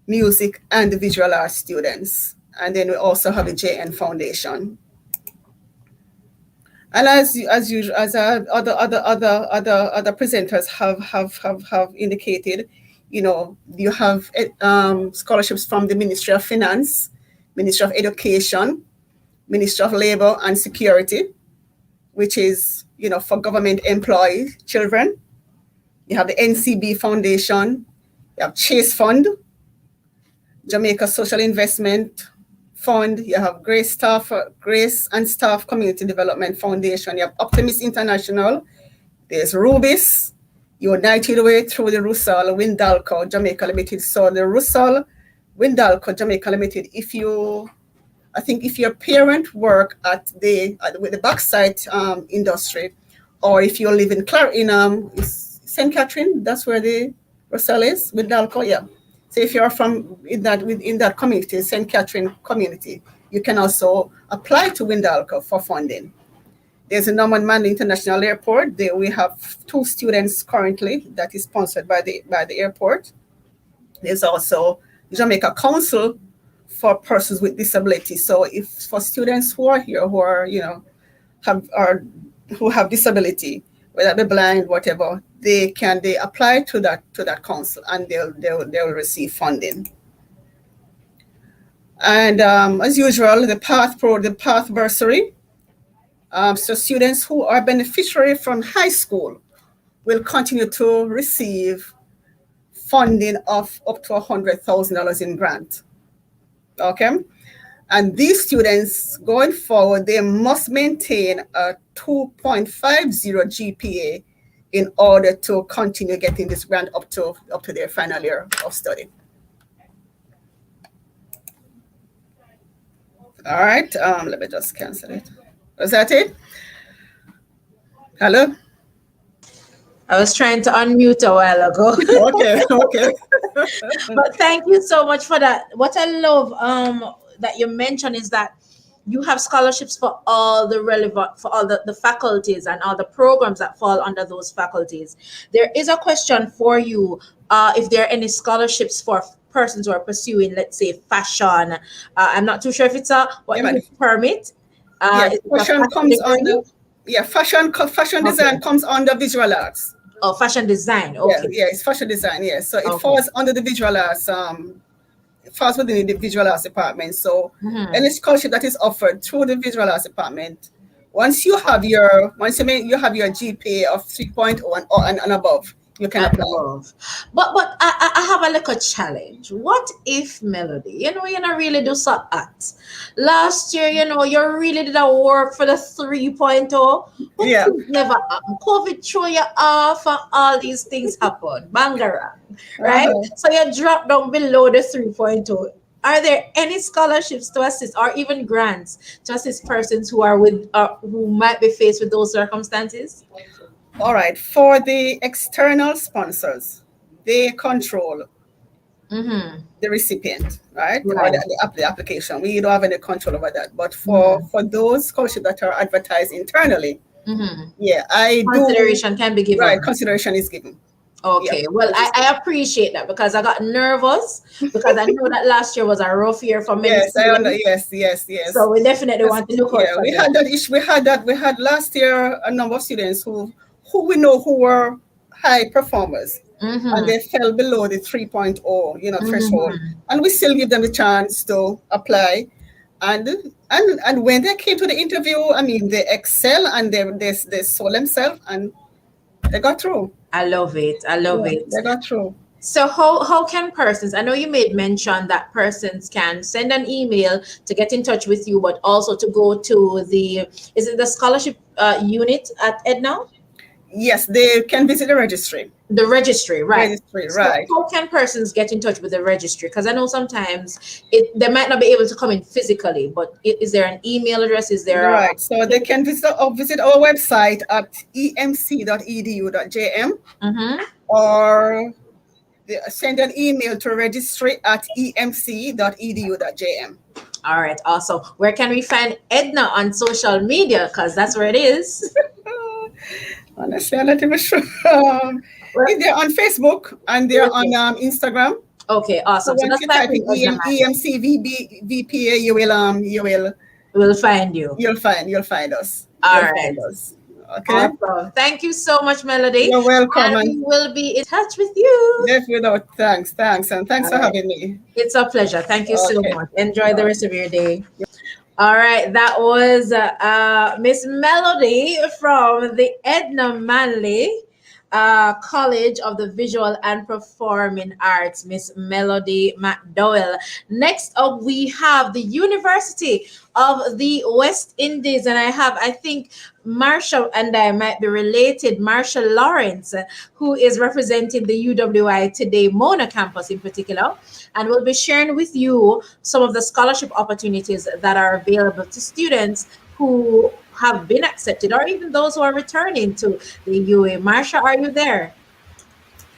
music and visual arts students, and then we also have the JN Foundation. And as usual, as other presenters have indicated, you have scholarships from the Ministry of Finance, Ministry of Education, Ministry of Labor and Security, which is, for government employee children. You have the NCB Foundation, you have Chase Fund, Jamaica Social Investment Fund, you have Grace and Staff Community Development Foundation, you have Optimist International, there's Rubis, United Way through the Russell Windalco Jamaica Limited. So the Russell Windalco Jamaica Limited, if your parent work with the backside industry, or if you live in St. Catherine, that's where the Russell is, Windalco, yeah. So if you're from in that community, St. Catherine community, you can also apply to Windalco for funding. There's a Norman Manley International Airport. There we have 2 students currently that is sponsored by the airport. There's also the Jamaica Council for Persons with Disabilities. So if for students who are here who have disability, whether they're blind, whatever, they apply to that council, and they'll receive funding. And as usual, the Path Bursary. So students who are beneficiary from high school will continue to receive funding of up to $100,000 in grant. Okay, And these students going forward, they must maintain a 2.50 GPA in order to continue getting this grant up to their final year of study. All right, let me just cancel it. Was that it? Hello? I was trying to unmute a while ago. Okay. But thank you so much for that. What I love that you mentioned is that you have scholarships for all the relevant, for all the faculties and all the programs that fall under those faculties. There is a question for you, if there are any scholarships for persons who are pursuing, let's say, fashion. I'm not too sure if it's a permit. Fashion comes under. Yeah, fashion design comes under visual arts. Oh, fashion design. Okay. Yeah, it's fashion design. Yeah, so it falls under the visual arts. It falls within the visual arts department. So any scholarship that is offered through the visual arts department, once you have your GPA of 3.0 and above, you can apply. But I have a little challenge. What if, Melody, you not really do so at last year, you really did a work for the 3.0, but things never happened. COVID threw you off and all these things happen. Bangarang, right? So you drop down below the 3.0. Are there any scholarships to assist or even grants to assist persons who are who might be faced with those circumstances? All right, for the external sponsors, they control the recipient, right? Or the application. We don't have any control over that. But for those scholarships that are advertised internally, consideration can be given. Right, consideration is given. Okay, well, I appreciate that because I got nervous because I know that last year was a rough year for many students. Yes. So we definitely want to look out for we had that issue. We had last year a number of students who we know who were high performers and they fell below the 3.0 threshold, and we still give them the chance to apply, and when they came to the interview, I mean, they excel and they sold themselves and they got through. I love it. They got through. So how can persons, I know you made mention that persons can send an email to get in touch with you, but also to go to is it the scholarship unit at Edna? Yes, they can visit the registry. The registry, right. Right. So how can persons get in touch with the registry? Because I know sometimes they might not be able to come in physically, but is there an email address? Is there right? So they can visit our website at emc.edu.jm or send an email to registry@emc.edu.jm. All right, awesome. Where can we find Edna on social media? Because that's where it is. Honestly, I'm not even sure. They're on Facebook and they're on Instagram. Okay, awesome. So once you type in EMC VPA, we'll find you. You'll find us. All right. Okay. Awesome. Thank you so much, Melody. You're welcome. And we will be in touch with you. Definitely. Thanks, and thanks for having me. It's a pleasure. Thank you so much. Enjoy the rest of your day. All right, that was Miss Melody from the Edna Manley College of the Visual and Performing Arts, Miss Melody McDowell. Next up, we have the University of the West Indies, and I think Marsha and I might be related, Marsha Lawrence, who is representing the UWI today, Mona campus in particular, and we'll be sharing with you some of the scholarship opportunities that are available to students who have been accepted or even those who are returning to the UA. Marsha, are you there?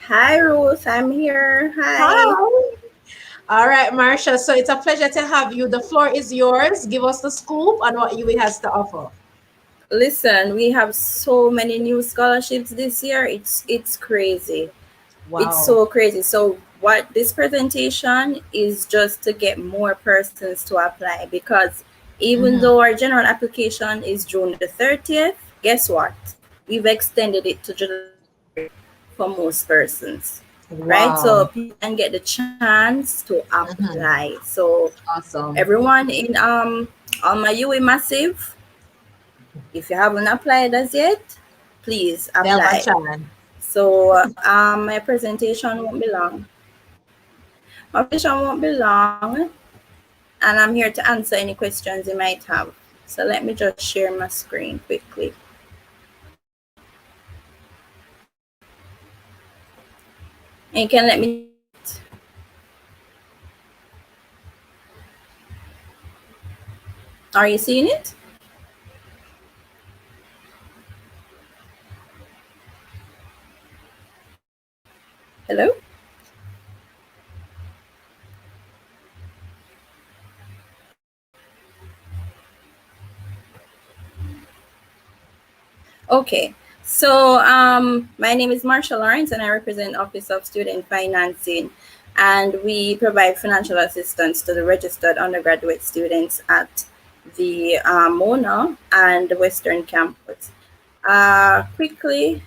Hi, Ruth. I'm here. Hi. All right, Marsha. So it's a pleasure to have you. The floor is yours. Give us the scoop on what UA has to offer. Listen, we have so many new scholarships this year. It's crazy. Wow. It's so crazy. So what this presentation is just to get more persons to apply, because even though our general application is June the 30th, guess what? We've extended it to July for most persons. Wow. Right? So people can get the chance to apply. So awesome. Everyone in on my UA Massive, if you haven't applied as yet, please apply. So my presentation won't be long. My presentation won't be long. and I'm here to answer any questions you might have. So let me just share my screen quickly. And you can let me know. Are you seeing it? Hello? Okay, so my name is Marsha Lawrence and I represent Office of Student Financing, and we provide financial assistance to the registered undergraduate students at the Mona and Western campus. Quickly,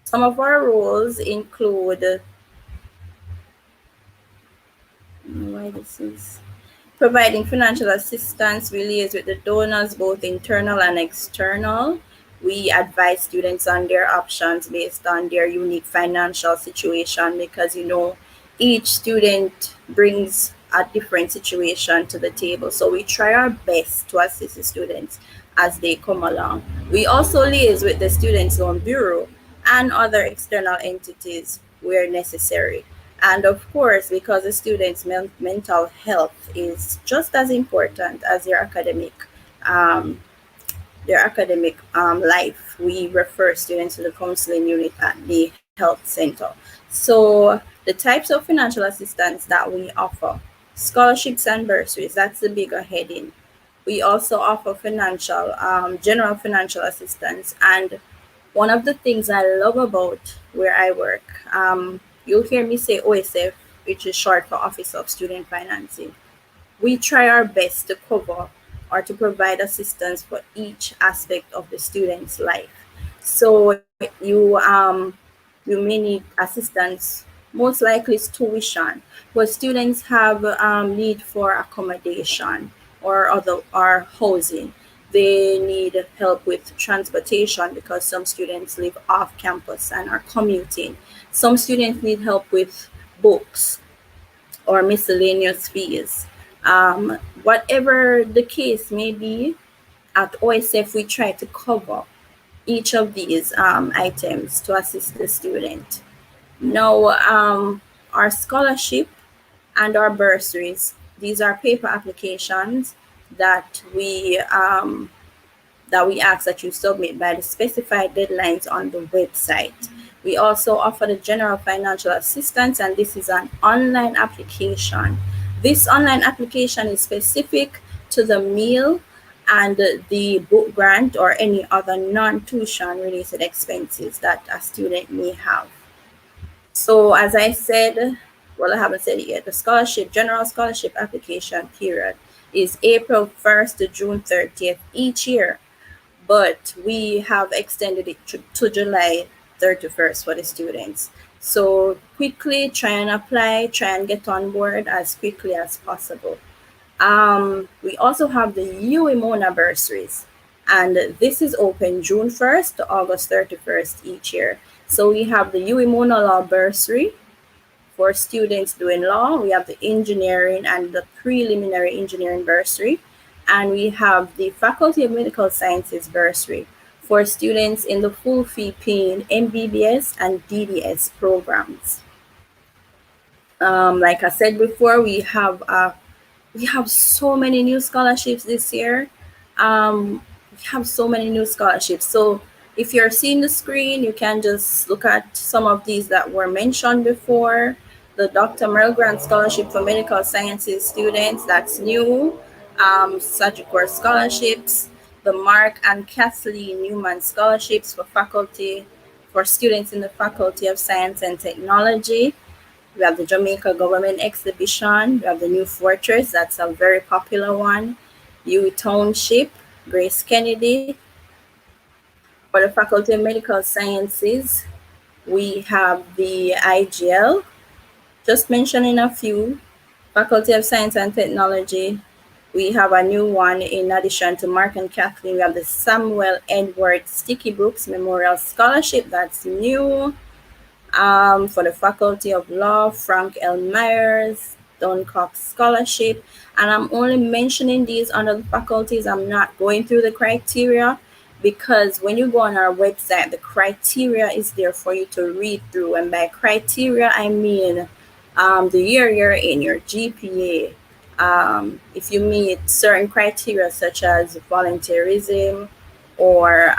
some of our roles include providing financial assistance. We liaise with the donors, both internal and external. We advise students on their options based on their unique financial situation, because each student brings a different situation to the table. So we try our best to assist the students as they come along. We also liaise with the Students' Loan Bureau and other external entities where necessary. And of course, because the students' mental health is just as important as their academic life, we refer students to the counseling unit at the health center. So the types of financial assistance that we offer: scholarships and bursaries, that's the bigger heading. We also offer general financial assistance. And one of the things I love about where I work, you'll hear me say OSF, which is short for Office of Student Financing. We try our best to cover or to provide assistance for each aspect of the student's life. So you may need assistance. Most likely it's tuition, but students have need for accommodation or housing. They need help with transportation because some students live off campus and are commuting. Some students need help with books or miscellaneous fees. Whatever the case may be, at OSF we try to cover each of these items to assist the student. Now, our scholarship and our bursaries, these are paper applications that we ask that you submit by the specified deadlines on the website. We also offer the general financial assistance, and this is an online application. This online application is specific to the meal and the book grant or any other non-tuition related expenses that a student may have. So as I said, well, I haven't said it yet, the general scholarship application period is April 1st to June 30th each year, but we have extended it to July 31st for the students. So quickly try and apply, try and get on board as quickly as possible. We also have the UEMONA bursaries, and this is open June 1st to August 31st each year. So we have the UEMONA Law Bursary for students doing law. We have the engineering and the preliminary engineering bursary, and we have the Faculty of Medical Sciences bursary for students in the full fee paying MBBS and DDS programs. Like I said before, we have so many new scholarships this year. We have so many new scholarships. So if you're seeing the screen, you can just look at some of these that were mentioned before. The Dr. Merrill Grant Scholarship for Medical Sciences students, that's new. Sagicor scholarships, the Mark and Kathleen Newman scholarships for students in the Faculty of Science and Technology. We have the Jamaica Government Exhibition. We have the New Fortress, that's a very popular one. U Township, Grace Kennedy. For the Faculty of Medical Sciences, we have the IGL, just mentioning a few. Faculty of Science and Technology, we have a new one in addition to Mark and Kathleen. We have the Samuel Edward Sticky Brooks Memorial Scholarship, that's new. For the Faculty of Law, Frank L. Myers, Duncock Scholarship. And I'm only mentioning these under the faculties. I'm not going through the criteria, because when you go on our website, the criteria is there for you to read through. And by criteria, I mean the year you're in, your GPA. If you meet certain criteria such as volunteerism, or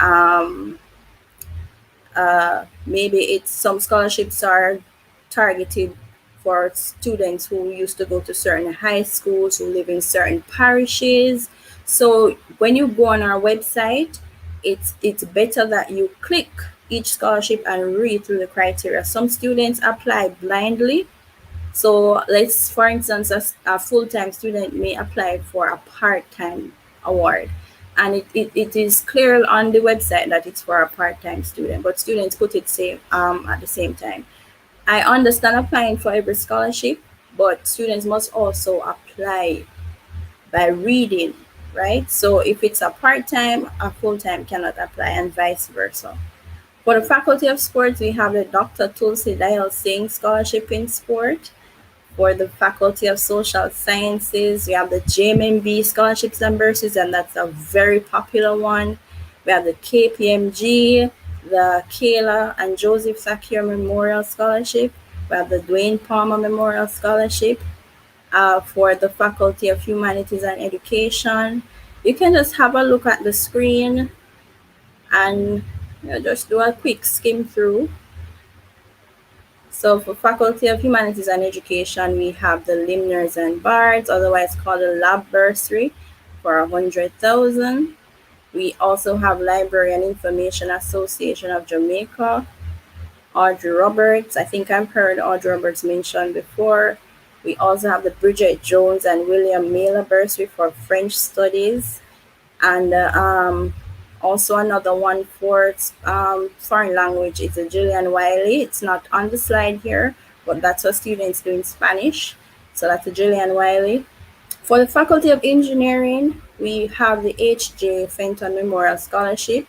maybe it's some scholarships are targeted for students who used to go to certain high schools, who live in certain parishes. So when you go on our website, it's better that you click each scholarship and read through the criteria. Some students apply blindly. So let's, for instance, a full-time student may apply for a part-time award. And it is clear on the website that it's for a part-time student, but students put it at the same time. I understand applying for every scholarship, but students must also apply by reading, right? So if it's a part-time, a full-time cannot apply, and vice versa. For the Faculty of Sports, we have the Dr. Tulsi Dayal Singh Scholarship in Sport. For the Faculty of Social Sciences, we have the JMMB Scholarships and Bursaries, and that's a very popular one. We have the KPMG, the Kayla and Joseph Sakir Memorial Scholarship. We have the Dwayne Palmer Memorial Scholarship. For the Faculty of Humanities and Education, you can just have a look at the screen and just do a quick skim through. So for Faculty of Humanities and Education, we have the Limners and Bards, otherwise called the Lab Bursary, for 100,000. We also have Library and Information Association of Jamaica, Audrey Roberts. I think I've heard Audrey Roberts mentioned before. We also have the Bridget Jones and William Mailer Bursary for French Studies, and also another one for foreign language is a Gillian Wiley. It's not on the slide here, but that's for students doing Spanish. So that's a Gillian Wiley. For the Faculty of Engineering, we have the H.J. Fenton Memorial Scholarship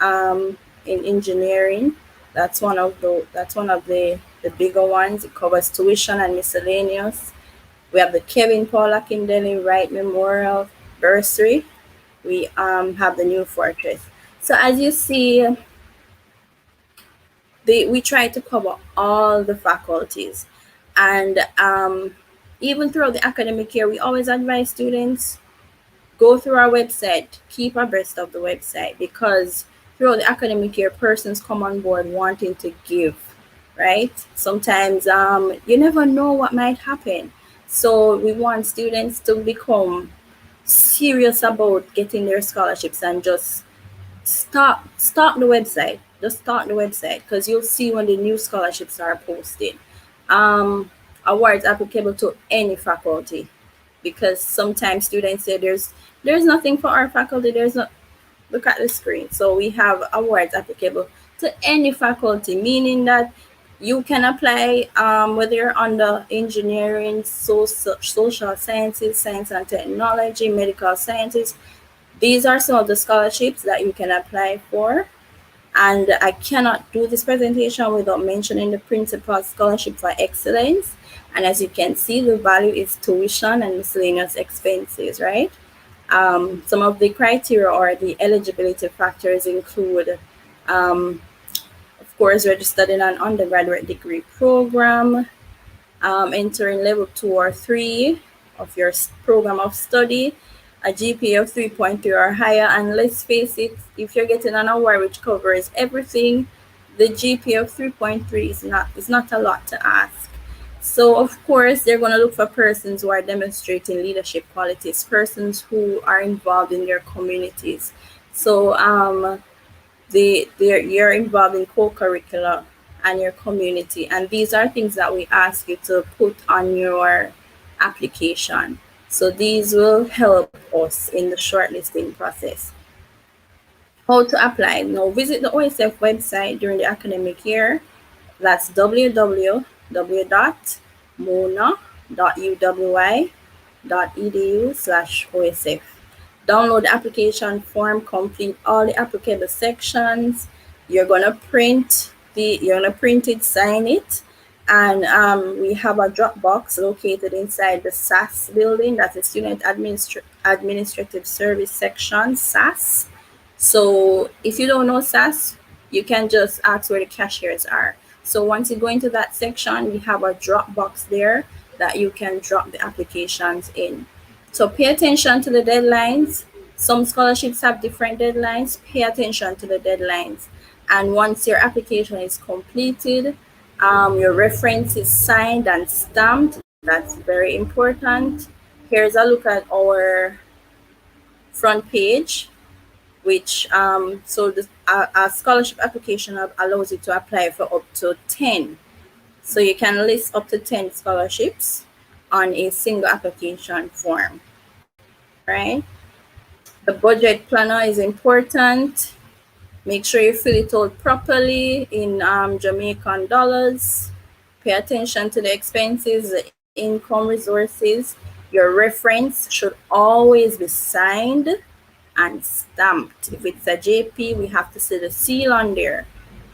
in engineering. That's one of the bigger ones. It covers tuition and miscellaneous. We have the Kevin Paul Akindele Wright Memorial Bursary. We have the New Fortress. So as you see, we try to cover all the faculties. And even throughout the academic year, we always advise students, go through our website, keep abreast of the website, because throughout the academic year, persons come on board wanting to give, right? Sometimes you never know what might happen. So we want students to become serious about getting their scholarships and just start the website. Just start the website, because you'll see when the new scholarships are posted. Awards applicable to any faculty, because sometimes students say there's nothing for our faculty. Look at the screen. So we have awards applicable to any faculty, meaning that you can apply whether you're under engineering, social sciences, science and technology, medical sciences. These are some of the scholarships that you can apply for. And I cannot do this presentation without mentioning the Principal Scholarship for Excellence. And as you can see, the value is tuition and miscellaneous expenses, right? Some of the criteria or the eligibility factors include, of course, registered in an undergraduate degree program, entering level 2 or 3 of your program of study, a GPA of 3.3 or higher. And let's face it, if you're getting an award which covers everything, the GPA of 3.3 is not a lot to ask. So of course, they're going to look for persons who are demonstrating leadership qualities, persons who are involved in their communities. So you're involved in co-curricular and your community. And these are things that we ask you to put on your application. So these will help us in the shortlisting process. How to apply? Now visit the OSF website during the academic year. That's www.mona.uwi.edu/OSF. Download the application form, complete all the applicable sections. You're gonna print it, sign it, And we have a Dropbox located inside the SAS building. That's the Student Administrative Service Section, SAS. So if you don't know SAS, you can just ask where the cashiers are. So once you go into that section, we have a Dropbox there that you can drop the applications in. So pay attention to the deadlines. Some scholarships have different deadlines. Pay attention to the deadlines. And once your application is completed, your reference is signed and stamped. That's very important. Here's a look at our front page, which so a scholarship application allows you to apply for up to 10. So you can list up to 10 scholarships on a single application form, right? The budget planner is important. Make sure you fill it out properly in Jamaican dollars. Pay attention to the expenses, the income resources. Your reference should always be signed and stamped. If it's a JP, we have to see the seal on there,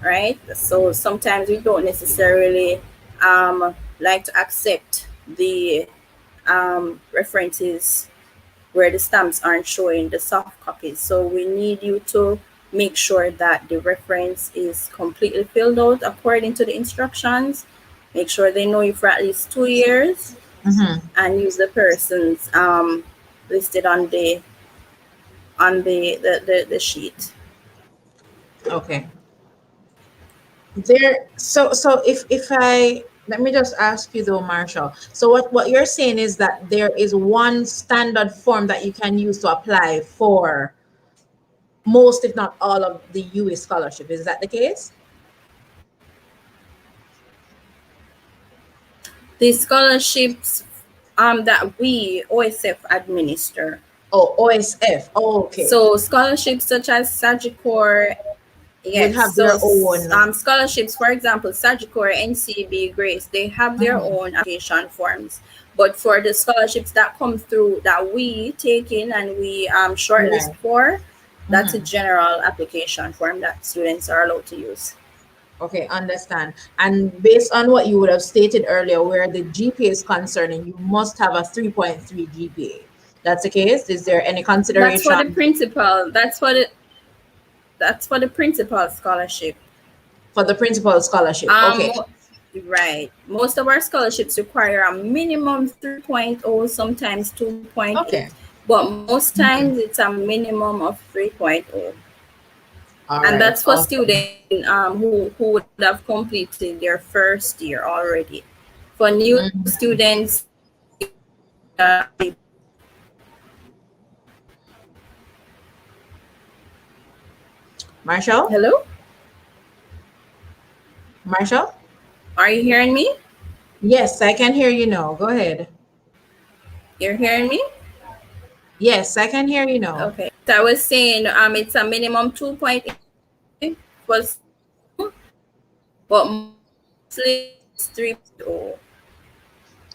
right? So sometimes we don't necessarily like to accept the references where the stamps aren't showing the soft copies. So we need you to make sure that the reference is completely filled out according to the instructions. Make sure they know you for at least 2 years, and use the persons listed on the sheet. Okay. So if I let me just ask you though, Marshall. So what you're saying is that there is one standard form that you can use to apply for most, if not all, of the UE scholarship. Is that the case? The scholarships that we OSF administer. Oh, OSF. Oh, okay. So scholarships such as Sagicor, yes, have their own scholarships, for example, Sagicor, NCB, Grace, they have their own application forms. But for the scholarships that come through that we take in and we shortlist for, that's a general application form that students are allowed to use. Okay, understand. And based on what you would have stated earlier, where the GPA is concerned, you must have a 3.3 GPA. That's the case? Is there any consideration? That's for the principal. That's for the principal scholarship. For the principal scholarship, okay. Right. Most of our scholarships require a minimum 3.0, sometimes 2.8. Okay. But most times it's a minimum of 3.0. And that's for students who would have completed their first year already. For new students, Marshall? Hello? Marshall? Are you hearing me? Yes, I can hear you now. Go ahead. You're hearing me? Yes, I can hear you now. Okay. So I was saying it's a minimum 2.8 was, but mostly it's 3.0.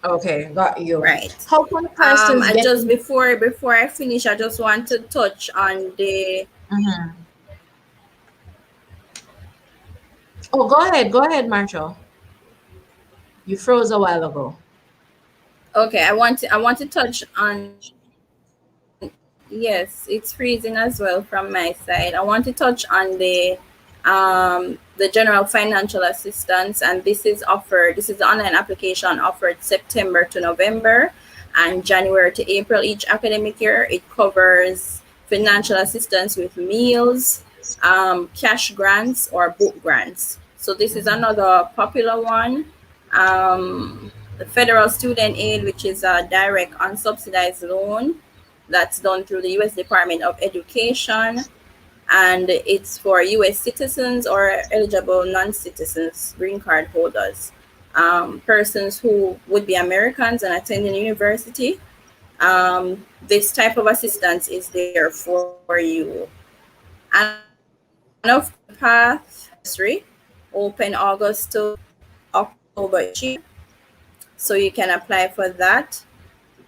Okay, got you. Right. How can persons and just before I finish, I just want to touch on the Oh, go ahead, Marshall. You froze a while ago. Okay, I want to touch on, yes, it's freezing as well from my side. I want to touch on the general financial assistance, and this is the online application offered September to November and January to April each academic year. It covers financial assistance with meals, cash grants, or book grants. So this is another popular one. The federal student aid, which is a direct unsubsidized loan that's done through the U.S. Department of Education, and it's for U.S. citizens or eligible non-citizens, green card holders, persons who would be Americans and attending university. This type of assistance is there for you. And of the path 3 open August to October each year, so you can apply for that.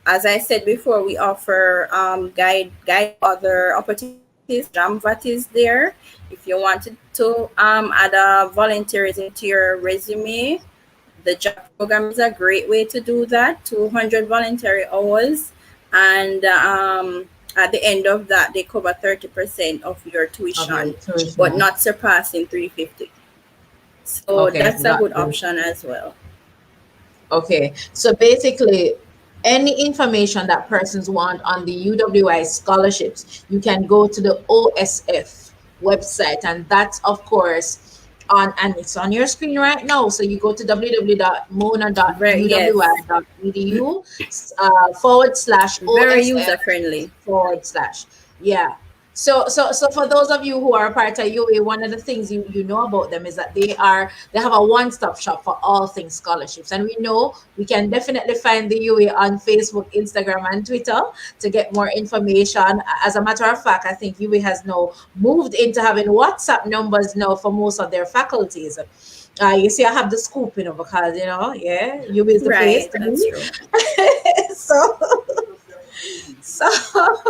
As I said before, we offer guide other opportunities. JAMVAT is there. If you wanted to add a volunteerism to your resume, The job program is a great way to do that, 200 voluntary hours. And at the end of that, they cover 30% of your tuition, but not surpassing 350. So Okay, that's a good got you. option as well. Okay, so basically, any information that persons want on the UWI scholarships, you can go to the OSF website, and that's of course on, and it's on your screen right now. So you go to www.mona.uwi.edu Very /OSF user friendly. / yeah. So for those of you who are a part of UA, one of the things you know about them is that they have a one-stop shop for all things scholarships. And we know we can definitely find the UA on Facebook, Instagram, and Twitter to get more information. As a matter of fact, I think UA has now moved into having WhatsApp numbers now for most of their faculties. You see, I have the scoop, because yeah, UA is the place to be. So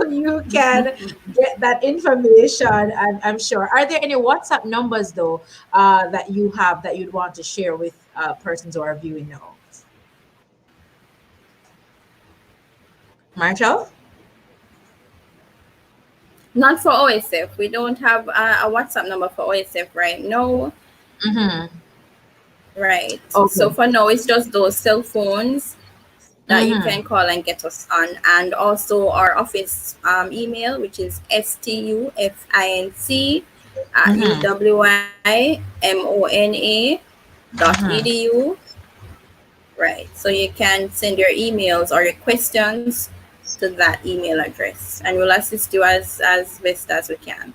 you can get that information, and I'm sure. Are there any WhatsApp numbers though that you have that you'd want to share with persons who are viewing now? Marshall? Not for OSF. We don't have a WhatsApp number for OSF right now. Mm-hmm. Right. Okay. So for now, it's just those cell phones that you can call and get us on, and also our office email, which is stufinc@uwimona.edu. Right. So you can send your emails or your questions to that email address, and we'll assist you as best as we can.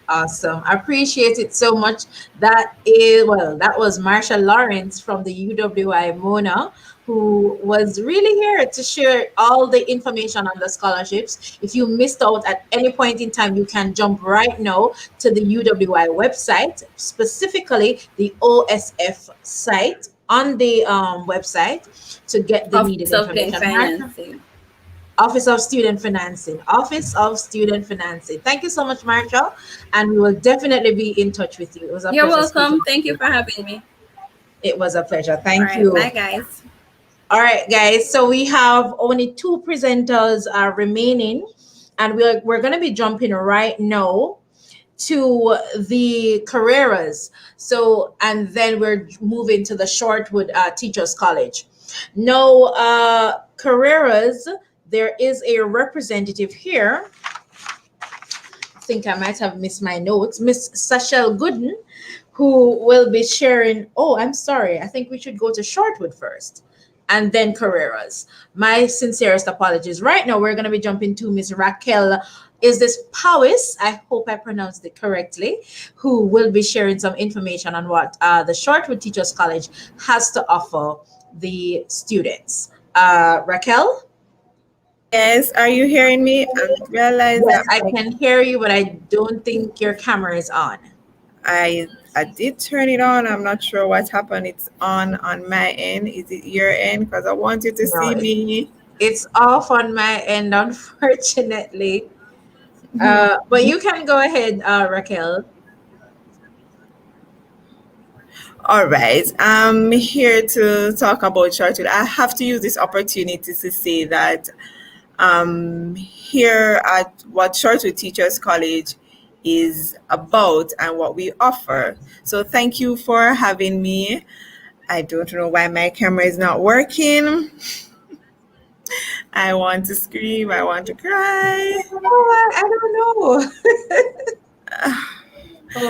Awesome. I appreciate it so much. That was Marsha Lawrence from the UWI Mona, who was really here to share all the information on the scholarships. If you missed out at any point in time, you can jump right now to the UWI website, specifically the OSF site on the website, to get the needed information. Office of Student Financing. Thank you so much, Marsha, and we will definitely be in touch with you. It was a You're pleasure. welcome. Thank you for having me. It was a pleasure. Thank you. Bye, guys. All right, guys. So we have only 2 presenters remaining, and we're going to be jumping right now to the Carreras. So, and then we're moving to the Shortwood Teachers College. Now, Carreras, there is a representative here. I think I might have missed my notes. Miss Sachelle Gooden, who will be sharing. Oh, I'm sorry. I think we should go to Shortwood first and then Carreras. My sincerest apologies. Right now, we're going to be jumping to Miss Raquel. Is this Powis? I hope I pronounced it correctly, who will be sharing some information on what the Shortwood Teachers College has to offer the students. Raquel? Yes, are you hearing me? I realize Yes, that I can hear you, but I don't think your camera is on. I did turn it on. I'm not sure what happened. It's on my end. Is it your end? Because I want you to see me. It's off on my end, unfortunately. But you can go ahead, Raquel. All right. I'm here to talk about Shortwood. I have to use this opportunity to say that here at what Shortwood Teachers College is about and what we offer. So thank you for having me. I don't know why my camera is not working. I want to scream. I want to cry. Oh, I don't know.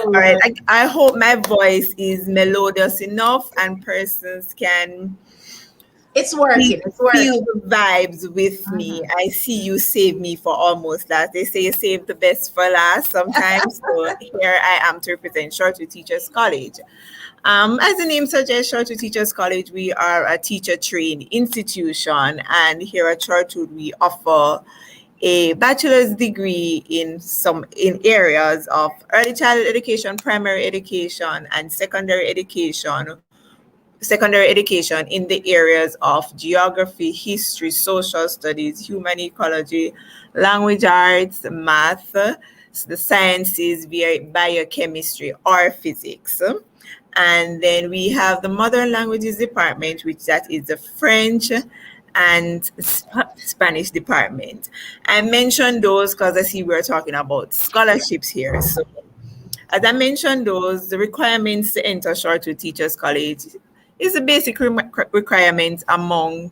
All right. I hope my voice is melodious enough and persons can It's working. feel the vibes with me. I see you save me for almost last. They say you save the best for last sometimes. So here I am to represent Shortwood Teachers College. As the name suggests, Shortwood Teachers College, we are a teacher-trained institution, and here at Shortwood we offer a bachelor's degree in areas of early childhood education, primary education, and secondary education in the areas of geography, history, social studies, human ecology, language arts, math, the sciences, via biochemistry or physics. And then we have the modern languages department, which that is the French and Spanish department. I mentioned those because I see we're talking about scholarships here. So as I mentioned those, the requirements to enter Shortwood Teachers College is a basic requirement among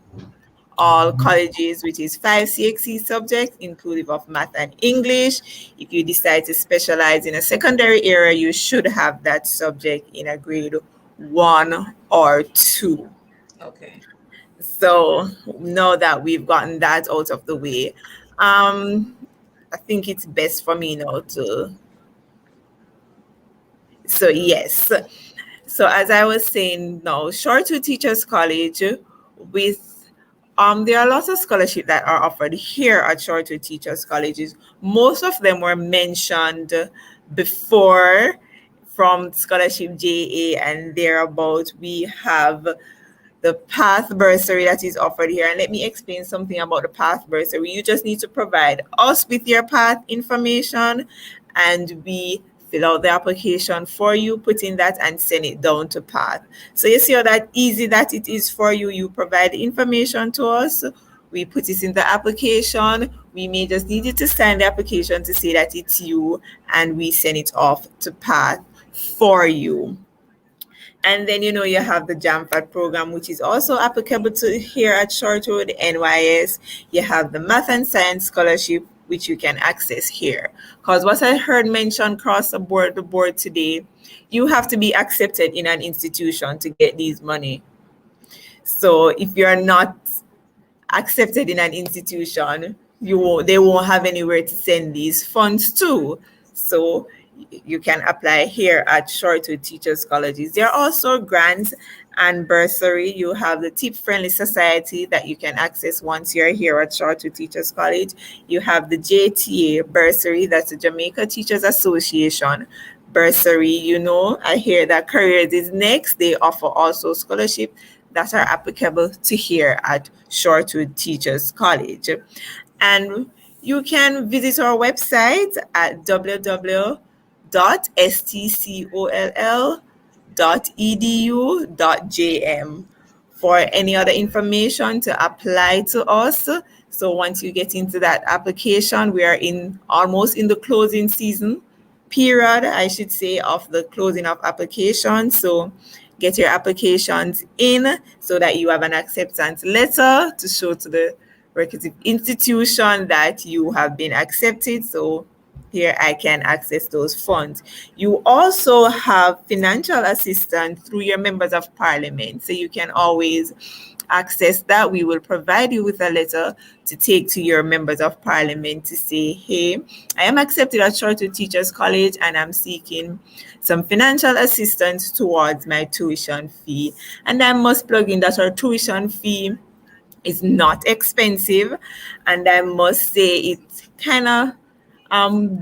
all colleges, which is 5 CXC subjects, inclusive of math and English. If you decide to specialize in a secondary area, you should have that subject in a grade 1 or 2. Okay. So now that we've gotten that out of the way, I think it's best for me now to. So yes. So as I was saying now, Shortwood Teachers College with there are lots of scholarships that are offered here at Shortwood Teachers Colleges. Most of them were mentioned before from Scholarship JA and thereabout. We have the PATH bursary that is offered here. And let me explain something about the PATH bursary. You just need to provide us with your PATH information and we fill out the application for you, put in that and send it down to PATH. So you see how that easy that it is for you. You provide the information to us, we put it in the application. We may just need you to sign the application to say that it's you and we send it off to PATH for you. And then, you have the JAMFAT program, which is also applicable to here at Shortwood NYS. You have the Math and Science Scholarship, which you can access here. Because what I heard mentioned across the board today, you have to be accepted in an institution to get these money. So if you're not accepted in an institution, they won't have anywhere to send these funds to. So you can apply here at Shortwood Teachers Colleges. There are also grants and bursary. You have the Tip Friendly Society that you can access once you're here at Shortwood Teachers College. You have the JTA bursary, that's the Jamaica Teachers Association bursary. I hear that Carreras is next. They offer also scholarships that are applicable to here at Shortwood Teachers College. And you can visit our website at www.stcoll.edu.jm for any other information to apply to us. So once you get into that application, we are almost in the closing season period, I should say, of the closing of applications. So get your applications in so that you have an acceptance letter to show to the requisite institution that you have been accepted. So here I can access those funds. You also have financial assistance through your members of parliament. So you can always access that. We will provide you with a letter to take to your members of parliament to say, hey, I am accepted at Shortwood Teachers College and I'm seeking some financial assistance towards my tuition fee. And I must plug in that our tuition fee is not expensive. And I must say it kind of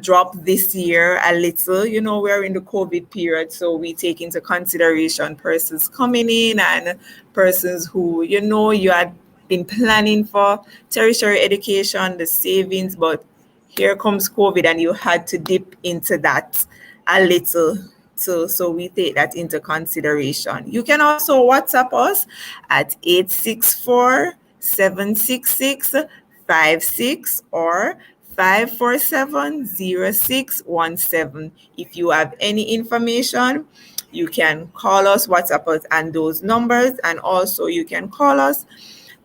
dropped this year a little. We're in the COVID period, so we take into consideration persons coming in and persons who, you had been planning for tertiary education, the savings, but here comes COVID and you had to dip into that a little. So we take that into consideration. You can also WhatsApp us at 864-766-56 or 547-0617. If you have any information, you can call us, WhatsApp us, and those numbers. And also you can call us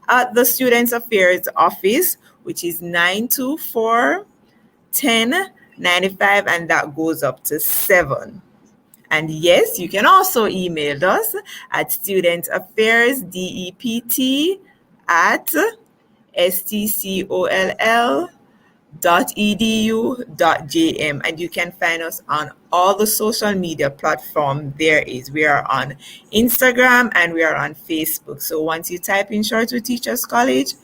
at the Students Affairs Office, which is 924-1095, and that goes up to 7. And yes, you can also email us at studentaffairsdept@stcoll.edu.jm, and you can find us on all the social media platforms we are on Instagram and we are on Facebook. So once you type in Shortwood Teachers College,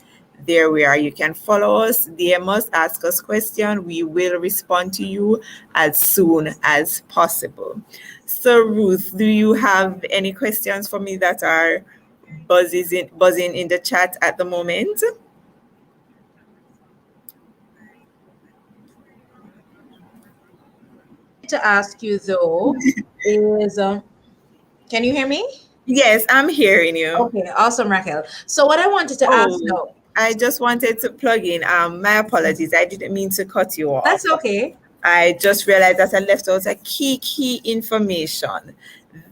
there we are. You can follow us, DM us, ask us questions. We will respond to you as soon as possible. So Ruth, do you have any questions for me that are buzzing in the chat at the moment? to ask you though is, can you hear me? Yes, I'm hearing you. Okay, awesome, Raquel. So what I wanted to ask Oh, now, I just wanted to plug in. My apologies. I didn't mean to cut you off. that's okay. I just realized that I left out a key information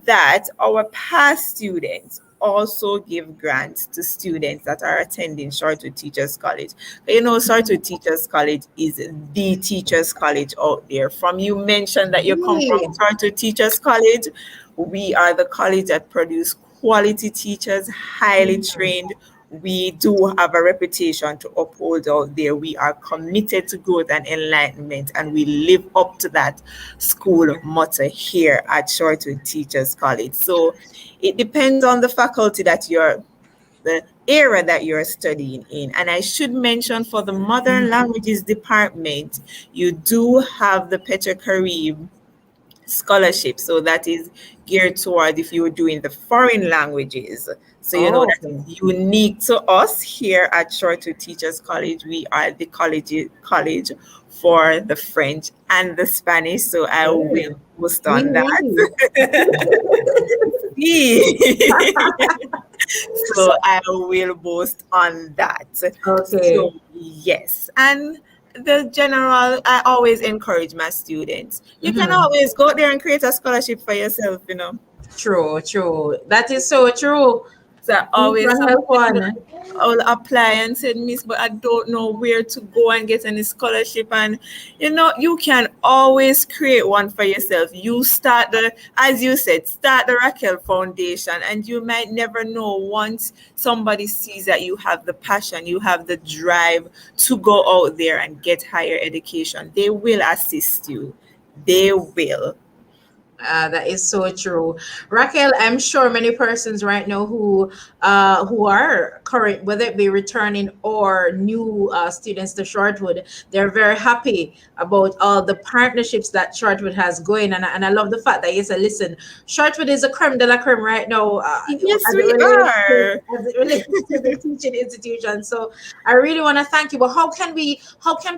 that our past students also give grants to students that are attending Shortwood Teachers College. You know, Shortwood Teachers College is the teachers college out there. From you mentioned that you come from Shortwood Teachers College, we are the college that produce quality teachers, highly trained. We do have a reputation to uphold out there. We are committed to growth and enlightenment, and we live up to that school motto here at Shortwood Teachers College. So it depends on the faculty that the area that you're studying in. And I should mention for the Modern Languages Department, you do have the Peter scholarship. So that is geared toward if you're doing the foreign languages. So you know that is unique to us here at Shortwood Teachers College. We are the college for the French and the Spanish. So I will post on that. So I will boast on that. Okay. So, yes. And the general, I always encourage my students. You can always go there and create a scholarship for yourself, you know. True, true. That is so true. So I always I'll apply and said, Miss, but I don't know where to go and get any scholarship. And you know, you can always create one for yourself. You start as you said, start the Raquel Foundation, and you might never know, once somebody sees that you have the passion, you have the drive to go out there and get higher education, they will assist you. They will. That is so true, Raquel. I'm sure many persons right now who are current, whether it be returning or new students to Shortwood, they're very happy about all the partnerships that Shortwood has going, and I love the fact that you said, listen, Shortwood is a creme de la creme right now. Yes, we are. As it relates to the teaching institution. So I really want to thank you. But how can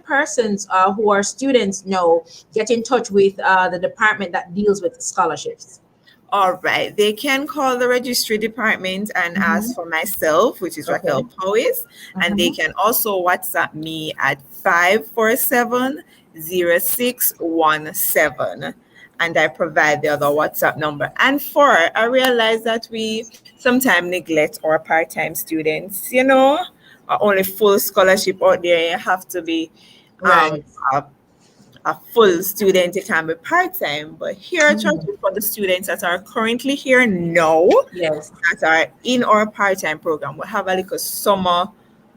persons who are students now get in touch with the department that deals with scholarships? All right, they can call the registry department and ask for myself, which is Raquel Powis, and they can also WhatsApp me at 547-0617, and I provide the other WhatsApp number. And I realize that we sometimes neglect our part-time students, you know, only full scholarship out there. You have to be a full student, it can be part-time, but here at Shortwood, for the students that are currently here now, that are in our part-time program, we have a little summer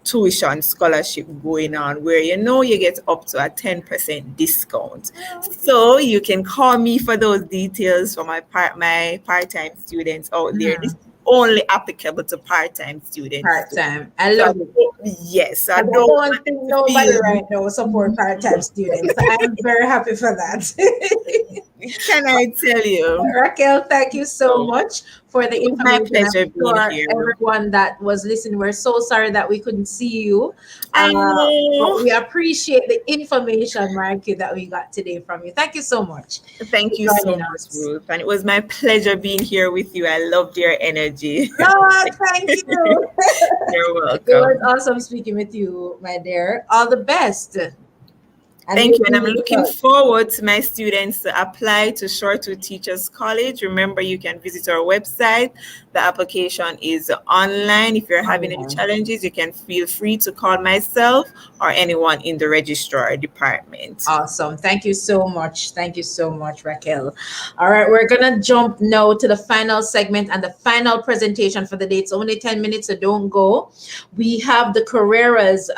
tuition scholarship going on where you know you get up to a 10% discount. So you can call me for those details for my part-time students out there. This is only applicable to part-time students. Part-time. I love it. Yes. I don't think nobody right now support part-time students. I'm very happy for that. Can I tell you? Raquel, thank you so much for the information. My pleasure being here. Everyone that was listening, we're so sorry that we couldn't see you. I know. But we appreciate the information, Marky, that we got today from you. Thank you so much. Thank you so much, Ruth. And it was my pleasure being here with you. I loved your energy. Oh, thank you. You're welcome. It was awesome speaking with you, my dear. All the best. Thank you. And I'm looking forward to my students to apply to Shortwood Teachers College. Remember, you can visit our website. The application is online. If you're having any challenges, you can feel free to call myself or anyone in the registrar department. Awesome. Thank you so much. Thank you so much, Raquel. All right, we're going to jump now to the final segment and the final presentation for the day. It's only 10 minutes, so don't go. We have the Carreras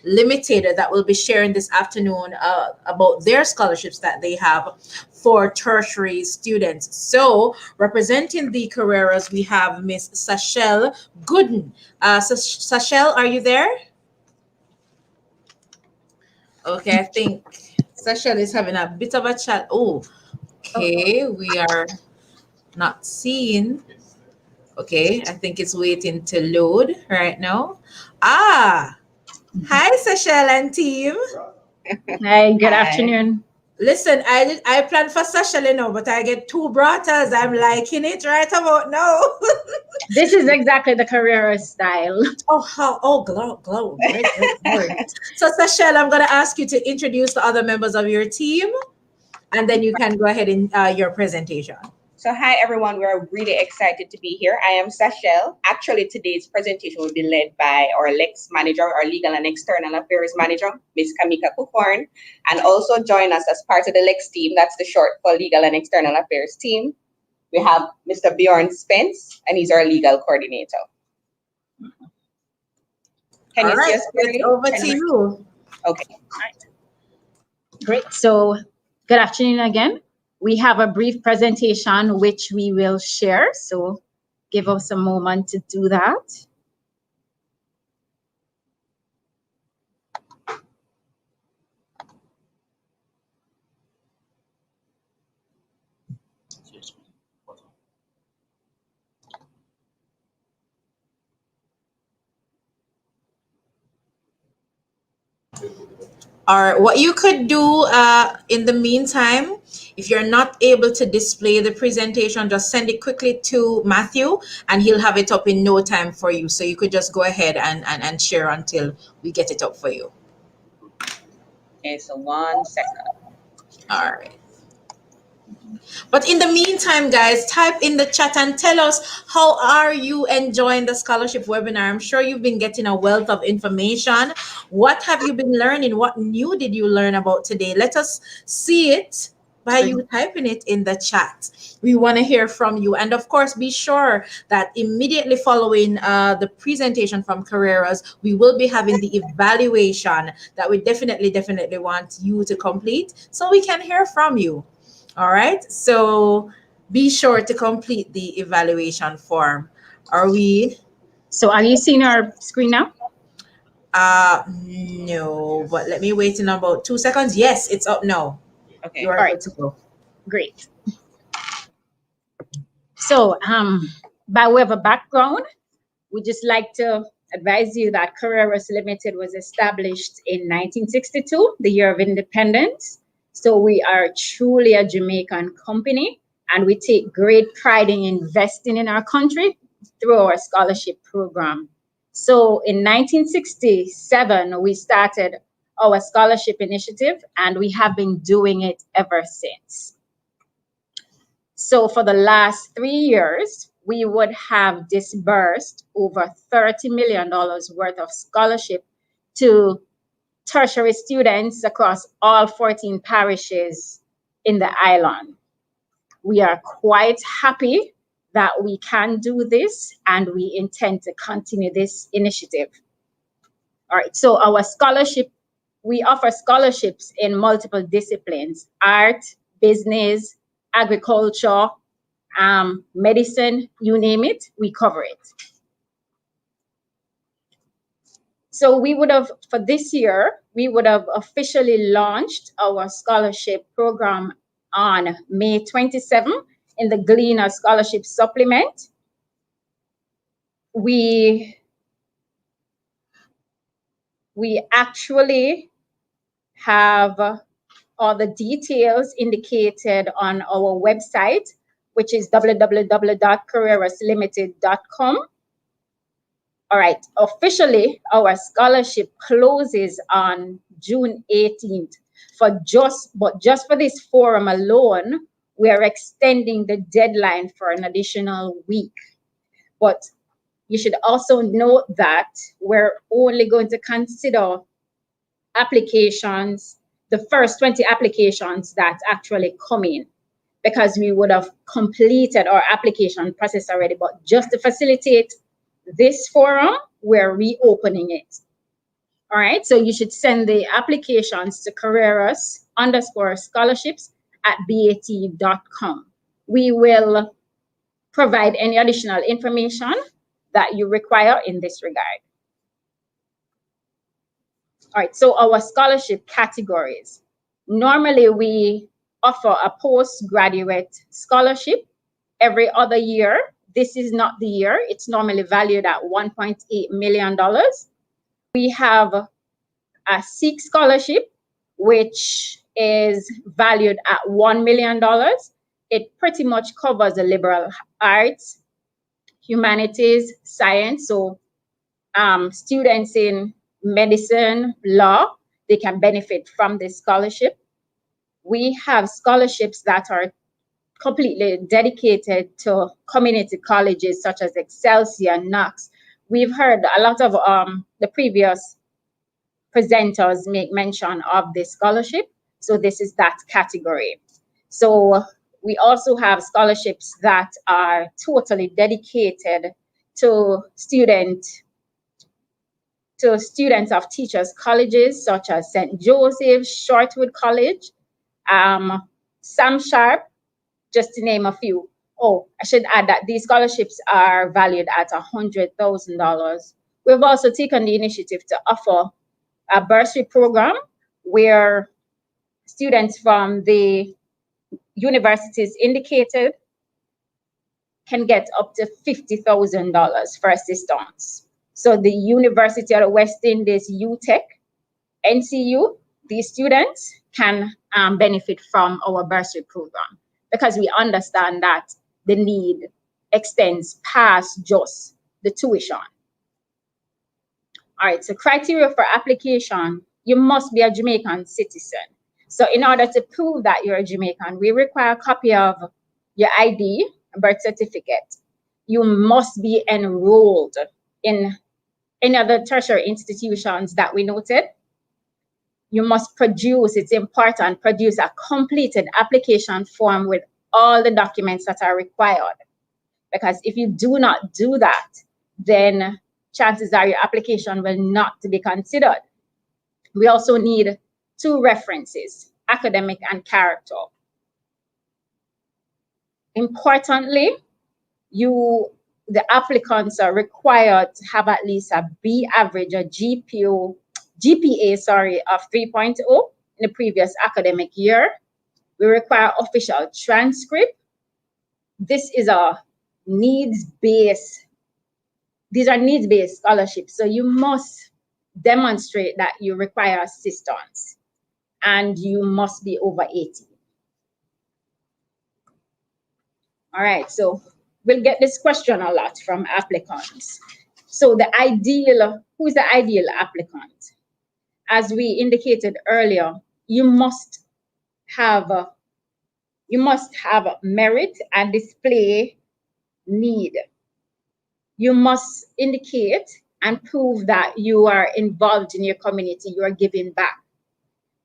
Ltd that will be sharing this afternoon about their scholarships that they have for tertiary students. So representing the Carreras, we have Miss Sachelle Gooden. Sachelle, are you there? Okay, I think Sachelle is having a bit of a chat. Oh, okay, we are not seeing. Okay, I think it's waiting to load right now. Hi, Sachelle and team. Hi, good afternoon. Listen, I plan for Seychelles now, but I get two brothers. I'm liking it right about now. This is exactly the Carreras style. Glow. Great. So Seychelles, I'm gonna ask you to introduce the other members of your team, and then you can go ahead in your presentation. So hi everyone, we're really excited to be here. I am Seychelles. Actually, today's presentation will be led by our Lex Manager, our Legal and External Affairs Manager, Ms. Kamika Kukorn, and also join us as part of the Lex team, that's the short for Legal and External Affairs team. We have Mr. Bjorn Spence, and he's our Legal Coordinator. Can you see us clearly? Over to you. Okay. Great. So good afternoon again. We have a brief presentation which we will share. So give us a moment to do that. Or what you could do in the meantime, if you're not able to display the presentation, just send it quickly to Matthew and he'll have it up in no time for you. So you could just go ahead and share until we get it up for you. Okay, so 1 second. All right. But in the meantime, guys, type in the chat and tell us, how are you enjoying the scholarship webinar? I'm sure you've been getting a wealth of information. What have you been learning? What new did you learn about today? Let us see it by you typing it in the chat. We want to hear from you. And of course, be sure that immediately following the presentation from Carreras, we will be having the evaluation that we definitely want you to complete so we can hear from you. All right, so be sure to complete the evaluation form. Are we? So are you seeing our screen now? No, but let me wait in about 2 seconds. Yes, it's up now. Okay. You are good to go. Great. So by way of a background, we just like to advise you that Carreras Ltd was established in 1962, the year of independence. So we are truly a Jamaican company, and we take great pride in investing in our country through our scholarship program. So in 1967, we started our scholarship initiative, and we have been doing it ever since. So for the last 3 years, we would have disbursed over $30 million worth of scholarship to tertiary students across all 14 parishes in the island. We are quite happy that we can do this, and we intend to continue this initiative. All right, so our scholarship, we offer scholarships in multiple disciplines: art, business, agriculture, medicine, you name it, we cover it. So we would have, for this year, we would have officially launched our scholarship program on May 27th in the Gleaner Scholarship Supplement. We actually have all the details indicated on our website, which is www.carreraslimited.com. All right, officially, our scholarship closes on June 18th. But just for this forum alone, we are extending the deadline for an additional week. But you should also note that we're only going to consider applications, the first 20 applications that actually come in, because we would have completed our application process already. But just to facilitate this forum, we're reopening it. All right, so you should send the applications to Carreras_scholarships@bat.com. We will provide any additional information that you require in this regard. All right, so our scholarship categories. Normally, we offer a postgraduate scholarship every other year. This is not the year. It's normally valued at $1.8 million. We have a SEEK scholarship, which is valued at $1 million. It pretty much covers the liberal arts, humanities, science. So students in medicine, law, they can benefit from this scholarship. We have scholarships that are completely dedicated to community colleges such as Excelsior, Knox. We've heard a lot of the previous presenters make mention of this scholarship. So this is that category. So we also have scholarships that are totally dedicated to students of teachers' colleges such as St. Joseph's, Shortwood College, Sam Sharp, just to name a few. Oh, I should add that these scholarships are valued at $100,000. We've also taken the initiative to offer a bursary program where students from the universities indicated can get up to $50,000 for assistance. So the University of the West Indies, UTech, NCU, these students can benefit from our bursary program because we understand that the need extends past just the tuition. All right, so criteria for application, you must be a Jamaican citizen. So in order to prove that you're a Jamaican, we require a copy of your ID, birth certificate. You must be enrolled in any other tertiary institutions that we noted. You must produce, it's important, produce a completed application form with all the documents that are required. Because if you do not do that, then chances are your application will not be considered. We also need 2 references, academic and character. Importantly, the applicants are required to have at least a B average, a GPA, of 3.0 in the previous academic year. We require official transcript. This is a needs-based, these are needs-based scholarships. So you must demonstrate that you require assistance and you must be over 80. All right, so we'll get this question a lot from applicants. So who is the ideal applicant? As we indicated earlier, you must have merit and display need. You must indicate and prove that you are involved in your community, you are giving back.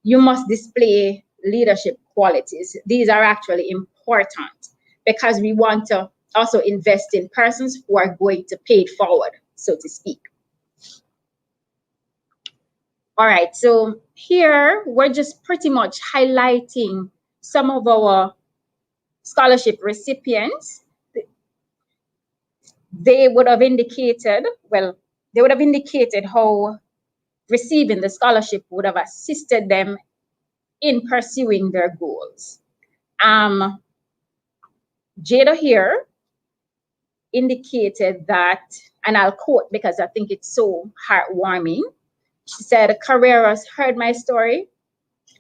You must display leadership qualities. These are actually important because we want to also invest in persons who are going to pay it forward, so to speak. All right, so here we're just pretty much highlighting some of our scholarship recipients. They would have indicated how receiving the scholarship would have assisted them in pursuing their goals. Jada here indicated that, and I'll quote because I think it's so heartwarming. She said, Carreras heard my story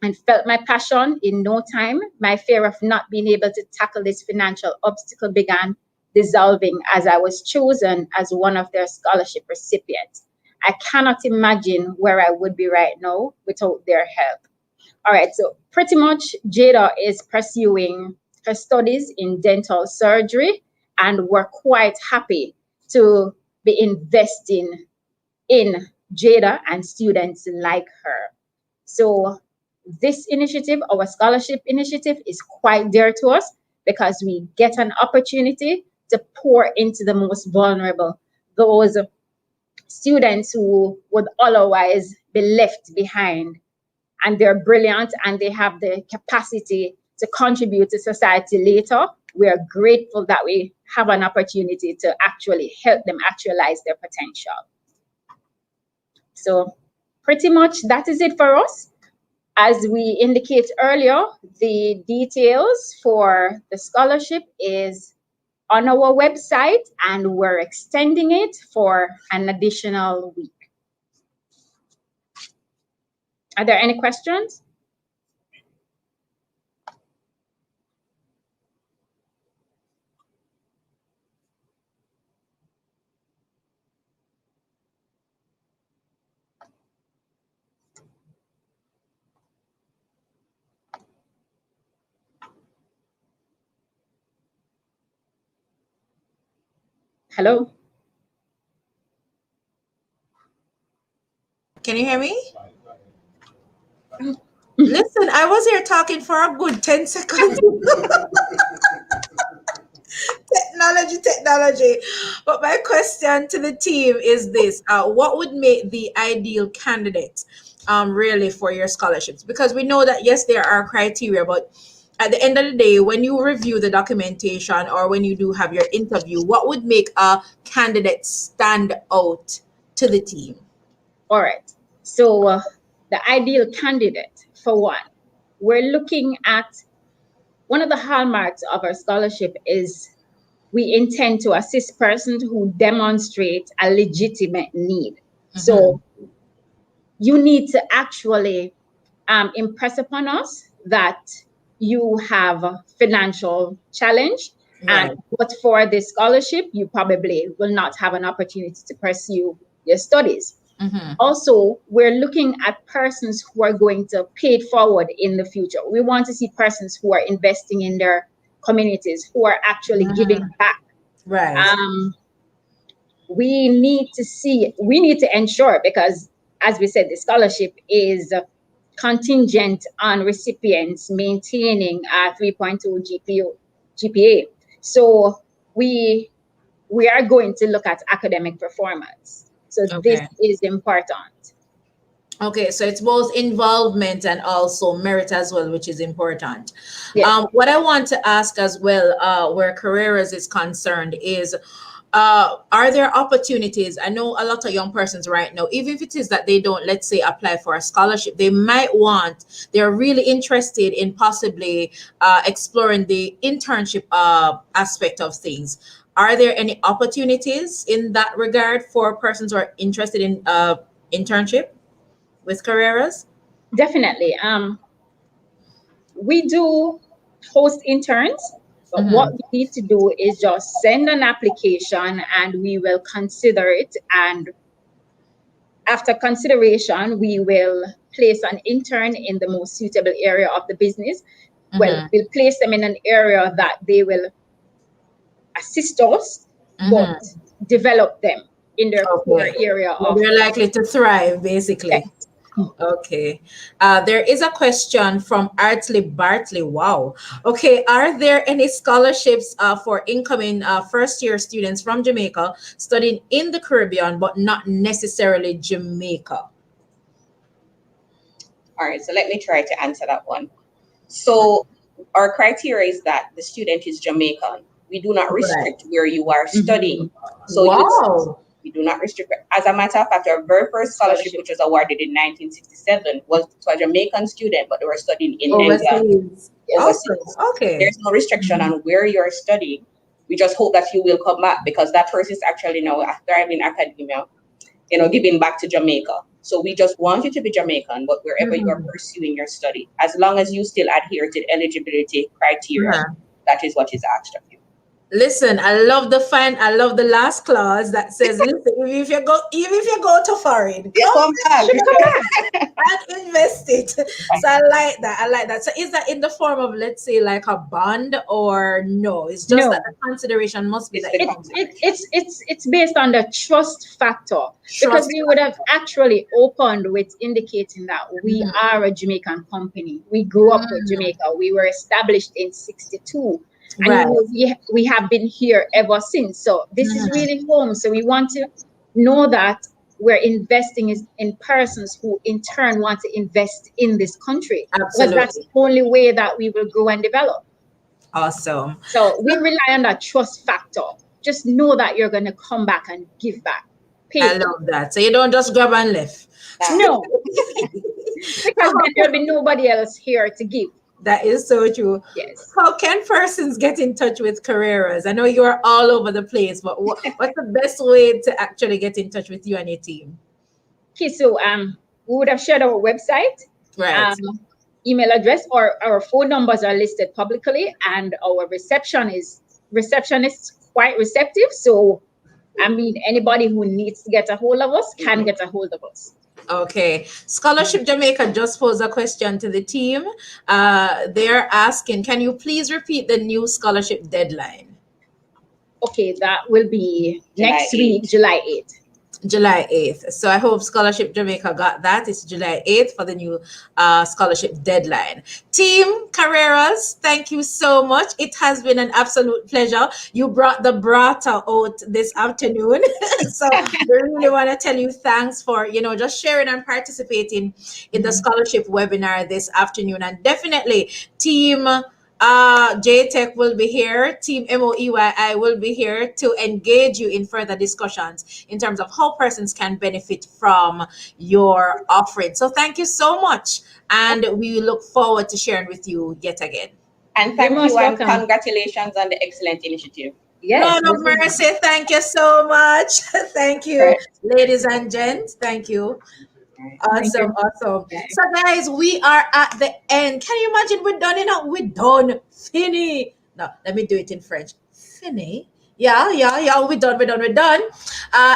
and felt my passion. In no time, my fear of not being able to tackle this financial obstacle began dissolving as I was chosen as one of their scholarship recipients. I cannot imagine where I would be right now without their help. All right, so pretty much Jada is pursuing her studies in dental surgery, and we're quite happy to be investing in Jada and students like her. So this initiative, our scholarship initiative, is quite dear to us because we get an opportunity to pour into the most vulnerable, those students who would otherwise be left behind. And they're brilliant and they have the capacity to contribute to society later. We are grateful that we have an opportunity to actually help them actualize their potential. So pretty much that is it for us. As we indicated earlier, the details for the scholarship is on our website and we're extending it for an additional week. Are there any questions? Hello? Can you hear me? Listen, I was here talking for a good 10 seconds. Technology. But my question to the team is this: what would make the ideal candidate really for your scholarships? Because we know that yes, there are criteria, but at the end of the day, when you review the documentation or when you do have your interview, what would make a candidate stand out to the team? All right. So the ideal candidate, for one, we're looking at one of the hallmarks of our scholarship is we intend to assist persons who demonstrate a legitimate need. So you need to actually impress upon us that you have a financial challenge, and but for this scholarship, you probably will not have an opportunity to pursue your studies. Also, we're looking at persons who are going to pay it forward in the future. We want to see persons who are investing in their communities, who are actually giving back. We need to ensure, because as we said, the scholarship is contingent on recipients maintaining a 3.2 GPA. So we are going to look at academic performance. So this is important. Okay, so it's both involvement and also merit as well, which is important. Yes. What I want to ask as well, where Carreras is concerned, is are there opportunities? I know a lot of young persons right now, even if it is that they don't, let's say, apply for a scholarship, they're really interested in possibly exploring the internship aspect of things. Are there any opportunities in that regard for persons who are interested in internship with Carreras? Definitely. We do host interns, but what we need to do is just send an application and we will consider it. And after consideration, we will place an intern in the most suitable area of the business. Well, we'll place them in an area that they will assist us, but develop them in their core area. They're likely to thrive, basically. Yes. Okay. There is a question from Artley Bartley. Wow. Okay. Are there any scholarships for incoming first-year students from Jamaica studying in the Caribbean, but not necessarily Jamaica? All right, so let me try to answer that one. So our criteria is that the student is Jamaican. We do not restrict where you are studying. So we do not restrict. As a matter of fact, our very first scholarship, which was awarded in 1967, was to a Jamaican student, but they were studying in England. Okay. There's no restriction on where you're studying. We just hope that you will come back, because that person is actually now thriving in academia, giving back to Jamaica. So we just want you to be Jamaican, but wherever you are pursuing your study, as long as you still adhere to eligibility criteria, that is what is asked of you. Listen, I love the last clause that says, listen, even if you go to foreign, come back and invest it. So I like that. So is that in the form of, let's say, like a bond, or no? It's just that the consideration must be that it's based on the trust factor, because we would have actually opened with indicating that we are a Jamaican company. We grew up with Jamaica. We were established in 1962. And we have been here ever since. So this is really home. So we want to know that we're investing in persons who in turn want to invest in this country. Because that's the only way that we will grow and develop. Awesome. So we rely on that trust factor. Just know that you're going to come back and give back. I love that. So you don't just grab and left. No. Because then there'll be nobody else here to give. That is so true. Yes. How can persons get in touch with Carreras? I know you are all over the place, but what's the best way to actually get in touch with you and your team? Okay, so we would have shared our website, email address, or our phone numbers are listed publicly, and our receptionist is quite receptive. So, I mean, anybody who needs to get a hold of us can get a hold of us. Okay. Scholarship Jamaica just posed a question to the team. They're asking, can you please repeat the new scholarship deadline? Okay, that will be July next week, July 8th. July 8th. So I hope Scholarship Jamaica got that. It's July 8th for the new scholarship deadline. Team Carreras, thank you so much. It has been an absolute pleasure. You brought the brata out this afternoon. So we really want to tell you thanks for, just sharing and participating in the scholarship webinar this afternoon. And definitely Team J-TEC will be here. Team MOEYI will be here to engage you in further discussions in terms of how persons can benefit from your offering. So thank you so much. And we look forward to sharing with you yet again. And thank you and congratulations on the excellent initiative. Yes. Lord of mercy, thank you so much. Thank you, ladies and gents. Thank you. Awesome, awesome. So guys, we are at the end. Can you imagine we're done enough? We're done. Fini. No, let me do it in French. Fini. Yeah. We're done.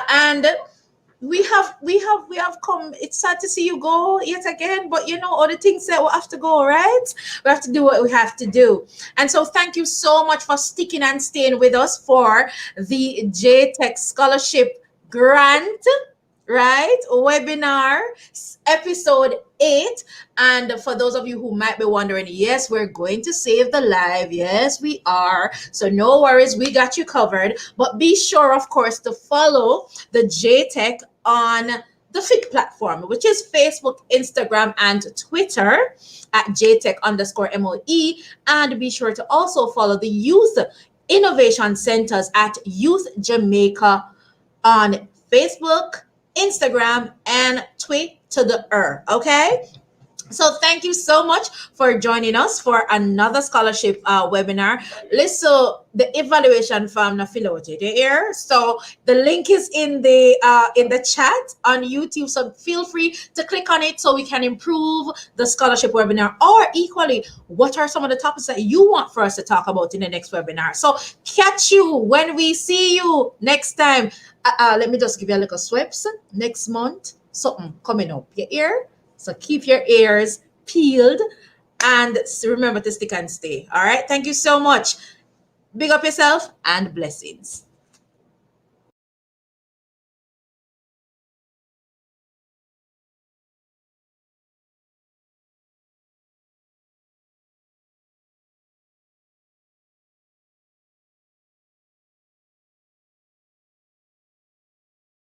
And we have come. It's sad to see you go yet again, but all the things that we have to go, right? We have to do what we have to do. And so thank you so much for sticking and staying with us for the J-TEC Scholarship Grant, right? Webinar episode 8. And for those of you who might be wondering, yes, we're going to save the live. Yes, we are. So no worries, we got you covered. But be sure, of course, to follow the J-TEC on the FIC platform, which is Facebook, Instagram, and Twitter at JTEC_MOE. And be sure to also follow the Youth Innovation Centers at Youth Jamaica on Facebook, Instagram, and Twitter. Okay? So thank you so much for joining us for another scholarship webinar. Listen, the evaluation form na fill out it here. So the link is in the chat on YouTube. So feel free to click on it so we can improve the scholarship webinar. Or equally, what are some of the topics that you want for us to talk about in the next webinar? So catch you when we see you next time. Let me just give you a little sweeps. Next month, something coming up. Your ear. So keep your ears peeled and remember to stick and stay. All right. Thank you so much. Big up yourself and blessings.